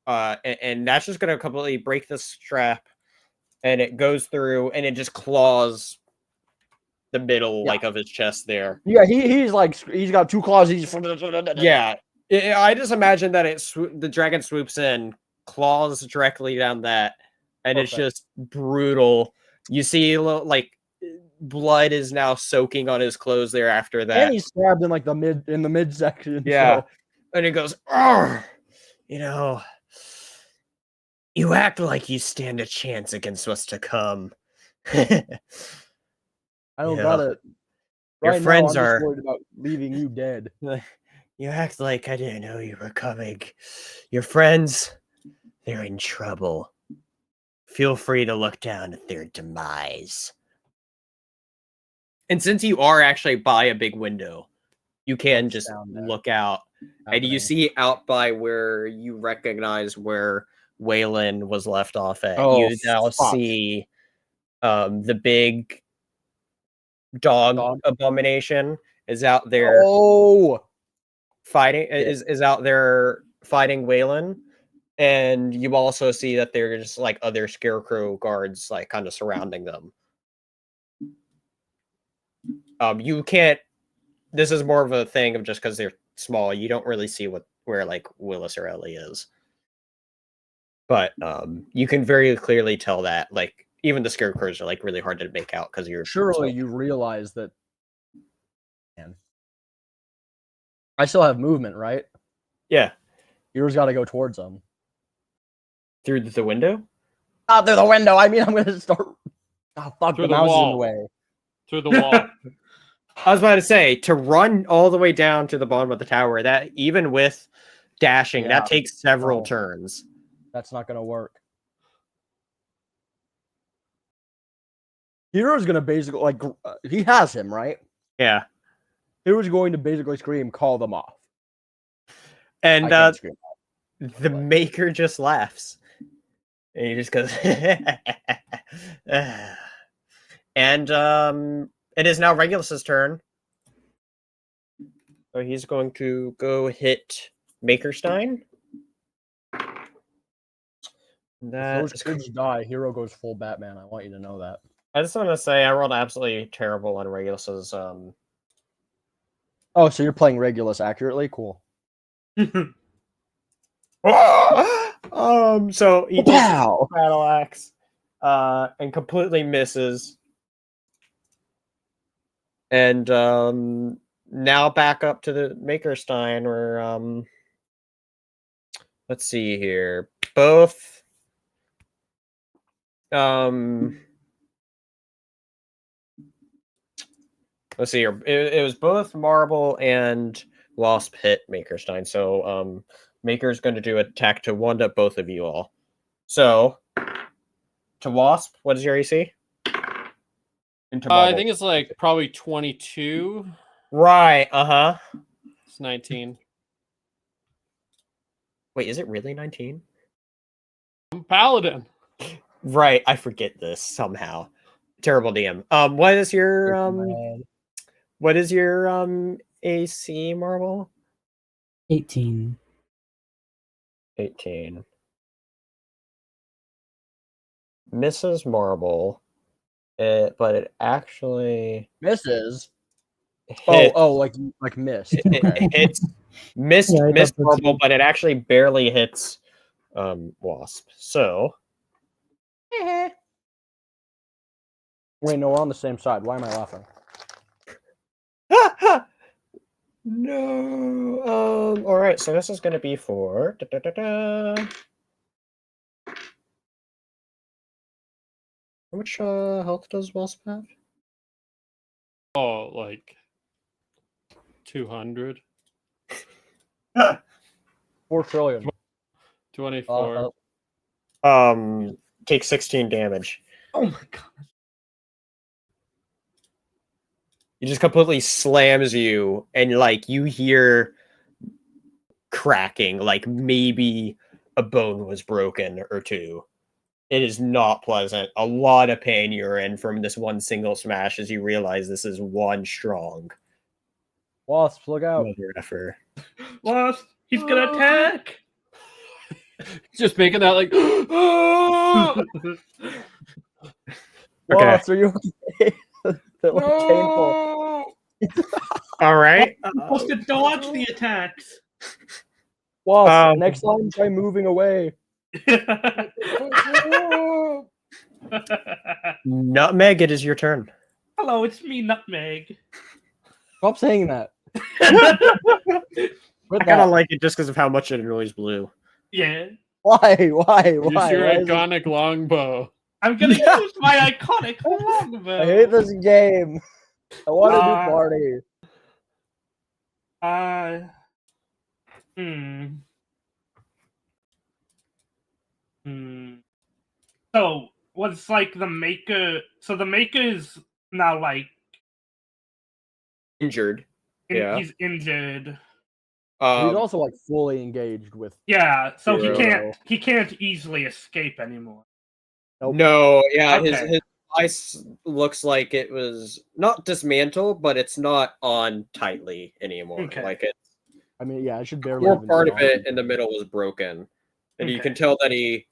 And that's just gonna completely break the strap, and it goes through and it just claws the middle like of his chest there. Yeah, he's got 2 claws. Yeah. I just imagine that the dragon swoops in, claws directly down that, and It's just brutal. You see, like blood is now soaking on his clothes there after that, and he's stabbed in like the midsection. Yeah, so. And it goes, you act like you stand a chance against what's to come. I don't got it. Your friends are worried about leaving you dead. You act like I didn't know you were coming. Your friends, they're in trouble. Feel free to look down at their demise. And since you are actually by a big window, you can just look out. And you see out by where you recognize where Waylon was left off at. You now see the big dog abomination is out there fighting is out there fighting Waylon, and you also see that there's like other scarecrow guards like kind of surrounding them. You can't, this is more of a thing of just because they're small, you don't really see where like Willis or Ellie is, but you can very clearly tell that like even the scarecrows are like really hard to make out because you're surely you realize that. Man, I still have movement, right? Yeah, Hero's got to go towards them through the window. Not through the window. I mean, I'm gonna start. Oh fuck! Through the mouse is in the way. Through the wall. I was about to say, to run all the way down to the bottom of the tower, that even with dashing, that takes several turns. That's not going to work. Hero's going to basically, like, he has him, right? Yeah. Hero's going to basically scream, call them off. And the maker just laughs. And he just goes, and it is now Regulus's turn. So he's going to go hit Makerstein. If those kids die, hero goes full Batman. I want you to know that. I just want to say I rolled absolutely terrible on Regulus's. Oh, so you're playing Regulus accurately? Cool. So he takes battle axe, and completely misses. And now back up to the Makerstein, where let's see here, both let's see here. It was both Marble and Wasp hit Makerstein. So Maker's going to do attack to one to both of you all. So to Wasp, what is your AC? I think it's like probably 22. Right. It's 19. Wait, is it really 19? I'm Paladin. Right. I forget this somehow. Terrible DM. What is your AC, Marble? 18. 18. Mrs. Marble, but it actually misses. Hits. Like missed. It hits missed Marble, but it actually barely hits Wasp. So wait, no, we're on the same side. Why am I laughing? No. All right. So this is going to be for. How much health does Wasp have? Oh, like 200. 4 trillion. 24. Take 16 damage. Oh my god. He just completely slams you, and like you hear cracking, like maybe a bone was broken or two. It is not pleasant. A lot of pain you're in from this one single smash as you realize this is one strong. Wasp, look out. Mother effer. Wasp, he's gonna attack. Just making that like. Wasp, are you okay? That looked painful. All right. You're supposed to dodge the attacks. Wasp, next time try moving away. Nutmeg, it is your turn. Hello, it's me, Nutmeg. Stop saying that. I kind of like it just because of how much it annoys Blue. Yeah. Why? Use your iconic longbow. I'm gonna use my iconic longbow. I hate this game. I want a new party. So what's like the Maker? So the Maker is now like injured. Yeah, he's injured. He's also like fully engaged with. Yeah, so he can't easily escape anymore. Nope. No, yeah, Okay. his device looks like it was not dismantled, but it's not on tightly anymore. Okay. Like it. I mean, yeah, it should barely. More part of it in the middle was broken, and you can tell that he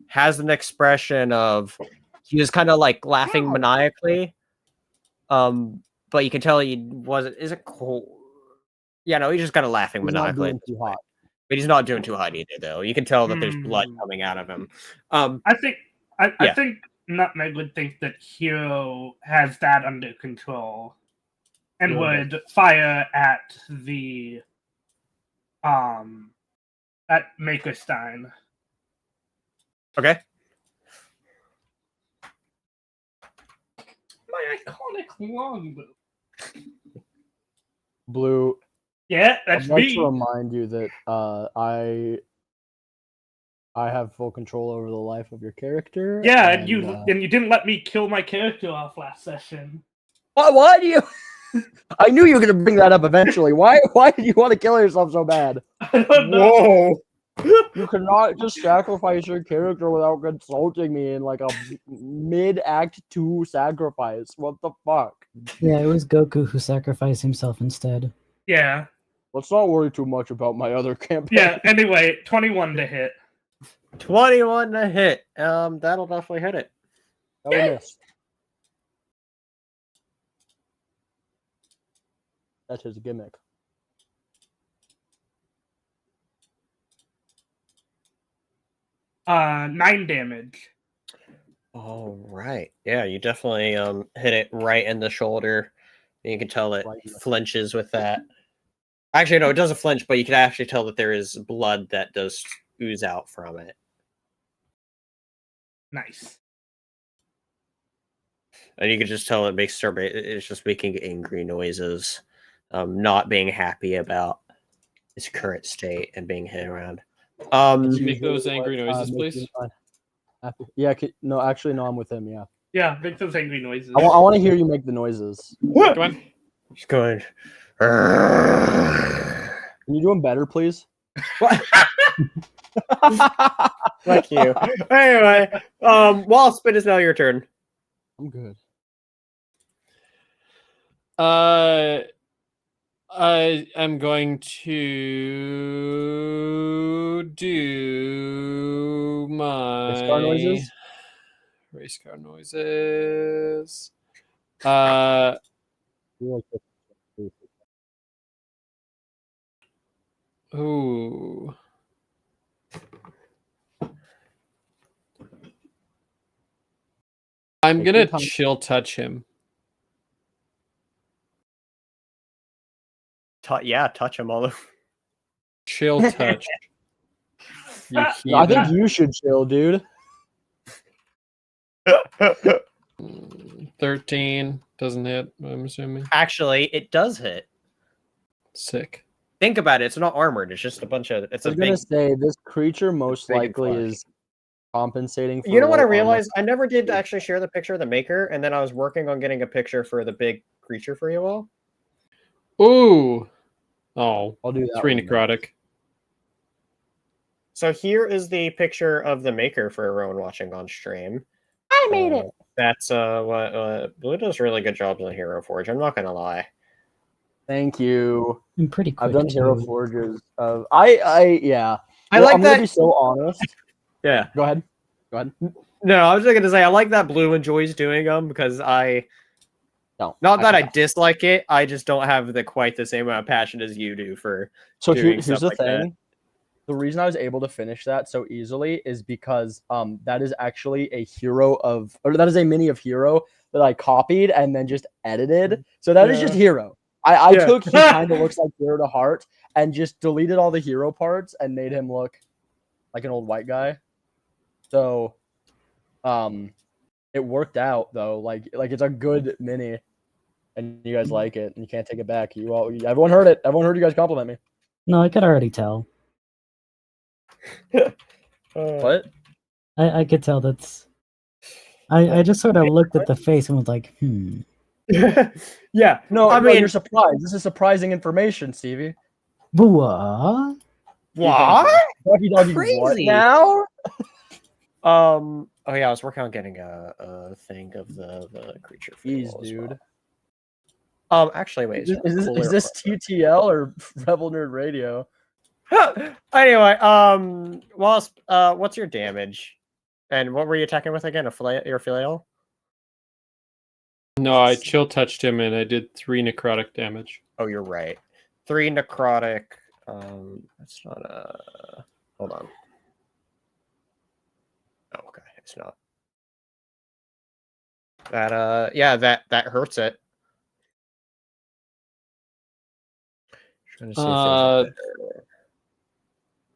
has an expression of he was kind of like laughing maniacally, but you can tell he isn't cold. Yeah, no, he's just kind of laughing maniacally. Not doing too hot. But he's not doing too hot either, though. You can tell that there's blood coming out of him. I think Nutmeg would think that Hero has that under control and would fire at the at Makerstein. Okay. My iconic longbow. Blue. Yeah, that's I'd like me. to remind you that I have full control over the life of your character. Yeah, and you didn't let me kill my character off last session. Why do you? I knew you were gonna bring that up eventually. Why did you want to kill yourself so bad? I don't know. Whoa! You cannot just sacrifice your character without consulting me in like a mid-act 2 sacrifice. What the fuck? Yeah, it was Goku who sacrificed himself instead. Yeah. Let's not worry too much about my other campaign. Yeah, anyway, 21 to hit. 21 to hit. That'll definitely hit it. That will miss. That's his gimmick. Uh, 9 damage. All right. Yeah, you definitely hit it right in the shoulder. You can tell it flinches with that. Actually, no, it doesn't flinch, but you can actually tell that there is blood that does ooze out from it. Nice. And you can just tell it's just making angry noises, not being happy about its current state and being hit around. Can you make those angry noises, please? Yeah, no, actually, no, I'm with him, yeah. Yeah, make those angry noises. I want to hear you make the noises. Come on. Just going. Can you do them better, please? What? Thank you. Anyway, Wasp, it is now your turn. I'm good. I'm going to do my race car noises. Race car noises. Ooh. I'm gonna chill touch him. Touch him all over. Chill touch. I think you should chill, dude. 13 doesn't hit, I'm assuming. Actually, it does hit. Sick. Think about it. It's not armored. It's just a bunch of. It's I was gonna say this creature most likely is compensating for. You know what I realized? I never did actually share the picture of the maker, and then I was working on getting a picture for the big creature for you all. Ooh. Oh, I'll do that. 3 necrotic. So here is the picture of the maker for everyone watching on stream. I made it. That's what Blue does really good jobs on Hero Forge. I'm not gonna lie. Thank you. I'm pretty quick. I've done Hero Forges. Yeah. I like I'm that. gonna be so honest. Yeah. Go ahead. No, I was just gonna say I like that Blue enjoys doing them because I I dislike it. I just don't have quite the same amount of passion as you do for. So here's the thing. That. The reason I was able to finish that so easily is because that is actually that is a mini of Hero that I copied and then just edited. So that is just Hero. I took he kind of looks like Hero to Heart and just deleted all the Hero parts and made him look like an old white guy. So it worked out though. Like it's a good mini. And you guys like it, and you can't take it back. Everyone heard it. Everyone heard you guys compliment me. No, I could already tell. What? I could tell that's. I just sort of looked at the face and was like, Yeah. No, I mean you're surprised. This is surprising information, Stevie. What? What? Doggy, what now? Oh yeah, I was working on getting a thing of the creature. Jeez, dude. Actually, wait. Is this TTL or Rebel Nerd Radio? Anyway, Wasp, what's your damage? And what were you attacking with again? Your flail? No, I chill touched him and I did 3 necrotic damage. Oh, you're right. 3 necrotic. That's not a. Hold on. Oh, okay, it's not. That that hurts it.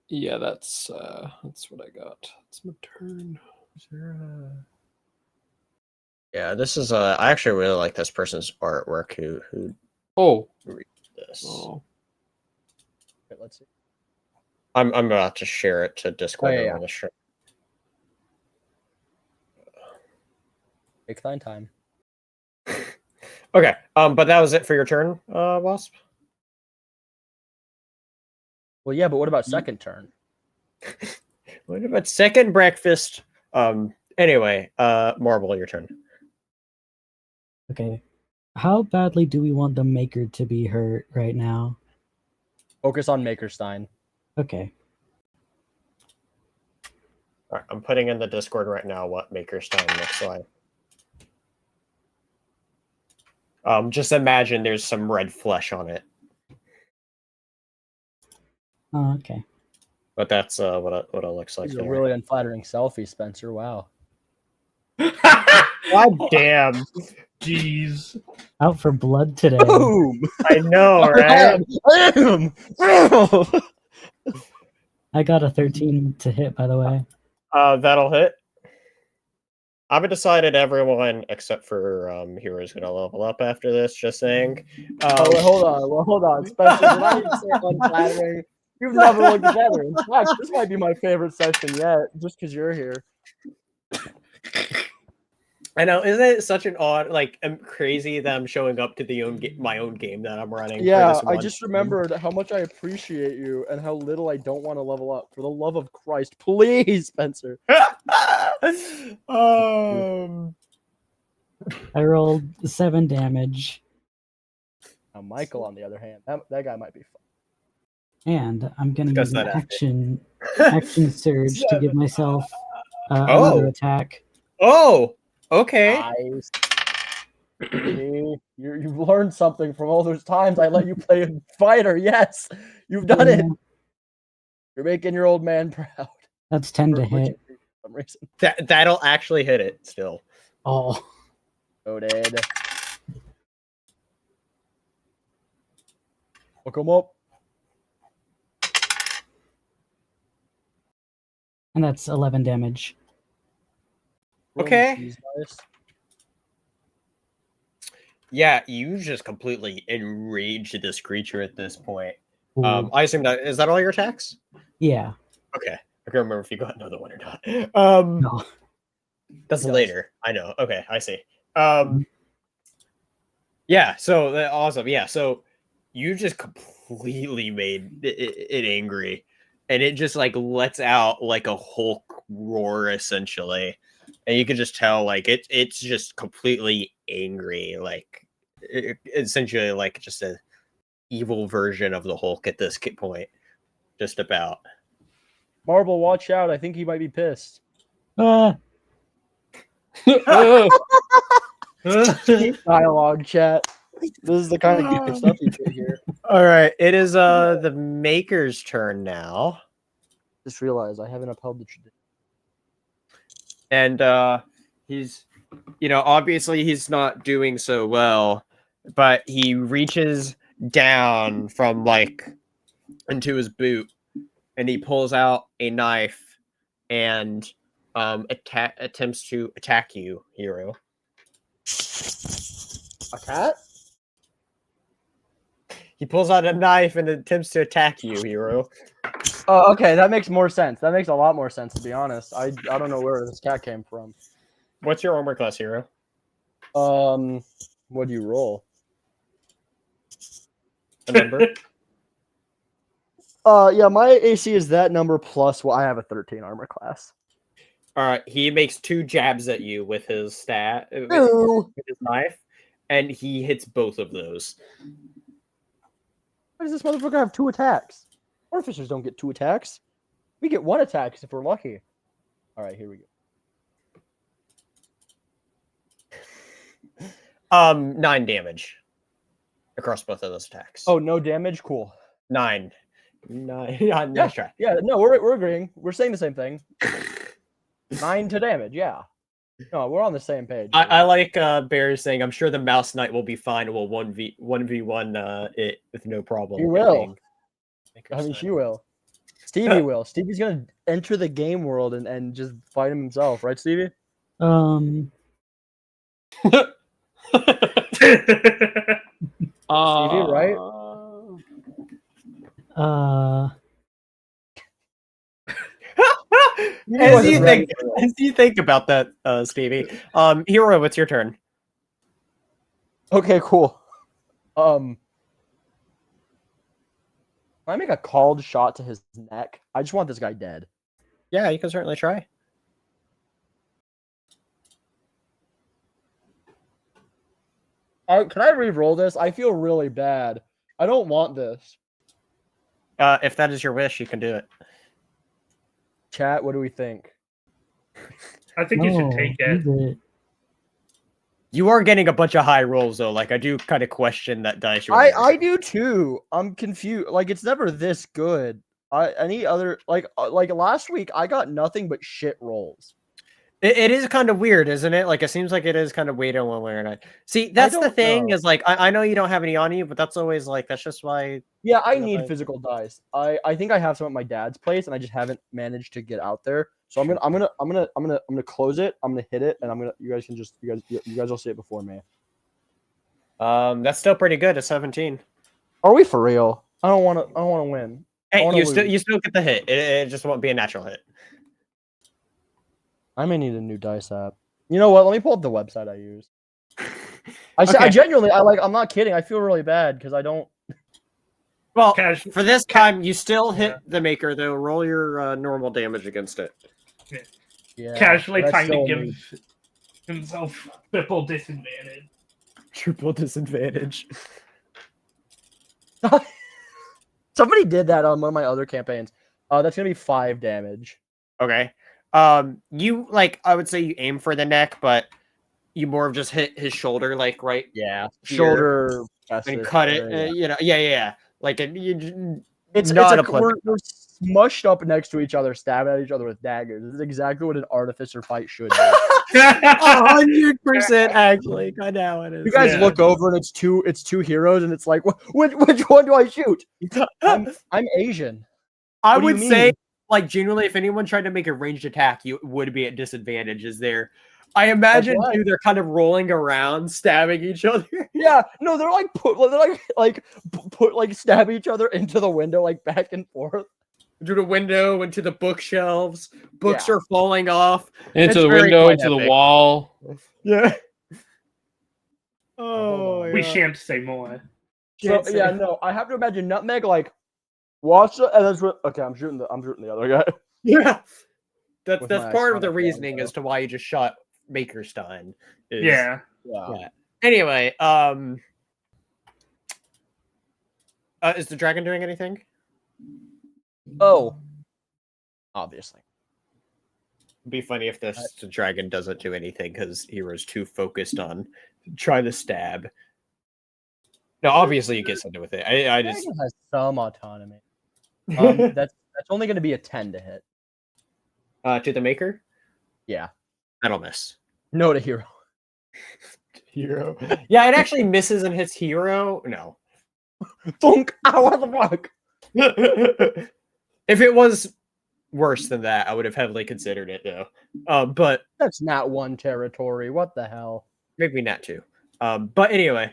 Yeah, that's what I got. It's my turn. Is there Yeah, this is I actually really like this person's artwork who read this. Okay, let's see. I'm about to share it to Discord on the show. Take thine time. Okay, but that was it for your turn, Wasp. Well, yeah, but what about second turn? What about second breakfast? Anyway, Marble, your turn. Okay. How badly do we want the maker to be hurt right now? Focus on Makerstein. Okay. All right, I'm putting in the Discord right now what Maker's Time looks like. Just imagine there's some red flesh on it. Oh, okay. But that's what it looks like. These are really unflattering selfie, Spencer. Wow. God damn. Jeez. Out for blood today. Boom! I know, right? I got a 13 to hit, by the way. That'll hit. I haven't decided everyone except for Hero is going to level up after this, just saying. Wait, hold on. Spencer, did I say unflattering? You've never looked better. In fact, this might be my favorite session yet, just because you're here. I know, isn't it such an odd, like, crazy that I'm showing up to my own game that I'm running? Yeah, for this I just remembered how much I appreciate you and how little I don't want to level up. For the love of Christ, please, Spencer. I rolled 7 damage. Now, Michael, on the other hand, that guy might be fun. And I'm going to use an action surge to give myself another attack. Oh, okay. Nice. See, you've learned something from all those times I let you play a fighter. Yes, you've done it. You're making your old man proud. That's 10 to hit. For some reason. That'll actually hit it still. Oh. Loaded. Look him up. And that's 11 damage. Okay. Yeah, you just completely enraged this creature at this point. I assume is that all your attacks? Yeah. Okay. I can't remember if you got another one or not. No. That's later. I know. Okay, I see. Yeah, so awesome. Yeah, so you just completely made it angry. And it just like lets out like a Hulk roar essentially. And you can just tell like it's just completely angry, like essentially like just a evil version of the Hulk at this point. Just about. Marble, watch out. I think he might be pissed. Dialogue chat. This is the kind of good stuff you get here. All right, it is the Maker's turn now. Just realized I haven't upheld the tradition. And he's, obviously he's not doing so well, but he reaches down from like into his boot and he pulls out a knife and attempts to attack you, Hero. A cat? He pulls out a knife and attempts to attack you, Hero. Oh, okay, that makes more sense. That makes a lot more sense, to be honest. I don't know where this cat came from. What's your armor class, Hero? What do you roll? A number? Yeah, my AC is that number plus. Well, I have a 13 armor class. All right, he makes 2 jabs at you with his with his knife, and he hits both of those. Why does this motherfucker have 2 attacks? Artificers don't get 2 attacks. We get 1 attack if we're lucky. All right, here we go. 9 damage across both of those attacks. Oh, no damage? Cool. 9. Nice try. Yeah, no, we're agreeing. We're saying the same thing. 9 to damage, yeah. No, we're on the same page. I like Bear saying, I'm sure the Mouse Knight will be fine. Will 1v1 it with no problem. He will. I mean, she will. Stevie will. Stevie's going to enter the game world and just fight him himself. Right, Stevie? Stevie, right? As you think about that, Stevie, Hero, what's your turn? Okay, cool. Can I make a called shot to his neck? I just want this guy dead. Yeah, you can certainly try. Can I re-roll this? I feel really bad. I don't want this. If that is your wish, you can do it. Chat, what do we think? I think you should take it. You are getting a bunch of high rolls though. Like I do kind of question that dice. I do too. I'm confused. Like it's never this good. Any other like last week I got nothing but shit rolls. It is kind of weird, isn't it? Like it seems like it is kind of weird one way or not. See, that's the thing is like I know you don't have any on you, but that's always like that's just why. Yeah, I need physical dice. I think I have some at my dad's place, and I just haven't managed to get out there. So I'm gonna close it. I'm gonna hit it, and you guys will see it before me. That's still pretty good. At 17. Are we for real? I don't want to win. Hey, you still get the hit. It just won't be a natural hit. I may need a new dice app. You know what? Let me pull up the website I use. I genuinely, I'm not kidding. I feel really bad because I don't. Well, for this time, you still hit the maker though. Roll your normal damage against it. Yeah, casually trying to give himself triple disadvantage. Triple disadvantage. Somebody did that on one of my other campaigns. That's gonna be 5 damage. Okay. You I would say you aim for the neck, but you more of just hit his shoulder, like right. Yeah, shoulder and cut it. Yeah. Like it's not we're smushed up next to each other, stabbing at each other with daggers. This is exactly what an artificer fight should be. 100% actually. God now it is. You guys look over and it's two heroes, and it's like, which one do I shoot? I'm Asian. I would say, like, genuinely, if anyone tried to make a ranged attack, you would be at disadvantage. I imagine too, they're kind of rolling around, stabbing each other. Yeah, no, they're stabbing each other into the window, like back and forth. Through the window, into the bookshelves. Books are falling off. Into the window, into the wall. Yeah. We shan't say more. So no, I have to imagine Nutmeg watch it, and that's what. Okay, I'm shooting the other guy. Yeah, that's part of the reasoning as to why you just shot Makerstein. Yeah. Anyway, is the dragon doing anything? Oh, obviously. It'd be funny if the dragon doesn't do anything because hero's too focused on trying to stab. No, obviously you get something with it. I just dragon has some autonomy. That's only going to be a 10 to hit. To the maker? Yeah. That'll miss. No to hero. Hero. Yeah, it actually misses and hits hero. No. Thunk! Ow, what the fuck? If it was worse than that, I would have heavily considered it, though. But that's not 1 territory. What the hell? Maybe not 2. But anyway.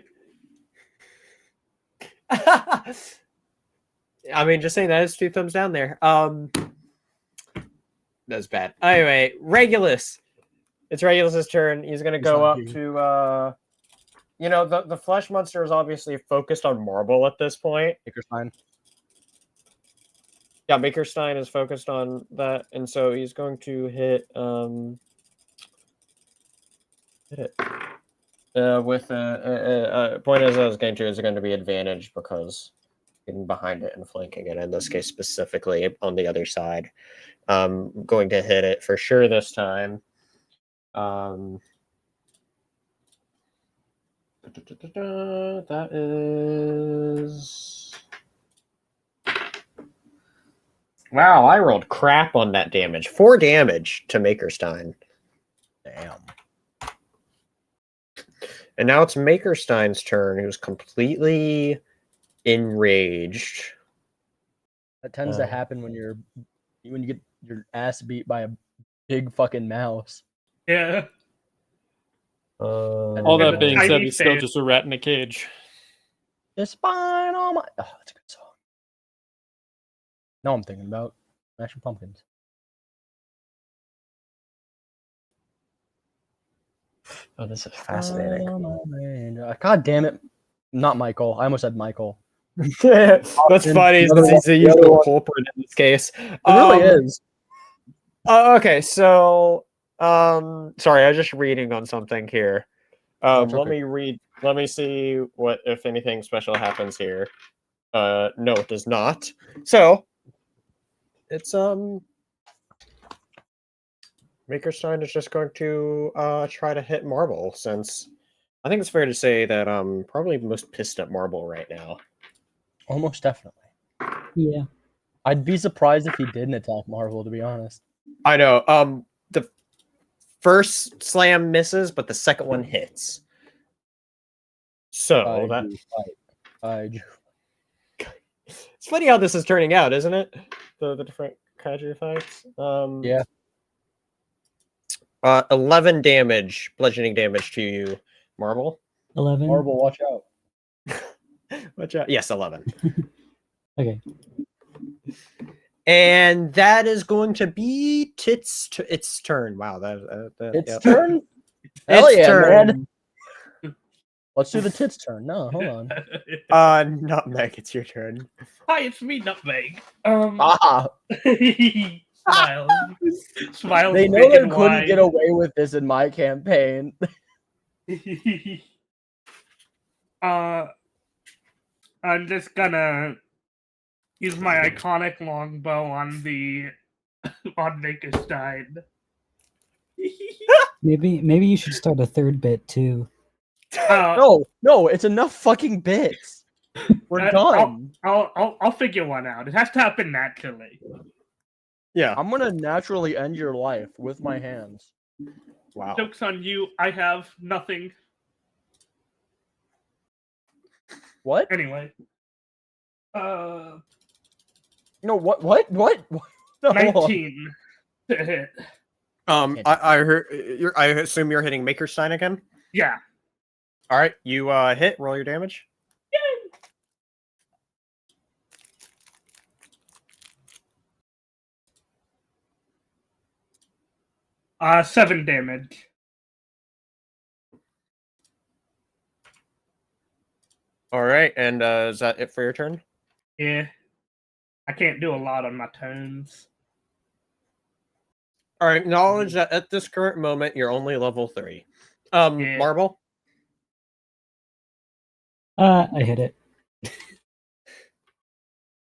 I mean, just saying that is 2 thumbs down there. That's bad. Anyway, Regulus. It's Regulus's turn. He's gonna go up to the flesh monster is obviously focused on marble at this point. Makerstein. Yeah, Makerstein is focused on that, and so he's going to hit it. With point as I was going to is going to be advantage because getting behind it and flanking it, in this case specifically on the other side. Going to hit it for sure this time. That is... Wow, I rolled crap on that damage. 4 damage to Makerstein. Damn. And now it's Makerstein's turn, who's completely enraged. That tends to happen when you get your ass beat by a big fucking mouse. Yeah. All that being said, he's still just a rat in a cage. It's fine on my... Oh, that's a good song. Now I'm thinking about Smashing Pumpkins. Oh, this is fascinating. God damn it. Not Michael. I almost said Michael. That's funny. He's a usual culprit in this case. It really is. Okay, so sorry, I was just reading on something here. Let me read. Let me see what, if anything special happens here. No, it does not. So it's Makerstein is just going to try to hit Marble, since I think it's fair to say that probably most pissed at Marble right now. Almost definitely. Yeah. I'd be surprised if he didn't attack Marble, to be honest. I know. The first slam misses, but the second one hits. So it's funny how this is turning out, isn't it? The different kaiju fights. Yeah. 11 damage, bludgeoning damage to you, Marble. 11. Marble, watch out. Watch out. Yes, 11. Okay. And that is going to be its turn. Wow, its turn. Hell yeah, man. Let's do the tits turn. No, hold on. Nutmeg, it's your turn. Hi, it's me, Nutmeg. Smiles. Smiles. They know they couldn't get away with this in my campaign. I'm just gonna use my iconic longbow on Makerstein. Maybe you should start a third bit too. No, it's enough fucking bits. We're done. I'll figure one out. It has to happen naturally. Yeah, I'm gonna naturally end your life with my hands. Wow. Joke's on you. I have nothing. What? Anyway. No, what? No, 19 to hit. I heard. I assume you're hitting Makerstein again. Yeah. All right, you hit. Roll your damage. Yay! 7 damage. All right, and is that it for your turn? Yeah. I can't do a lot on my tones. All right, acknowledge that at this current moment you're only level 3. Marble. I hit it.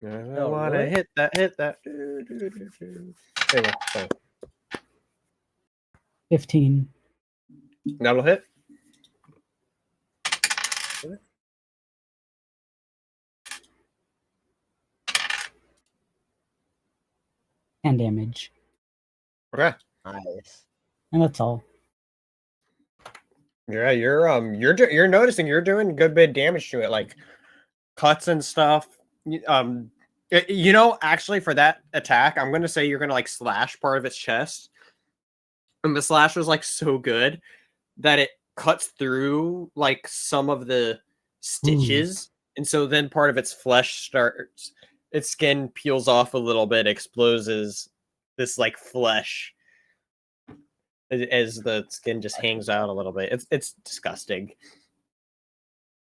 I want to hit that. Anyway, so. 15. That'll hit. And damage. Okay. Nice. And that's all. Yeah, you're noticing you're doing a good bit of damage to it, like cuts and stuff. Actually, for that attack, I'm gonna say you're gonna like slash part of its chest, and the slash was like so good that it cuts through like some of the stitches, and so then part of its flesh its skin peels off a little bit, exposes this like flesh as the skin just hangs out a little bit. It's disgusting.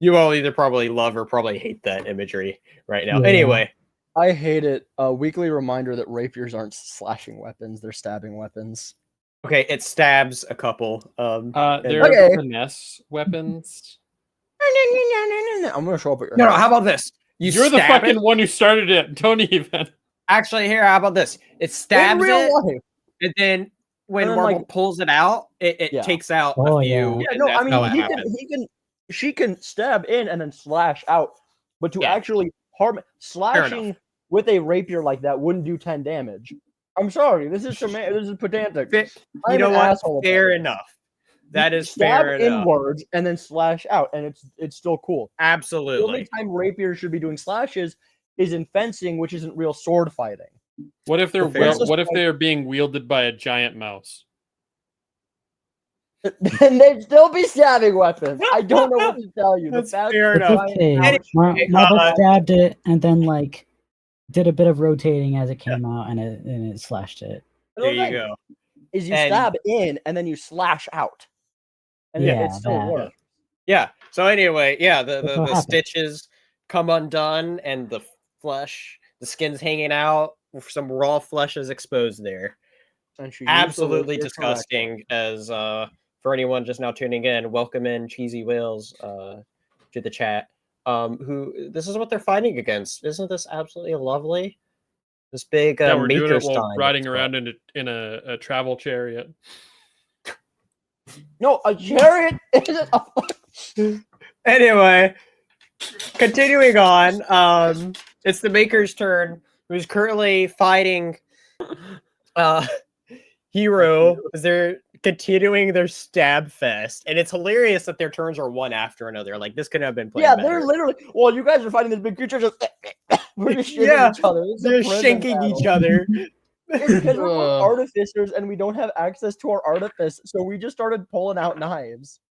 You all either probably love or probably hate that imagery right now. Yeah. Anyway, I hate it. A weekly reminder that rapiers aren't slashing weapons; they're stabbing weapons. Okay, it stabs a couple. They're finesse weapons. I'm gonna show up at your No, house. how about this? You're the fucking one who started it. Don't even. Actually, here, how about this? It stabs it, and then when Marble pulls it out, it takes out a few. Yeah, no, I mean, she can stab in and then slash out, but to actually harm slashing with a rapier like that wouldn't do 10 damage. I'm sorry, this is pedantic. You know what? Fair enough. That is fair enough. Stab inwards and then slash out, and it's still cool. Absolutely. The only time rapiers should be doing slashes is in fencing, which isn't real sword fighting. What if they're being wielded by a giant mouse? Then they'd still be stabbing weapons. I don't know what to tell you. That's fair enough. Okay. Marble stabbed it and then like did a bit of rotating as it came out, and it slashed it. There you go. Is you stab in and then you slash out, and it still works. Yeah. So anyway, the stitches come undone, and the flesh, the skin's hanging out. Some raw flesh is exposed there. Absolutely disgusting. As for anyone just now tuning in, welcome in Cheesy Whales to the chat. Who this is what they're fighting against. Isn't this absolutely lovely? This big we're doing maker it while stein riding around in a travel chariot. No, a chariot. Anyway, continuing on. It's the maker's turn, who's currently fighting Hero as they're continuing their stab fest, and it's hilarious that their turns are one after another. Like this could have been played. Yeah, better. they're literally. Well, you guys are fighting this big creature. Just we're just yeah, each other. They're shanking each other. It's because we're both artificers and we don't have access to our artifice, so we just started pulling out knives.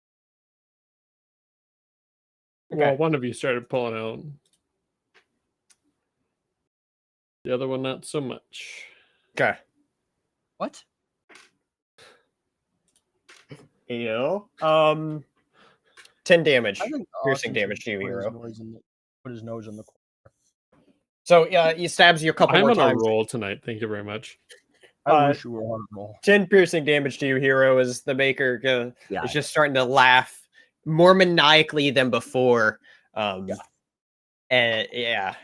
Okay. Well, one of you started pulling out. The other one, not so much. Okay. What? You 10 damage. Piercing damage to you, Hero. Put his nose in the corner. So yeah, he stabs you a couple more times. I'm on a roll tonight. Thank you very much. I wish you were on a roll. 10 piercing damage to you, Hero, as the maker is just starting to laugh more maniacally than before. And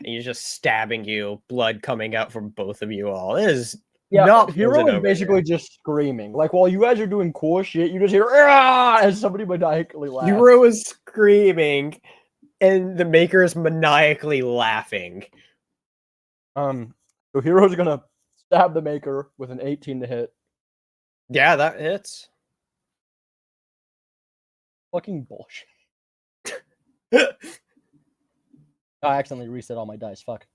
he's just stabbing you, blood coming out from both of you all. It is not Hero is basically just screaming. Like while you guys are doing cool shit, you just hear as somebody maniacally laughs. Hero is screaming, and the maker is maniacally laughing. So Hero's gonna stab the maker with an 18 to hit. Yeah, that hits. Fucking bullshit. I accidentally reset all my dice. Fuck.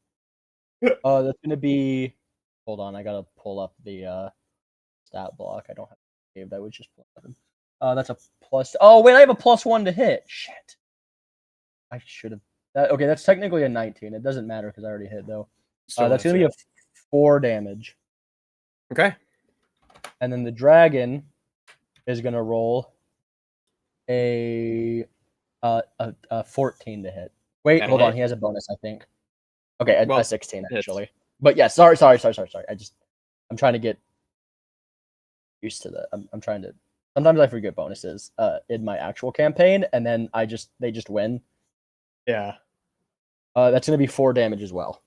That's gonna be. Hold on, I gotta pull up the stat block. I don't have to save. That was just +11. That's a plus. Oh wait, I have a +1 to hit. Shit. I should have. Okay, that's technically a 19. It doesn't matter because I already hit though. That's gonna be a 4 damage. Okay. And then the dragon is gonna roll a 14 to hit. Wait, hold on. He has a bonus, I think. Okay, a 16 actually. But yeah, sorry. I'm trying to get used to that. I'm trying to. Sometimes I forget bonuses in my actual campaign, and then they just win. Yeah. That's gonna be 4 damage as well.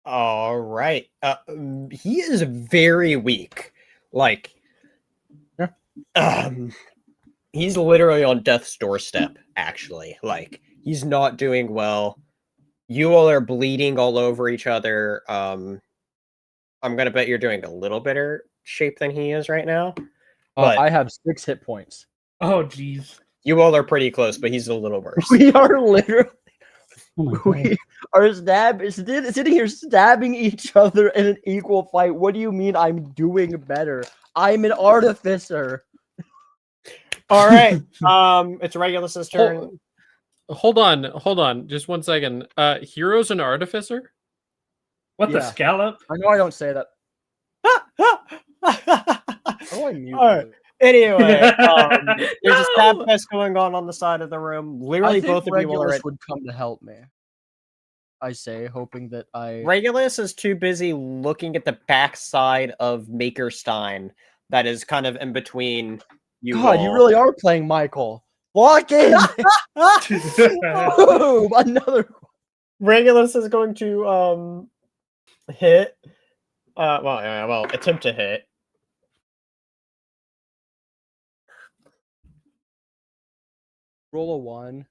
All right. He is very weak. Like, he's literally on death's doorstep. Actually, like he's not doing well. You all are bleeding all over each other. I'm gonna bet you're doing a little better shape than he is right now. But I have 6 hit points. Oh, jeez. You all are pretty close, but he's a little worse. We are literally. We are sitting here stabbing each other in an equal fight. What do you mean I'm doing better? I'm an artificer. All right. It's Regulus's turn. Hold on. Just 1 second. Hero's an artificer? What the scallop? I know I don't say that. How do I mute? All right. Anyway, there's a stab fest going on the side of the room. Literally, both of you would come to help me. I say, hoping that Regulus is too busy looking at the backside of Makerstein that is kind of in between you. God, you really are playing Michael. Walk in. Boom, another. Regulus is going to hit. Attempt to hit. Roll a 1.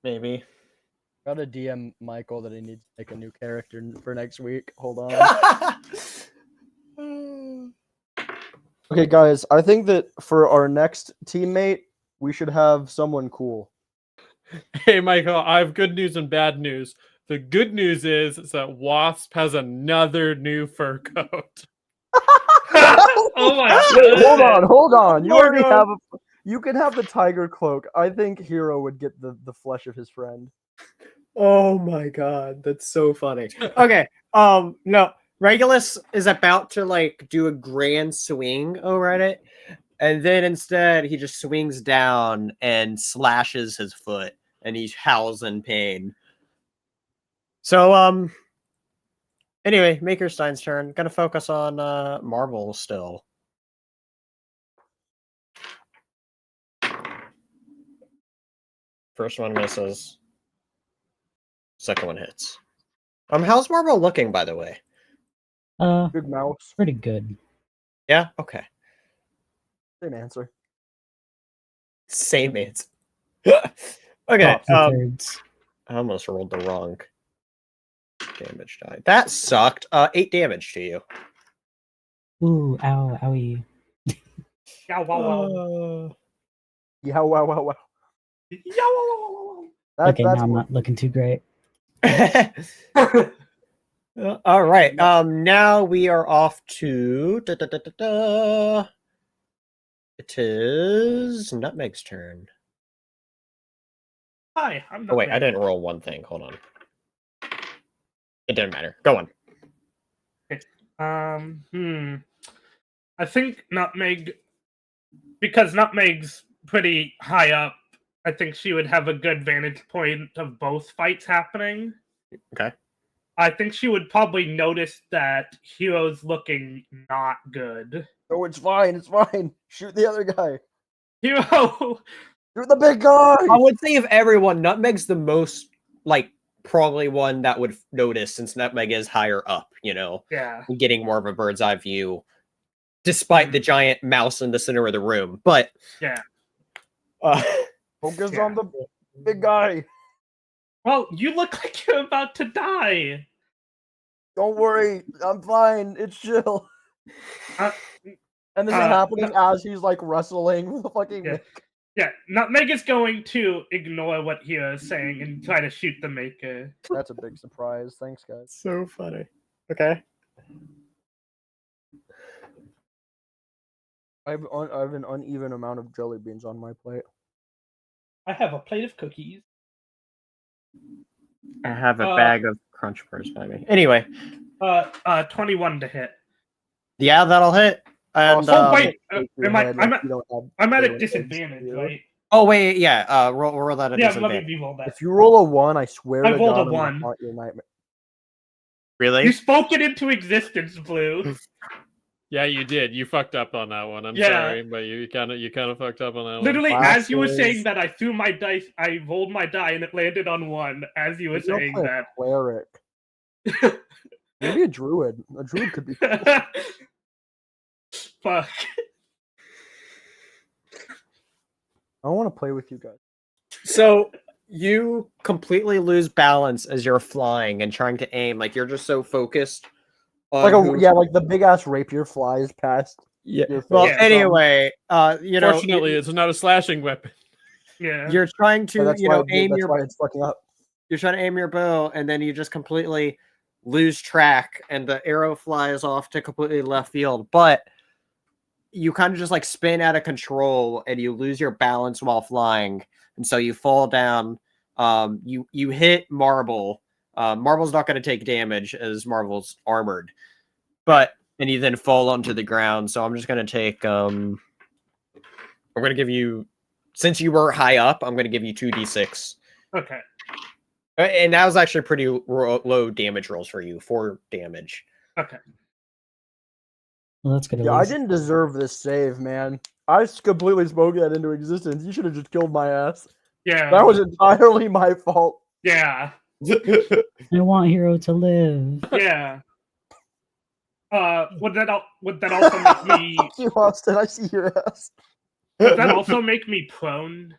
Maybe. Gotta DM Michael that he needs to make a new character for next week. Hold on. Okay, guys, I think that for our next teammate, we should have someone cool. Hey, Michael, I have good news and bad news. The good news is that Wasp has another new fur coat. Oh my god! Hold on. You already have you can have the tiger cloak. I think Hero would get the flesh of his friend. Oh my god, that's so funny. Okay, no, Regulus is about to do a grand swing over at it, and then instead he just swings down and slashes his foot, and he howls in pain. So anyway, Makerstein's turn. Gonna focus on Marvel still. First one misses. Second one hits. How's Marble looking, by the way? Good mouse. Pretty good. Yeah? Okay. Same answer. Same answer. Okay. I almost rolled the wrong damage die. That sucked. 8 damage to you. Ooh, ow, owie. Yow, wow, wow. Yeah, wow, wow, wow. Yow, wow, wow, wow, wow. Okay, now I'm not looking too great. All right. Now we are off to it is Nutmeg's turn. Hi, I'm Nutmeg. Oh wait, I didn't roll one thing. Hold on. It didn't matter. Go on. Okay. I think Nutmeg, because Nutmeg's pretty high up, I think she would have a good vantage point of both fights happening. Okay. I think she would probably notice that Hero's looking not good. Oh, it's fine. It's fine. Shoot the other guy. Hero! Shoot the big guy! I would say of everyone, Nutmeg's the most, like, probably one that would notice since Nutmeg is higher up, you know? Yeah. Getting more of a bird's eye view, despite the giant mouse in the center of the room. But... Yeah. Focus on the big guy. Well, you look like you're about to die. Don't worry, I'm fine. It's chill. And this is happening as he's like wrestling with the fucking Mick. Yeah, Nutmeg is going to ignore what Hero is saying and try to shoot the Maker. That's a big surprise. Thanks, guys. So funny. Okay. I have an uneven amount of jelly beans on my plate. I have a plate of cookies. I have a bag of Crunch Bars by me. Anyway. 21 to hit. Yeah, that'll hit. And, wait, I'm at a disadvantage, right? Oh wait, yeah. Roll that at disadvantage. Let me re-roll that. If you roll a 1, I swear I to rolled God, a 1. Your nightmare. Really? You spoke it into existence, Blue. Yeah, you did. You fucked up on that one. I'm sorry, but you kind of fucked up on that Literally, one. as you were saying that, I threw my dice. I rolled my die, and it landed on 1. As you were saying that, cleric. Maybe a druid. A druid could be. Cool. Fuck. I want to play with you guys. So you completely lose balance as you're flying and trying to aim. Like you're just so focused. Like like the big ass rapier flies past. Yeah. Well, anyway, you know, fortunately, it's not a slashing weapon. Yeah. You're trying to, aim your. That's why it's fucking up. You're trying to aim your bow, and then you just completely lose track, and the arrow flies off to completely left field. But you kind of just like spin out of control, and you lose your balance while flying, and so you fall down. You hit Marble. Marble's not going to take damage as Marble's armored, and you then fall onto the ground. So I'm just going to take. I'm going to give you, since you were high up, I'm going to give you 2d6. Okay. And that was actually pretty low damage rolls for you. 4 damage. Okay. Well, that's good. Yeah, I didn't deserve this save, man. I completely spoke that into existence. You should have just killed my ass. Yeah. That was entirely my fault. Yeah. I want Hero to live. Yeah. Would that also make me? Fuck you, Austin. I see your ass. Would that also make me prone?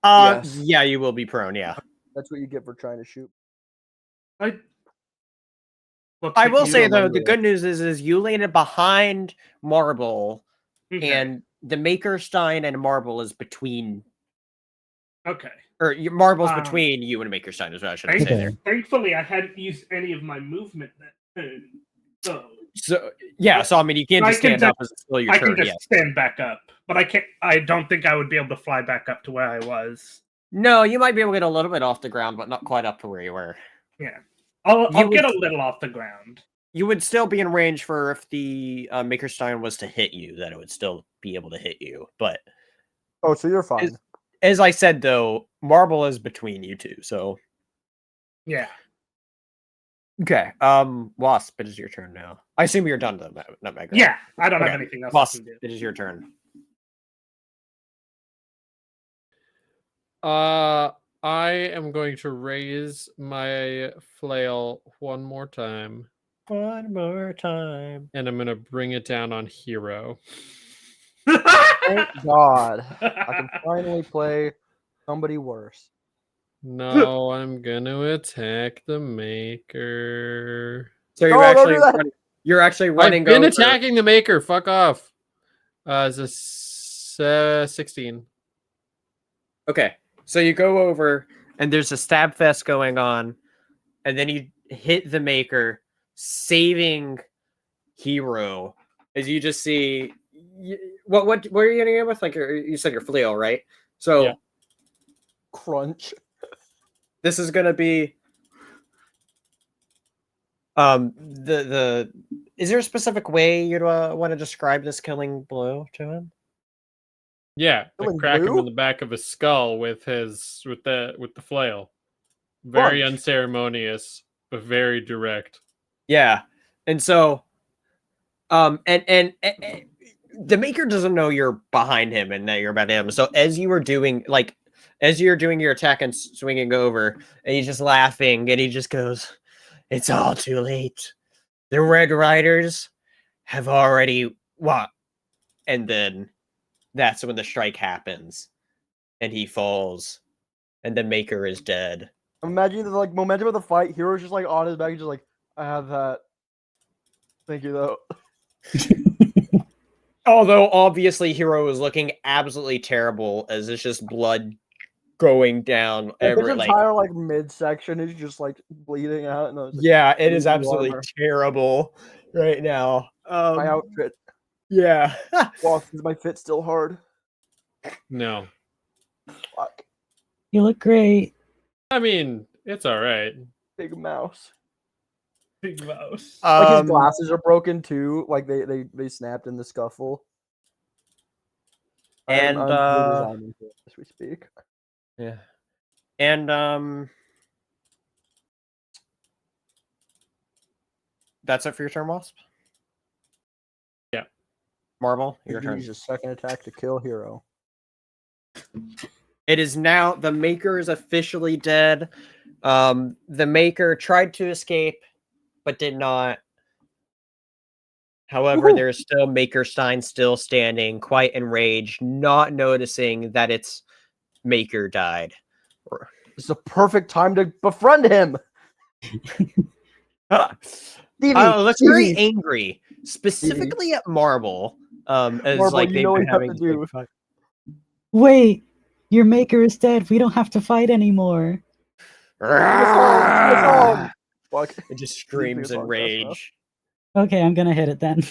Yes. Yeah, you will be prone. Yeah. That's what you get for trying to shoot. I will say though, the good news is you landed behind Marble, and the Maker Stein and Marble is between. Okay. Or Marble's between you and Maker Stein is what I should say there. Thankfully, I hadn't used any of my movement that turn. So I mean, you can't just stand up as it's still your turn. I can just stand back up, but I can't. I don't think I would be able to fly back up to where I was. No, you might be able to get a little bit off the ground, but not quite up to where you were. Yeah, I'll get a little off the ground. You would still be in range for if the Maker Stein was to hit you, that it would still be able to hit you. But so you're fine. As I said, though, Marble is between you two, so yeah. Okay. Wasp, it is your turn now. I assume you're done, though, Nutmeg. Right? Yeah, I don't have anything else. Wasp, it is your turn. I am going to raise my flail one more time. One more time. And I'm going to bring it down on Hero. Thank God. I can finally play somebody worse. No, I'm going to attack the Maker. So you're actually running. I've been attacking the Maker. Fuck off. It's a 16. Okay. So you go over and there's a stab fest going on, and then you hit the Maker, saving Hero. As you just see, what are you getting in with? Like you said, your flail, right? So yeah. Crunch. This is gonna be the. Is there a specific way you'd want to describe this killing blow to him? Yeah, I crack him in the back of his skull with the flail. Very unceremonious, but very direct. Yeah, and so, and the Maker doesn't know you're behind him and that you're about him. So as you're doing your attack and swinging over, and he's just laughing, and he just goes, "It's all too late. The Red Riders have already what?" And then that's when the strike happens, and he falls, and the Maker is dead. Imagine the momentum of the fight. Hero's just on his back, just I have that. Thank you though. Although obviously Hero is looking absolutely terrible, as it's just blood going down every his entire midsection is just bleeding out. And yeah, it is absolutely terrible right now. My outfit. Yeah. Well, is my fit still hard? No. Fuck. You look great. I mean, it's all right. Big mouse. Big mouse. His glasses are broken too. They snapped in the scuffle. And as we speak. Yeah. And that's it for your turn, Wasp? Yeah. Marble, your turn. Use a second attack to kill Hero. It is now the Maker is officially dead. The Maker tried to escape, but did not. However, there is still Makerstein still standing, quite enraged, not noticing that its Maker died. It's the perfect time to befriend him. Looks very angry, specifically at Marble. As Marble, they've been having to do. Wait, your Maker is dead. We don't have to fight anymore. Fuck. It just screams in rage. Okay, I'm gonna hit it then.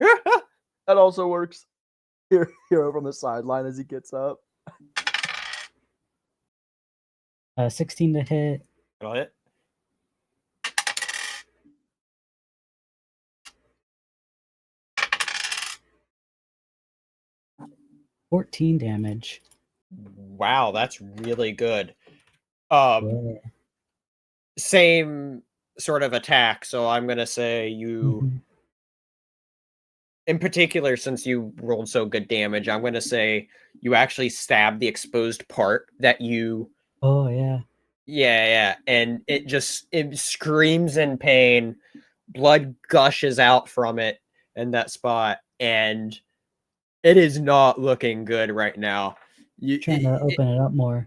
That also works. Hero from the sideline as he gets up. 16 to hit. Got it. $14 damage. Wow, that's really good. Same sort of attack, so I'm gonna say you in particular, since you rolled so good damage, I'm gonna say you actually stabbed the exposed part that you yeah, and it screams in pain, blood gushes out from it in that spot, and it is not looking good right now. Trying to open it up more.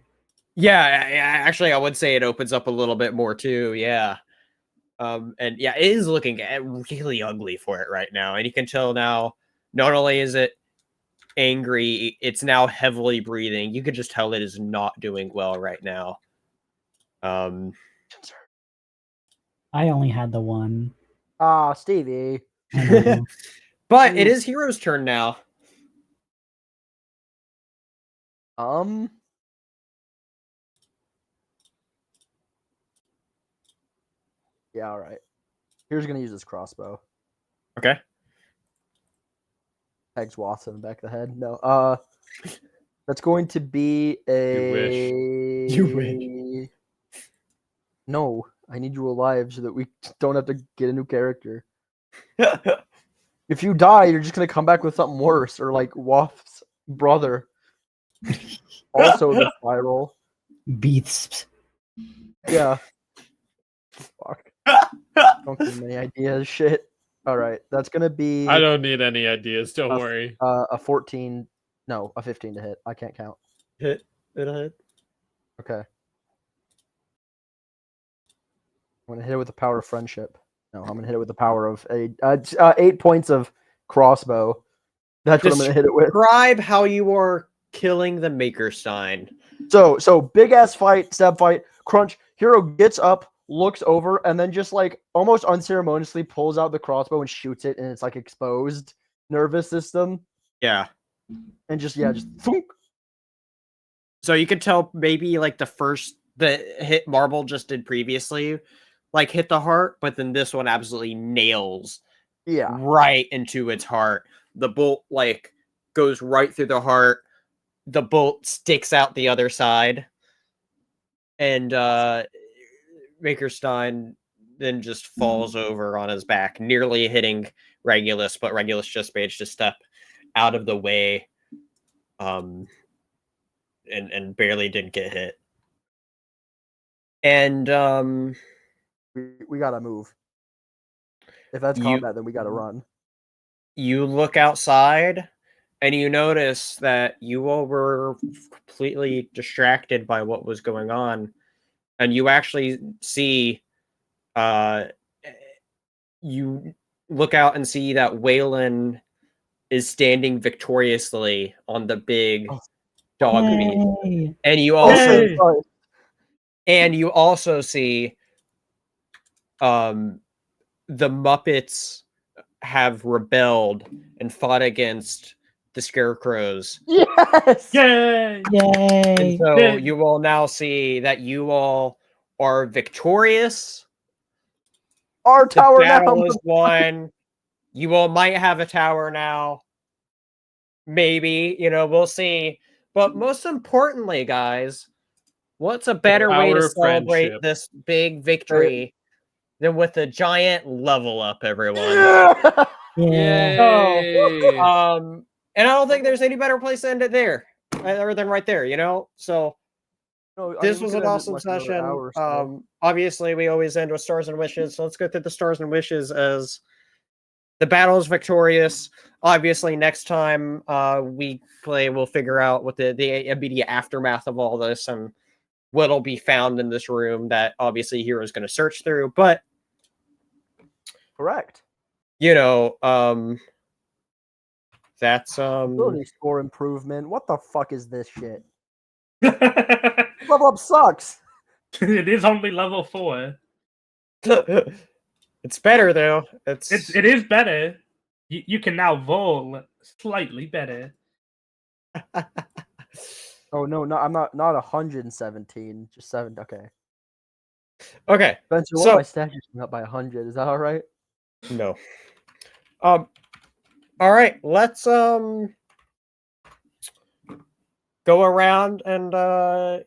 Yeah, actually, I would say it opens up a little bit more too. Yeah, and yeah, it is looking really ugly for it right now, and you can tell now. Not only is it angry, it's now heavily breathing. You could just tell it is not doing well right now. I only had the one. Stevie. But it is Hero's turn now. Yeah, all right. Here's gonna use his crossbow. Okay. Pegs Watson in the back of the head. No. That's going to be a. You wish. No, I need you alive so that we don't have to get a new character. If you die, you're just gonna come back with something worse, or Waff's brother. Also the spiral. Beasts. Yeah. Fuck. Don't give me any ideas. Shit. All right, that's gonna be. I don't need any ideas. Don't worry. A 14. No, a 15 to hit. I can't count. Hit. It'll hit. Okay. I'm gonna hit it with the power of friendship. No, I'm gonna hit it with the power of 8 points of crossbow. That's what I'm gonna hit it with. Describe how you are killing the Maker Stein. So big ass fight, stab fight, crunch. Hero gets up, looks over, and then just like almost unceremoniously pulls out the crossbow and shoots it in its like exposed nervous system. Yeah. And just thunk. So you could tell maybe like the hit Marble just did previously, like hit the heart, but then this one absolutely nails right into its heart. The bolt like goes right through the heart. The bolt sticks out the other side. And Makerstein then just falls over on his back, nearly hitting Regulus, but Regulus just managed to step out of the way. And barely didn't get hit. And we gotta move. If that's combat, then we gotta run. You look outside and you notice that you all were completely distracted by what was going on. And you actually see you look out and see that Waylon is standing victoriously on the big dog meat. And you also see the Muppets have rebelled and fought against the scarecrows. Yes! Yay! And so you will now see that you all are victorious. Our tower battle is won. You all might have a tower now. Maybe, we'll see. But most importantly, guys, what's a better way to celebrate this big victory than with a giant level up, everyone? Yeah. And I don't think there's any better place to end it there, other than right there, So this was an awesome session. Obviously, we always end with stars and wishes. So let's go through the stars and wishes as the battle is victorious. Obviously, next time we play, we'll figure out what the immediate aftermath of all this and what'll be found in this room that obviously Hero is going to search through. But correct. That's ability score improvement. What the fuck is this shit? Level up sucks. It is only level 4. It's better though. It is better. You can now roll slightly better. Oh no, I'm not 117, just 7. Okay. Okay. Spencer, what my stat is up by 100? Is that all right? No. All right. Let's go around and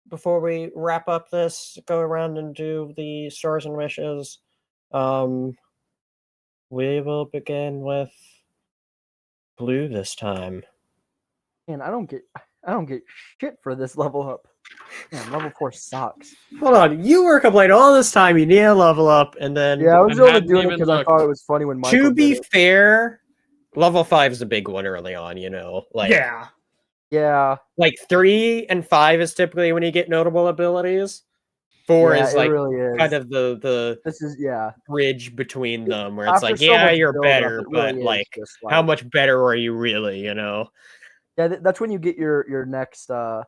before we wrap up this, go around and do the stars and wishes. We will begin with Blue this time. Man, I don't get shit for this level up. Man, level 4 sucks. Hold on, you were complaining all this time you need a level up, and then I was only doing it because I thought it was funny when Michael. To be fair, level 5 is a big one early on. Yeah. Like 3 and 5 is typically when you get notable abilities. 4 is like kind of the bridge between them, where it's like, yeah, you're better, but like, how much better are you really? Yeah, that's when you get your next. I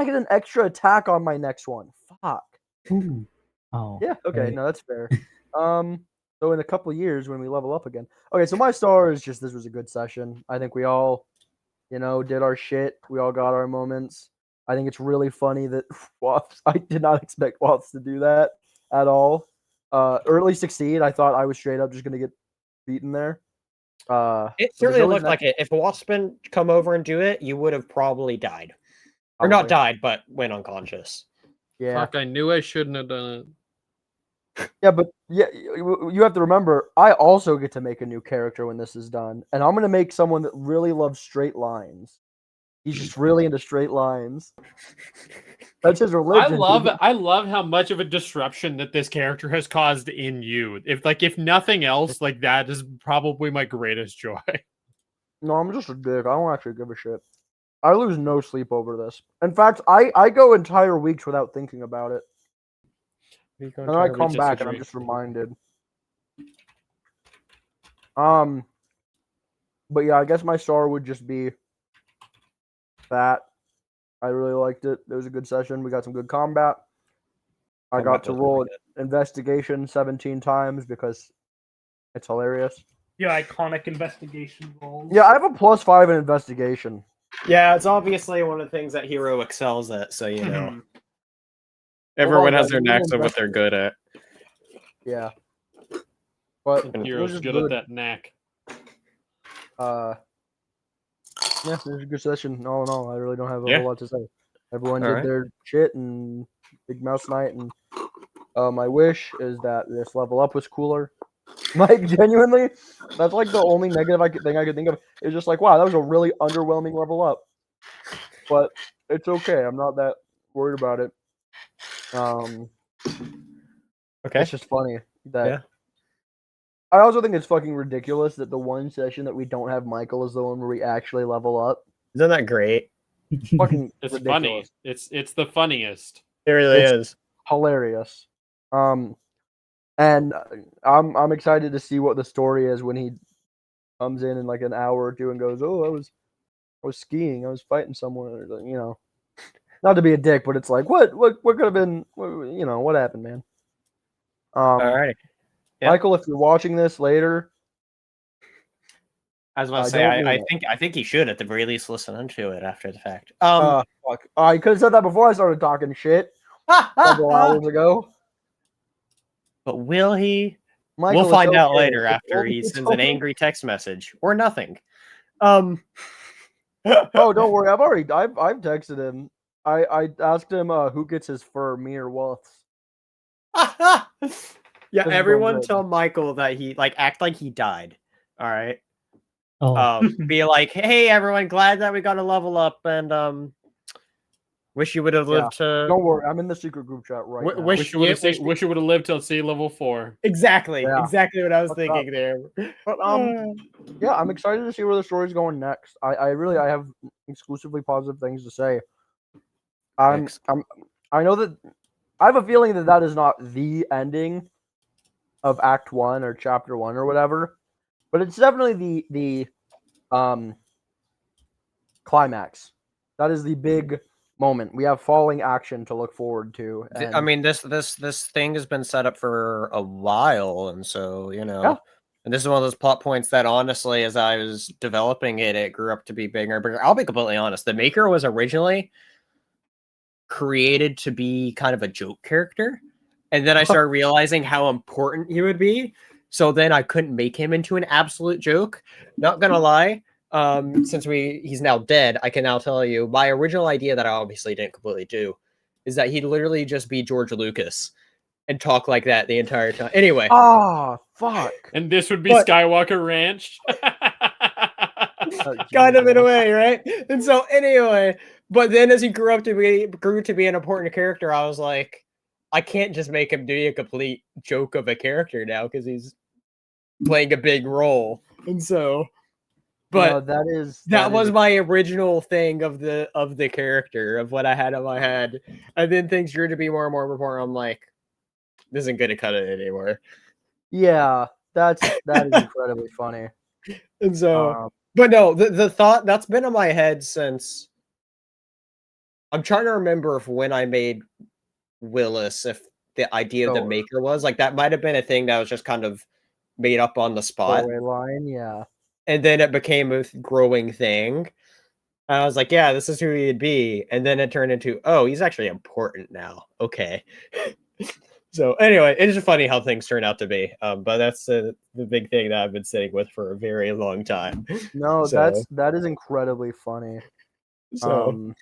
get an extra attack on my next one. Fuck. Ooh. Oh. Yeah. Okay. Right. No, that's fair. So in a couple years when we level up again. Okay. So my star is just this was a good session. I think we all, did our shit. We all got our moments. I think it's really funny that I did not expect Woths to do that at all. Or at least succeed. I thought I was straight up just gonna get beaten there. It certainly looked like it. If Waspin come over and do it, you would have probably died. Or not died, but went unconscious. Yeah. Fuck, I knew I shouldn't have done it. Yeah, but you have to remember, I also get to make a new character when this is done. And I'm going to make someone that really loves straight lines. He's just really into straight lines. That's his religion. I love how much of a disruption that this character has caused in you. If nothing else, like that is probably my greatest joy. No, I'm just a dick. I don't actually give a shit. I lose no sleep over this. In fact, I go entire weeks without thinking about it. And then I come back and I'm just reminded. But yeah, I guess my star would just be that. I really liked it. It was a good session. We got some good combat. I got to roll investigation 17 times because it's hilarious. Yeah, iconic investigation rolls. Yeah, I have a +5 in investigation. Yeah, it's obviously one of the things that hero excels at, so you know. Everyone has their knacks of what they're good at. Yeah. But hero's good at that knack. Yeah, it was a good session. All in all, I really don't have a whole lot to say. Everyone did their shit and big mouse night, and my wish is that this level up was cooler. Like, genuinely, that's like the only negative thing I could think of. It's just like, wow, that was a really underwhelming level up. But it's okay. I'm not that worried about it. Okay. It's just funny that. I also think it's fucking ridiculous that the one session that we don't have Michael is the one where we actually level up. Isn't that great? Fucking it's ridiculous. Funny. It's the funniest. It really is hilarious. And I'm excited to see what the story is when he comes in like an hour or two and goes, "Oh, I was skiing. I was fighting someone." You know, not to be a dick, but it's like, what could have been? You know, what happened, man? All right. Yep. Michael, if you're watching this later, I was about to say, I think he should at the very least listen to it after the fact. Fuck. I could have said that before I started talking shit several hours ago. But will he? Michael, we'll find out later after he sends an angry text message or nothing. Oh, don't worry. I've texted him. I asked him who gets his fur, me or Wolf's. Yeah, everyone tell Michael that he act like he died. All right. Be like, hey, everyone, glad that we got a level up, and wish you would have lived to. Don't worry, I'm in the secret group chat right now. Wish you would have lived till sea level 4. Exactly, exactly what I was thinking there. But yeah, I'm excited to see where the story's going next. I have exclusively positive things to say. I know that I have a feeling that is not the ending of Act 1 or Chapter 1 or whatever, but it's definitely the climax. That is the big moment. We have falling action to look forward to. And I mean, this thing has been set up for a while, and so you know, and this is one of those plot points that honestly, as I was developing it, it grew up to be bigger and bigger. I'll be completely honest. The Maker was originally created to be kind of a joke character, and then I started realizing how important he would be. So then I couldn't make him into an absolute joke. Not gonna lie. Since he's now dead, I can now tell you my original idea that I obviously didn't completely do is that he'd literally just be George Lucas and talk like that the entire time. Anyway. Oh, fuck. And this would be Skywalker Ranch. Kind of in a way, right? And so anyway, but then as he grew to be an important character, I was like, I can't just make him do a complete joke of a character now because he's playing a big role. And so but no, that was my original thing of the character of what I had in my head, and then things grew to be more and more important. I'm like, this isn't gonna cut it anymore. Yeah, that is incredibly funny. And so, but no, the thought that's been in my head since. I'm trying to remember if when I made Willis, if the idea of the Maker was like that might have been a thing that was just kind of made up on the spot. Line, yeah. And then it became a growing thing. I was like, yeah, this is who he'd be. And then it turned into, oh, he's actually important now. Okay. So anyway, it's just funny how things turn out to be. But that's the big thing that I've been sitting with for a very long time. No, that is incredibly funny. So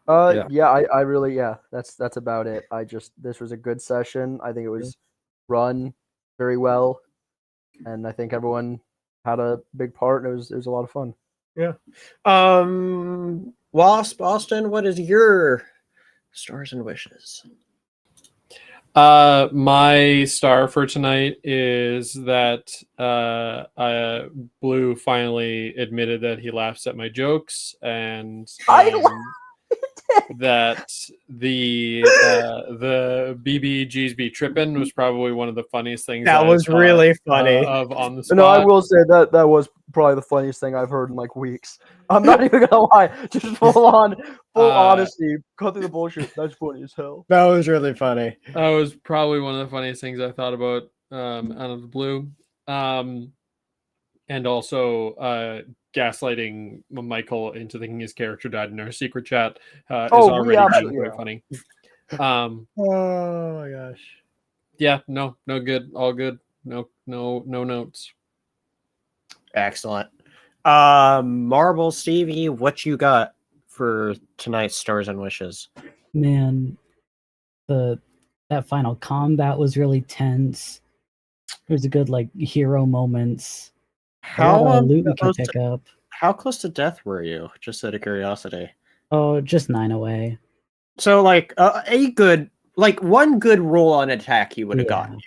I really, that's about it. This was a good session. I think it was run very well, and I think everyone had a big part. And it was a lot of fun. Yeah. Wasp, Austin, what is your stars and wishes? My star for tonight is that Blue finally admitted that he laughs at my jokes, and that the BBG's be tripping was probably one of the funniest things that was really funny of on the spot. No, I will say that was probably the funniest thing I've heard in like weeks. I'm not even gonna lie, just full honesty, cut through the bullshit. That's funny as hell. That was really funny. That was probably one of the funniest things I thought about out of the blue. And also gaslighting Michael into thinking his character died in our secret chat is already being quite funny. Oh my gosh. Yeah, no good, all good. No notes. Excellent. Marble Stevie, what you got for tonight's stars and wishes? Man, that final combat was really tense. There's a good like hero moments. How loot we can pick up. How close to death were you? Just out of curiosity. Oh, just 9 away. So like one good roll on attack he would have gotten you.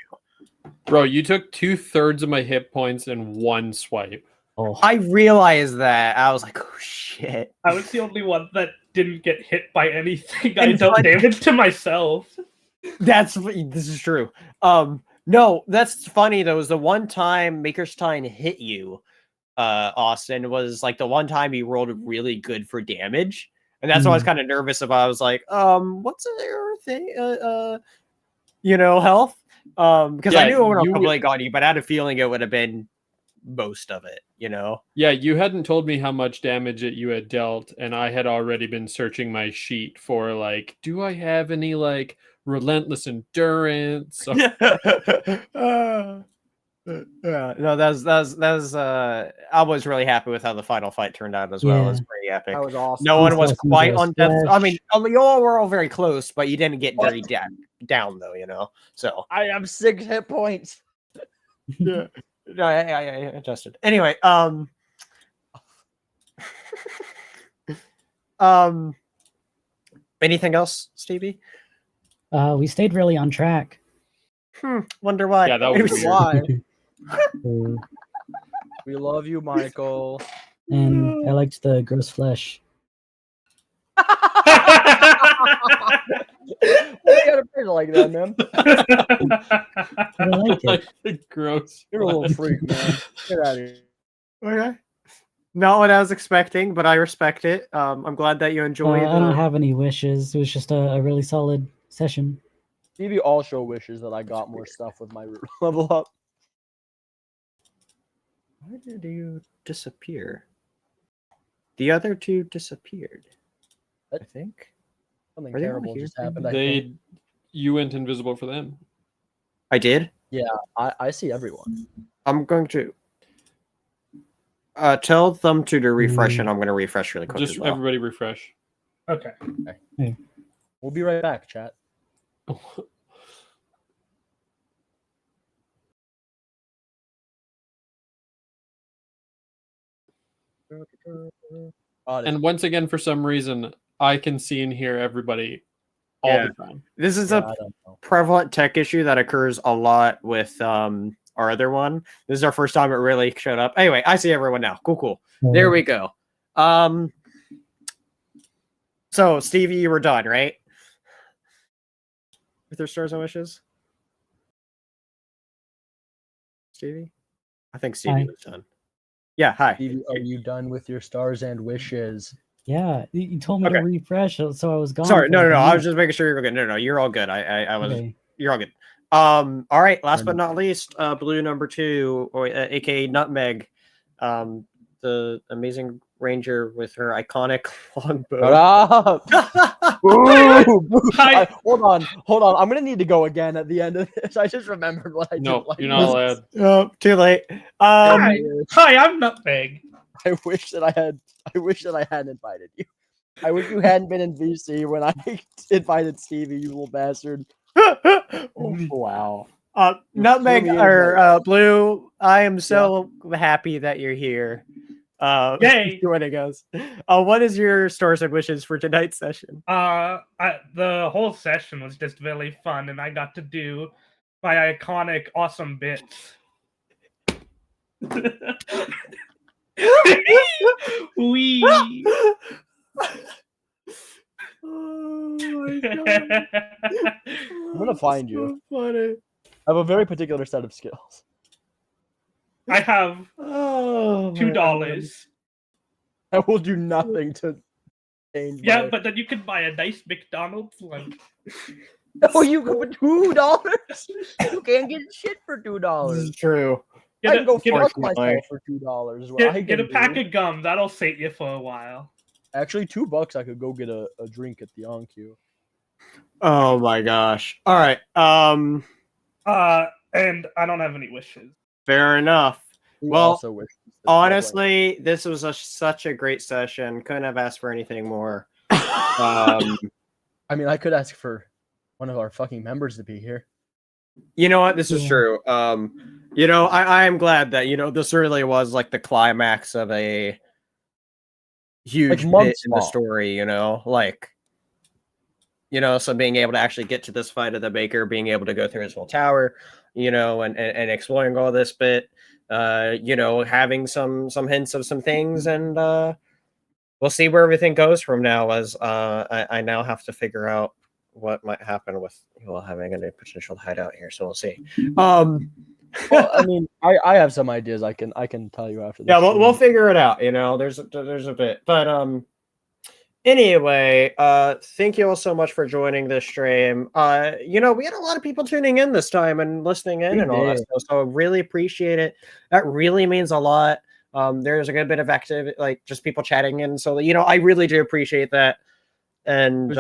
Bro, you took 2/3 of my hit points in one swipe. Oh, I realized that. I was like, oh shit. I was the only one that didn't get hit by anything. I dealt damage to myself. This is true. No, that's funny though. Is the one time Makerstein hit you, Austin, was like the one time he rolled really good for damage. And that's why I was kind of nervous about. I was like, what's their thing? Health? Because I knew it would have probably got you, but I had a feeling it would have been most of it, Yeah, you hadn't told me how much damage that you had dealt, and I had already been searching my sheet for like, do I have any like relentless endurance? Yeah, no, that was I was really happy with how the final fight turned out as well. It was pretty epic. That was awesome. No one was quite on death. I mean, you all were all very close, but you didn't get very down though, so I have 6 hit points. Yeah. No, I adjusted. Anyway, anything else, Stevie? We stayed really on track. Wonder why. Yeah, that was why. We love you, Michael. And I liked the gross flesh. Why you gotta pay like that, man? I like it. Gross. You're a little freak, man. Get out of here. Okay. Not what I was expecting, but I respect it. I'm glad that you enjoyed. I don't have any wishes. It was just a really solid session. Stevie also wishes that I got more stuff with my level up. Why did you disappear? The other two disappeared. I think. Something terrible just happened. You went invisible for them. I did? Yeah, I see everyone. I'm going to tell them to refresh, and I'm going to refresh really quick. Just as well. Everybody refresh. Okay. We'll be right back, chat. And once again, for some reason, I can see and hear everybody all the time. This is a prevalent tech issue that occurs a lot with our other one. This is our first time it really showed up. Anyway, I see everyone now. Cool. There we go. So, Stevie, you were done, right? With your stars and wishes? Stevie? I think Stevie was done. Yeah, hi. Stevie, are you done with your stars and wishes? Yeah, you told me to refresh, so I was gone. Sorry, no. I was just making sure you were good. No, you're all good. I was. Okay. You're all good. All right. Last but not least, blue number 2, or aka Nutmeg, the amazing ranger with her iconic longbow. Hold on. I'm gonna need to go again at the end of this. I just remembered what I did. No, you're not allowed. Oh, too late. Hi, I'm Nutmeg. I wish that I hadn't invited you. I wish you hadn't been in VC when I invited Stevie, you little bastard. Wow. Nutmeg or Blue, I am so happy that you're here. Joining us. What is your stores and wishes for tonight's session? The whole session was just really fun, and I got to do my iconic awesome bits. Wee. Oh my god! I'm gonna find you. Funny. I have a very particular set of skills. I have $2. I will do nothing to change. Yeah, but then you can buy a nice McDonald's lunch. Oh, you go for $2? You can't get shit for $2. This is true. I can go fuck myself for $2. Get a pack of gum. That'll save you for a while. Actually, $2 I could go get a drink at the on-queue. Oh my gosh. All right. And I don't have any wishes. Fair enough. Well, honestly, this was such a great session. Couldn't have asked for anything more. I mean, I could ask for one of our fucking members to be here. You know what? This is true. You know, I am glad that, you know, this really was like the climax of a huge bit in the story, you know, like, you know, so being able to actually get to this fight of the Baker, being able to go through his whole tower, you know, and exploring all this bit, you know, having some hints of some things, and we'll see where everything goes from now, as I now have to figure out what might happen with having a potential hideout here, so we'll see. Well, I mean, I have some ideas I can tell you after this. Yeah, we'll figure it out, you know. There's a bit, but anyway, thank you all so much for joining this stream. You know, we had a lot of people tuning in this time and listening in and all that stuff, so I really appreciate it. That really means a lot. There's a good bit of activity, like just people chatting in, so you know, I really do appreciate that. And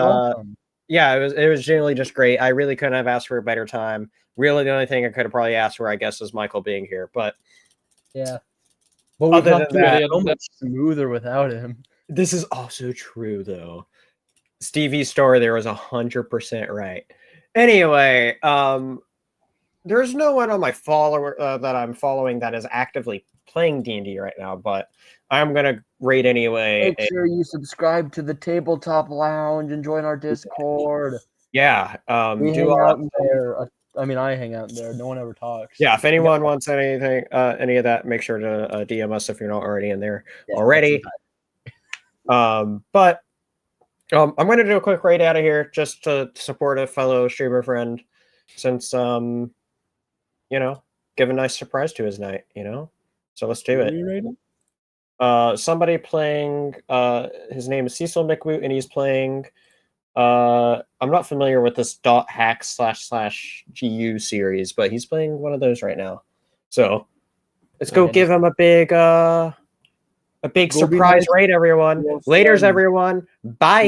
yeah, it was genuinely just great. I really couldn't have asked for a better time. Really, the only thing I could have probably asked for, I guess, is Michael being here. But yeah, but other than that, so much smoother without him. This is also true, though. Stevie's story there was 100% right. Anyway, there's no one on my follower that I'm following that is actively playing D&D right now, but I'm gonna rate anyway. Make sure you subscribe to the Tabletop Lounge and join our Discord. Yeah, we hang out in there. I mean, I hang out in there. No one ever talks. Yeah, if anyone wants anything, any of that, make sure to DM us if you're not already in there already. But I'm going to do a quick raid out of here just to support a fellow streamer friend, since you know, give a nice surprise to his night, you know. So let's do it. Somebody playing. His name is Cecil McWoot, and he's playing. I'm not familiar with this .hack//GU series, but he's playing one of those right now. So let's go give him a big surprise raid, everyone. Laters, everyone. Bye.